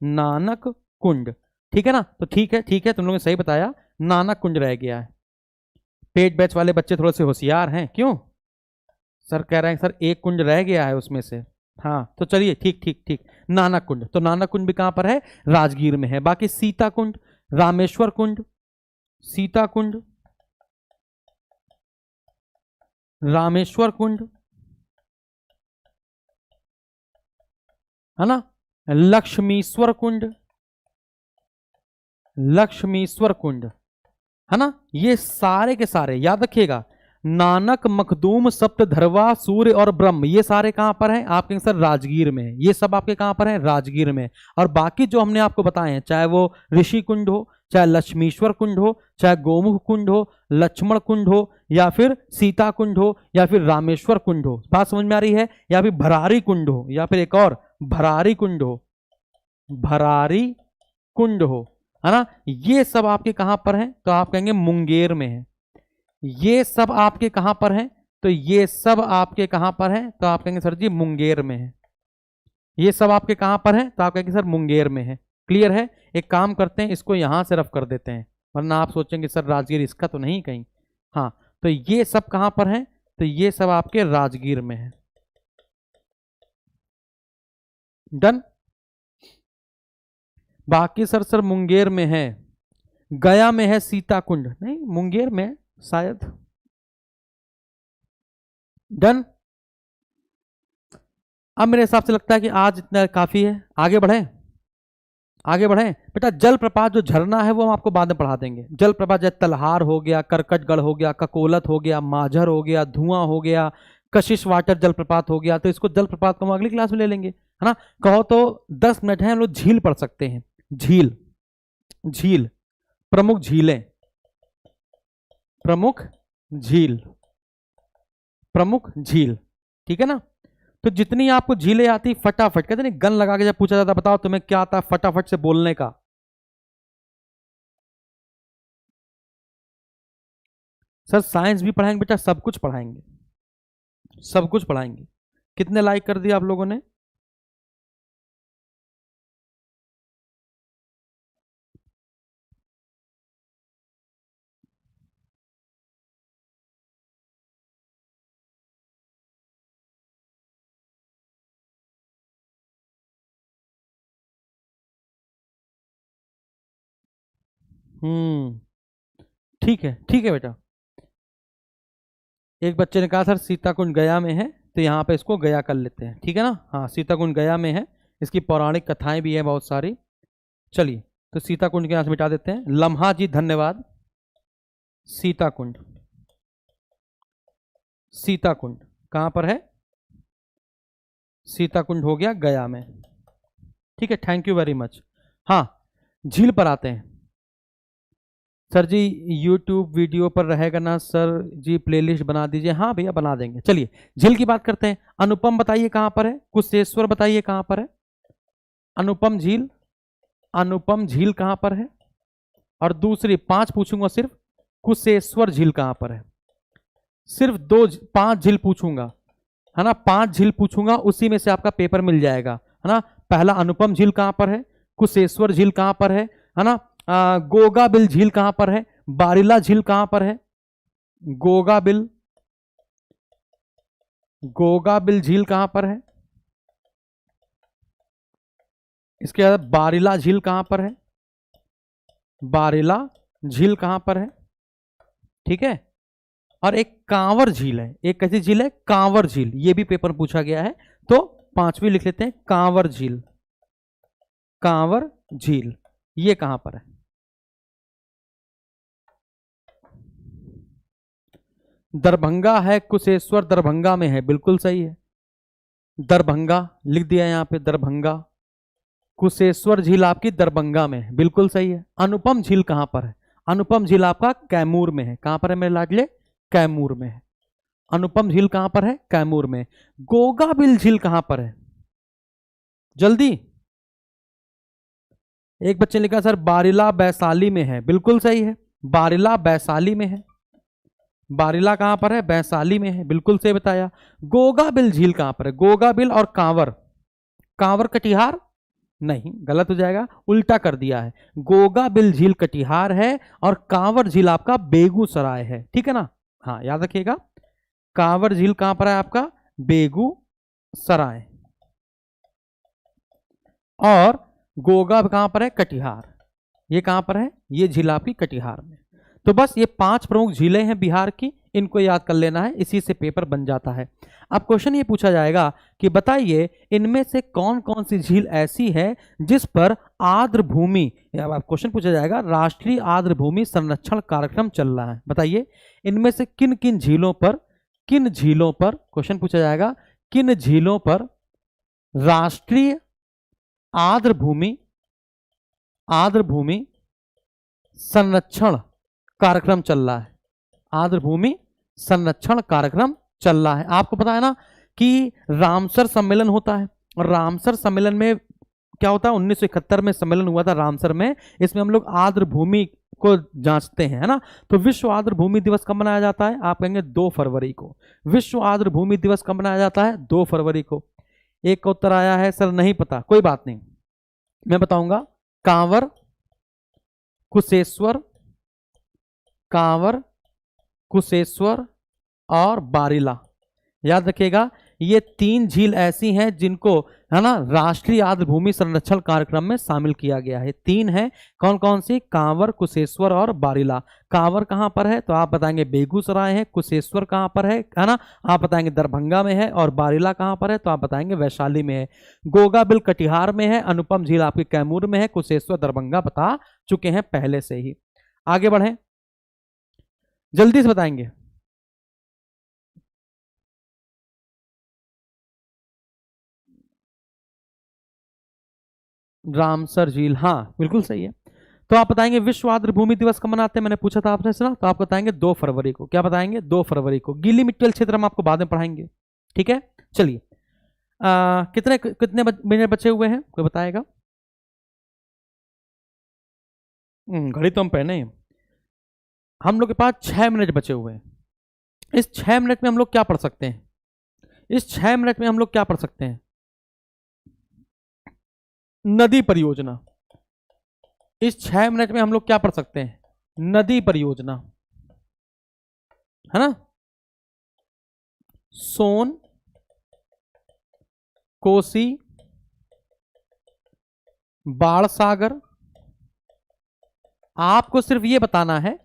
नानक कुंड। ठीक है ना। तो ठीक है तुम लोगों ने सही बताया, नानक कुंड रह गया है। पेड बैच वाले बच्चे थोड़े से होशियार हैं, क्यों? सर कह रहे हैं सर एक कुंड रह गया है उसमें से। हाँ तो चलिए ठीक ठीक ठीक, नानक कुंड। तो नानक कुंड भी कहां पर है? राजगीर में है। बाकी सीता कुंड, रामेश्वर कुंड, सीता कुंड, रामेश्वर कुंड, है ना, लक्ष्मीश्वर कुंड, लक्ष्मीश्वर कुंड, है ना। ये सारे के सारे याद रखिएगा, नानक, मखदूम, सप्तधरवा, सूर्य और ब्रह्म, ये सारे कहां पर हैं? आपके सर राजगीर में है। ये सब आपके कहां पर हैं? राजगीर में। और बाकी जो हमने आपको बताए हैं, चाहे वो ऋषि कुंड हो, चाहे लक्ष्मीश्वर कुंड हो, चाहे गोमुख कुंड हो, लक्ष्मण कुंड हो, या फिर सीता कुंड हो, या फिर रामेश्वर कुंड हो, बात समझ में आ रही है? या फिर भरारी कुंड हो, या फिर एक और भरारी कुंड हो, भरारी कुंड हो, है ना। ये सब आपके कहां पर हैं? तो आप कहेंगे मुंगेर में है। ये सब आपके कहां पर हैं? तो ये सब आपके कहां पर हैं? तो आप कहेंगे सर जी मुंगेर में है। ये सब आपके कहां पर हैं? तो आप कहेंगे सर मुंगेर में है। क्लियर है। एक काम करते हैं, इसको यहां से रफ कर देते हैं, वरना आप सोचेंगे सर राजगीर इसका तो नहीं कहीं। हाँ तो ये सब कहां पर हैं? तो ये सब आपके राजगीर में है। डन। बाकी सर मुंगेर में है, गया में है सीता कुंड, नहीं मुंगेर में शायद। डन। अब मेरे हिसाब से लगता है कि आज इतना काफी है, आगे बढ़े। आगे बढ़े बेटा। जलप्रपात जो झरना है वो हम आपको बाद में पढ़ा देंगे। जलप्रपात जैसे तलहार हो गया, करकटगढ़ हो गया, ककोलत हो गया, माझर हो गया, धुआं हो गया, कशिश वाटर जलप्रपात हो गया। तो इसको जलप्रपात को हम अगली क्लास में ले लेंगे, है ना। कहो तो 10 मिनट है, हम लोग झील पढ़ सकते हैं। झील, झील, प्रमुख झीलें, प्रमुख झील, प्रमुख झील, ठीक है ना। तो जितनी आपको झीलें आती फटाफट, कहते नहीं गन लगा के जब पूछा जाता बताओ तुम्हें क्या आता है, फटाफट से बोलने का। सर साइंस भी पढ़ाएंगे बेटा, सब कुछ पढ़ाएंगे, सब कुछ पढ़ाएंगे। कितने लाइक कर दिया आप लोगों ने? ठीक है, ठीक है बेटा। एक बच्चे ने कहा सर सीताकुंड गया में है, तो यहाँ पे इसको गया कर लेते हैं, ठीक है ना। हाँ सीताकुंड गया में है, इसकी पौराणिक कथाएं भी है बहुत सारी। चलिए तो सीताकुंड के यहाँ से मिटा देते हैं। लम्हा जी धन्यवाद। सीताकुंड, सीताकुंड कहाँ पर है? सीताकुंड हो गया गया में, ठीक है, थैंक यू वेरी मच। हाँ झील पर आते हैं। सर जी यूट्यूब वीडियो पर रहेगा ना सर जी, प्लेलिस्ट बना दीजिए। हाँ भैया बना देंगे। चलिए झील की बात करते हैं। अनुपम बताइए कहां पर है? कुशेश्वर बताइए कहां पर है? अनुपम झील, अनुपम झील कहां पर है? और दूसरी 5 पूछूंगा सिर्फ, कुशेश्वर झील कहां पर है? सिर्फ 5 झील पूछूंगा, है ना। 5 झील पूछूंगा, उसी में से आपका पेपर मिल जाएगा, है ना। पहला अनुपम झील कहां पर है, कुशेश्वर झील कहां पर है ना। गोगा बिल झील कहां पर है, बारिला झील कहां पर है, गोगा बिल, गोगा बिल झील कहां पर है, इसके बाद बारिला झील कहां पर है, बारिला झील कहां पर है, ठीक है। और एक कांवर झील है, एक कैसी झील है? कांवर झील, ये भी पेपर पूछा गया है, तो 5वीं लिख लेते हैं, कांवर झील, कांवर झील ये कहां पर है? दरभंगा है, कुशेश्वर दरभंगा में है, बिल्कुल सही है। दरभंगा लिख दिया यहां पे, दरभंगा। कुशेश्वर झील आपकी दरभंगा में है, बिल्कुल सही है। अनुपम झील कहां पर है? अनुपम झील आपका कैमूर में है। कहां पर है मेरे लाडले? कैमूर में है। अनुपम झील कहां पर है? कैमूर में। गोगाबिल झील कहां पर है? जल्दी। एक बच्चे ने लिखा सर बारिला वैशाली में है, बिल्कुल सही है, बारिला वैशाली में है। बारिला कहां पर है? वैशाली में है, बिल्कुल सही बताया। गोगाबिल झील कहां पर है? गोगाबिल और कांवर, कांवर कटिहार नहीं, गलत हो जाएगा, उल्टा कर दिया है। गोगाबिल झील कटिहार है और कांवर झील आपका बेगूसराय है, ठीक है ना। हाँ याद रखिएगा, कांवर झील कहां पर है आपका? बेगूसराय। और गोगा कहां पर है? कटिहार। ये कहां पर है? ये झील आपकी कटिहार में। तो बस ये 5 प्रमुख झीलें हैं बिहार की, इनको याद कर लेना है, इसी से पेपर बन जाता है। अब क्वेश्चन ये पूछा जाएगा कि बताइए इनमें से कौन कौन सी झील ऐसी है जिस पर आर्द्र भूमि, क्वेश्चन पूछा जाएगा राष्ट्रीय आर्द्र भूमि संरक्षण कार्यक्रम चल रहा है। बताइए इनमें से किन किन झीलों पर, किन झीलों पर, क्वेश्चन पूछा जाएगा किन झीलों पर राष्ट्रीय आर्द्र भूमि, आर्द्र भूमि संरक्षण कार्यक्रम चल रहा है। आर्द्र भूमि संरक्षण कार्यक्रम चल रहा है। आपको पता है ना कि रामसर सम्मेलन होता है, और रामसर सम्मेलन में क्या होता है? 1971 में सम्मेलन हुआ था रामसर में, इसमें हम लोग आर्द्र भूमि को जांचते हैं, है ना। तो विश्व आर्द्र भूमि दिवस कब मनाया जाता है? आप कहेंगे 2 फरवरी को। विश्व आर्द्र भूमि दिवस कब मनाया जाता है? 2 फरवरी को। एक का उत्तर आया है सर नहीं पता, कोई बात नहीं, मैं बताऊंगा। कांवर, कुशेश्वर, कांवर, कुशेश्वर और बारिला, याद रखिएगा ये 3 झील ऐसी हैं जिनको, है ना, राष्ट्रीय आर्द्र भूमि संरक्षण कार्यक्रम में शामिल किया गया है। 3 है, कौन कौन सी? कांवर, कुशेश्वर और बारिला। कांवर कहां पर है? तो आप बताएंगे बेगूसराय है। कुशेश्वर कहां पर है ना? आप बताएंगे दरभंगा में है। और बारिला कहां पर है? तो आप बताएंगे वैशाली में है। गोगाबिल कटिहार में है। अनुपम झील आपकी कैमूर में है। कुशेश्वर दरभंगा बता चुके हैं पहले से ही। आगे बढ़े, जल्दी से बताएंगे। रामसर झील, हाँ बिल्कुल सही है। तो आप बताएंगे विश्व आर्द्र भूमि दिवस कब मनाते हैं? मैंने पूछा था आपने सुना, तो आप बताएंगे 2 फरवरी को। क्या बताएंगे? 2 फरवरी को। गीली मिट्टी क्षेत्र हम आपको बाद में पढ़ाएंगे, ठीक है। चलिए, कितने कितने मिनट बचे हुए हैं, कोई बताएगा? घड़ी तो हम पहने हैं। हम लोग के पास 6 मिनट बचे हुए हैं। इस 6 मिनट में हम लोग क्या पढ़ सकते हैं? इस 6 मिनट में हम लोग क्या पढ़ सकते हैं? नदी परियोजना। इस 6 मिनट में हम लोग क्या पढ़ सकते हैं? नदी परियोजना, है ना। सोन, कोसी, बाणसागर। आपको सिर्फ ये बताना है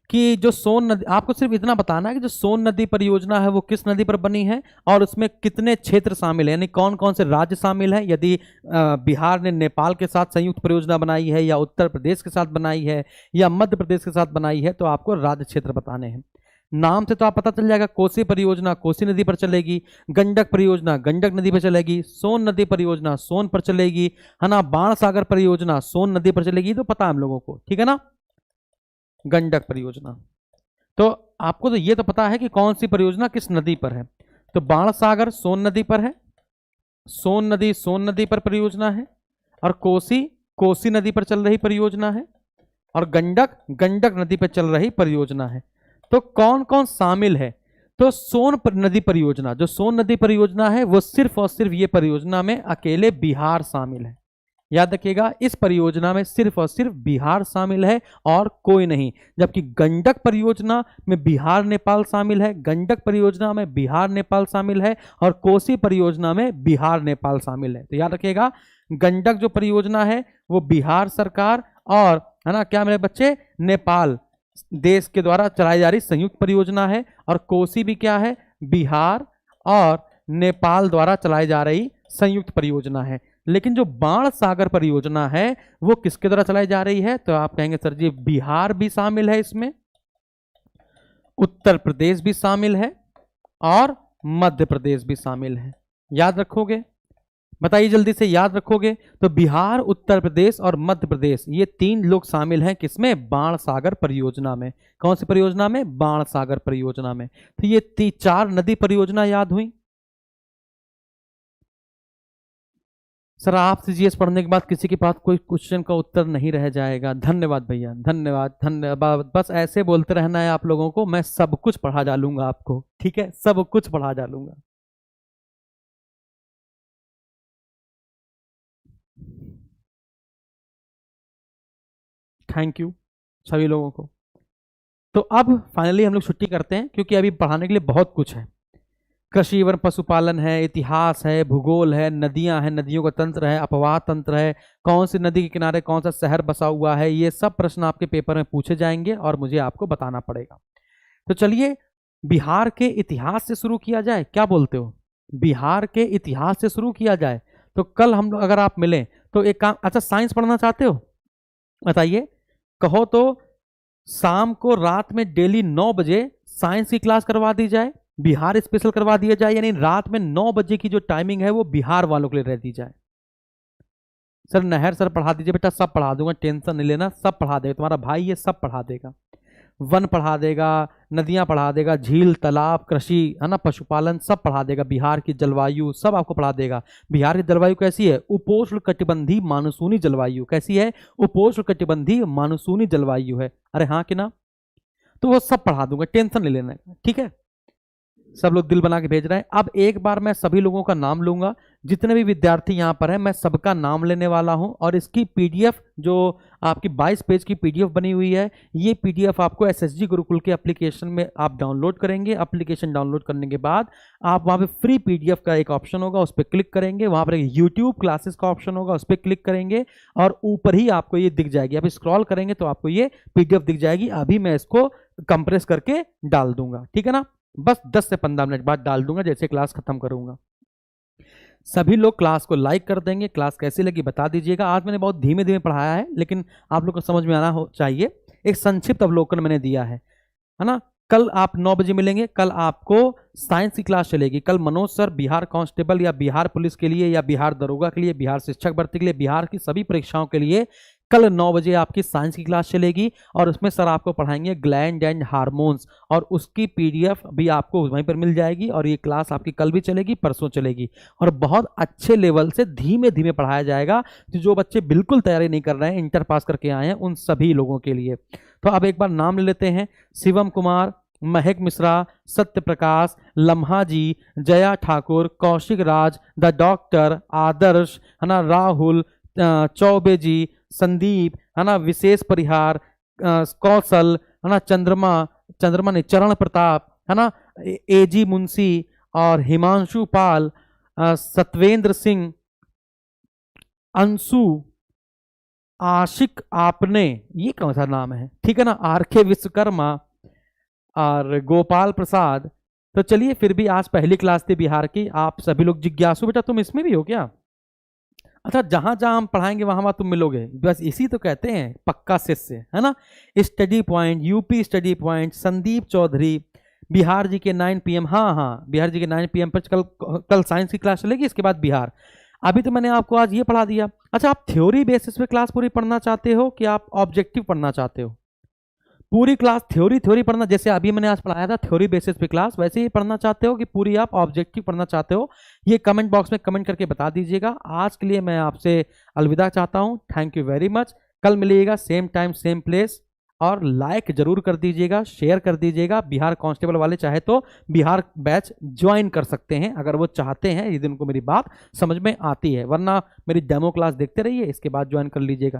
कि जो सोन नदी, आपको सिर्फ इतना बताना है कि जो सोन नदी परियोजना है वो किस नदी पर बनी है और उसमें कितने क्षेत्र शामिल है, यानी कौन कौन से राज्य शामिल है। यदि बिहार ने नेपाल के साथ संयुक्त परियोजना बनाई है, या उत्तर प्रदेश के साथ बनाई है, या मध्य प्रदेश के साथ बनाई है, तो आपको राज्य क्षेत्र बताने हैं। नाम से तो आप पता चल जाएगा। कोसी परियोजना कोसी नदी पर चलेगी। गंडक परियोजना गंडक नदी पर चलेगी। सोन नदी परियोजना सोन पर चलेगी, है ना। बाणसागर परियोजना सोन नदी पर चलेगी, तो पता है हम लोगों को, ठीक है ना। गंडक परियोजना, तो आपको तो ये तो पता है कि कौन सी परियोजना किस नदी पर है। तो बाणसागर सोन नदी पर है, सोन नदी पर परियोजना है, और कोसी कोसी नदी पर चल रही परियोजना है, और गंडक गंडक नदी पर चल रही परियोजना है। तो कौन कौन शामिल है? तो नदी परियोजना, जो सोन नदी परियोजना है वो सिर्फ और सिर्फ ये परियोजना में अकेले बिहार शामिल है। याद रखिएगा, इस परियोजना में सिर्फ और सिर्फ बिहार शामिल है और कोई नहीं। जबकि गंडक परियोजना में बिहार नेपाल शामिल है, गंडक परियोजना में बिहार नेपाल शामिल है, और कोसी परियोजना में बिहार नेपाल शामिल है। तो याद रखिएगा, गंडक जो परियोजना है वो बिहार सरकार और, है ना, क्या मेरे बच्चे, नेपाल देश के द्वारा चलाई जा रही संयुक्त परियोजना है। और कोसी भी क्या है? बिहार और नेपाल द्वारा चलाई जा रही संयुक्त परियोजना है। लेकिन जो बाणसागर परियोजना है वो किसके द्वारा चलाई जा रही है? तो आप कहेंगे सर जी बिहार भी शामिल है इसमें, उत्तर प्रदेश भी शामिल है, और मध्य प्रदेश भी शामिल है। याद रखोगे? बताइए जल्दी से, याद रखोगे? तो बिहार, उत्तर प्रदेश और मध्य प्रदेश, ये 3 लोग शामिल हैं किसमें? बाणसागर परियोजना में। कौन सी परियोजना में? बाणसागर परियोजना में। तो ये 4 नदी परियोजना याद हुई। सर आपसे जीएस पढ़ने के बाद किसी के पास कोई क्वेश्चन का उत्तर नहीं रह जाएगा। धन्यवाद भैया, धन्यवाद धन्यवाद। बस ऐसे बोलते रहना है आप लोगों को, मैं सब कुछ पढ़ा डालूंगा आपको, ठीक है, सब कुछ पढ़ा डालूंगा। थैंक यू सभी लोगों को। तो अब फाइनली हम लोग छुट्टी करते हैं, क्योंकि अभी पढ़ाने के लिए बहुत कुछ है। कृषि एवं पशुपालन है, इतिहास है, भूगोल है, नदियां हैं, नदियों का तंत्र है, अपवाह तंत्र है, कौन सी नदी के किनारे कौन सा शहर बसा हुआ है, ये सब प्रश्न आपके पेपर में पूछे जाएंगे और मुझे आपको बताना पड़ेगा। तो चलिए बिहार के इतिहास से शुरू किया जाए, क्या बोलते हो? बिहार के इतिहास से शुरू किया जाए। तो कल हम लोग, अगर आप मिलें तो एक काम, अच्छा साइंस पढ़ना चाहते हो? बताइए, कहो तो शाम को रात में डेली 9 बजे साइंस की क्लास करवा दी जाए, बिहार स्पेशल करवा दिया जाए, यानी रात में 9 बजे की जो टाइमिंग है वो बिहार वालों के लिए रह दी जाए। सर नहर सर पढ़ा दीजिए बेटा, सब पढ़ा दूंगा, टेंशन नहीं लेना, सब पढ़ा देगा तुम्हारा भाई, ये सब पढ़ा देगा। वन पढ़ा देगा, नदियां पढ़ा देगा, झील तालाब, कृषि, है ना, पशुपालन, सब पढ़ा देगा। बिहार की जलवायु सब आपको पढ़ा देगा। बिहार की जलवायु कैसी है? उपोष्ण कटिबंधी मानसूनी जलवायु। कैसी है? उपोष्ण कटिबंधी मानसूनी जलवायु है। अरे हाँ कि ना? तो वो सब पढ़ा दूंगा, टेंशन नहीं लेना, ठीक है। सब लोग दिल बना के भेज रहे हैं। अब एक बार मैं सभी लोगों का नाम लूंगा, जितने भी विद्यार्थी यहाँ पर हैं मैं सबका नाम लेने वाला हूँ और इसकी पीडीएफ जो आपकी 22 पेज की पीडीएफ बनी हुई है, ये पीडीएफ आपको एसएसजी गुरुकुल के एप्लीकेशन में आप डाउनलोड करेंगे। एप्लीकेशन डाउनलोड करने के बाद आप वहाँ पे फ्री पीडीएफ का एक ऑप्शन होगा, उस पर क्लिक करेंगे। वहाँ पर एक यूट्यूब क्लासेस का ऑप्शन होगा, उस पर क्लिक करेंगे और ऊपर ही आपको ये दिख जाएगी। आप स्क्रॉल करेंगे तो आपको ये पीडीएफ दिख जाएगी। अभी मैं इसको कंप्रेस करके डाल दूंगा, ठीक है ना। बस 10 से 15 मिनट बाद डाल दूंगा जैसे क्लास खत्म करूंगा। सभी लोग क्लास को लाइक कर देंगे। क्लास कैसी लगी बता दीजिएगा। आज मैंने बहुत धीमे धीमे पढ़ाया है, लेकिन आप लोग को समझ में आना हो चाहिए। एक संक्षिप्त अवलोकन मैंने दिया है ना। कल आप 9 बजे मिलेंगे। कल आपको साइंस की क्लास चलेगी। कल मनोज सर बिहार कांस्टेबल या बिहार पुलिस के लिए या बिहार दरोगा के लिए, बिहार शिक्षक भर्ती के लिए, बिहार की सभी परीक्षाओं के लिए कल 9 बजे आपकी साइंस की क्लास चलेगी और उसमें सर आपको पढ़ाएंगे ग्लैंड एंड हार्मोन्स और उसकी पीडीएफ भी आपको वहीं पर मिल जाएगी। और ये क्लास आपकी कल भी चलेगी, परसों चलेगी और बहुत अच्छे लेवल से धीमे धीमे पढ़ाया जाएगा। जो बच्चे बिल्कुल तैयारी नहीं कर रहे हैं, इंटर पास करके आए हैं, उन सभी लोगों के लिए। तो अब एक बार नाम ले लेते हैं। शिवम कुमार, महक मिश्रा, सत्य प्रकाश, लम्हा जी, जया ठाकुर, कौशिक राज, द डॉक्टर, आदर्श, है ना, राहुल, चौबे जी, संदीप, है ना, विशेष परिहार, कौशल, है ना, चंद्रमा ने, चरण प्रताप, है ना, एजी मुंशी और हिमांशु पाल, सतवेंद्र सिंह, अंशु, आशिक आपने, ये कौन सा नाम है, ठीक है ना, आरके विश्वकर्मा और गोपाल प्रसाद। तो चलिए, फिर भी आज पहली क्लास थी बिहार की। आप सभी लोग जिज्ञासु, बेटा तुम इसमें भी हो क्या? अच्छा, जहां जहां हम पढ़ाएंगे वहां वहां तुम मिलोगे, बस इसी तो कहते हैं पक्का शिष्य, है ना। Study point, UP study point, Sandeep Chaudhary, Bihar ji के 9 PM। हाँ, बिहार जी के 9 PM पर कल साइंस की क्लास चलेगी, इसके बाद बिहार। अभी तो मैंने आपको आज ये पढ़ा दिया। अच्छा, आप थ्योरी बेसिस पे क्लास पूरी पढ़ना चाहते हो कि आप ऑब्जेक्टिव पढ़ना चाहते हो? पूरी क्लास थ्योरी पढ़ना, जैसे अभी मैंने आज पढ़ाया था थ्योरी बेसिस पे क्लास, वैसे ही पढ़ना चाहते हो कि पूरी आप ऑब्जेक्टिव पढ़ना चाहते हो? ये कमेंट बॉक्स में कमेंट करके बता दीजिएगा। आज के लिए मैं आपसे अलविदा चाहता हूँ। Thank you very much. कल मिलिएगा सेम टाइम सेम प्लेस। और लाइक जरूर कर दीजिएगा, शेयर कर दीजिएगा। बिहार कांस्टेबल वाले चाहे तो बिहार बैच ज्वाइन कर सकते हैं अगर वो चाहते हैं, यदि उनको मेरी बात समझ में आती है, वरना मेरी डेमो क्लास देखते रहिए, इसके बाद ज्वाइन कर लीजिएगा।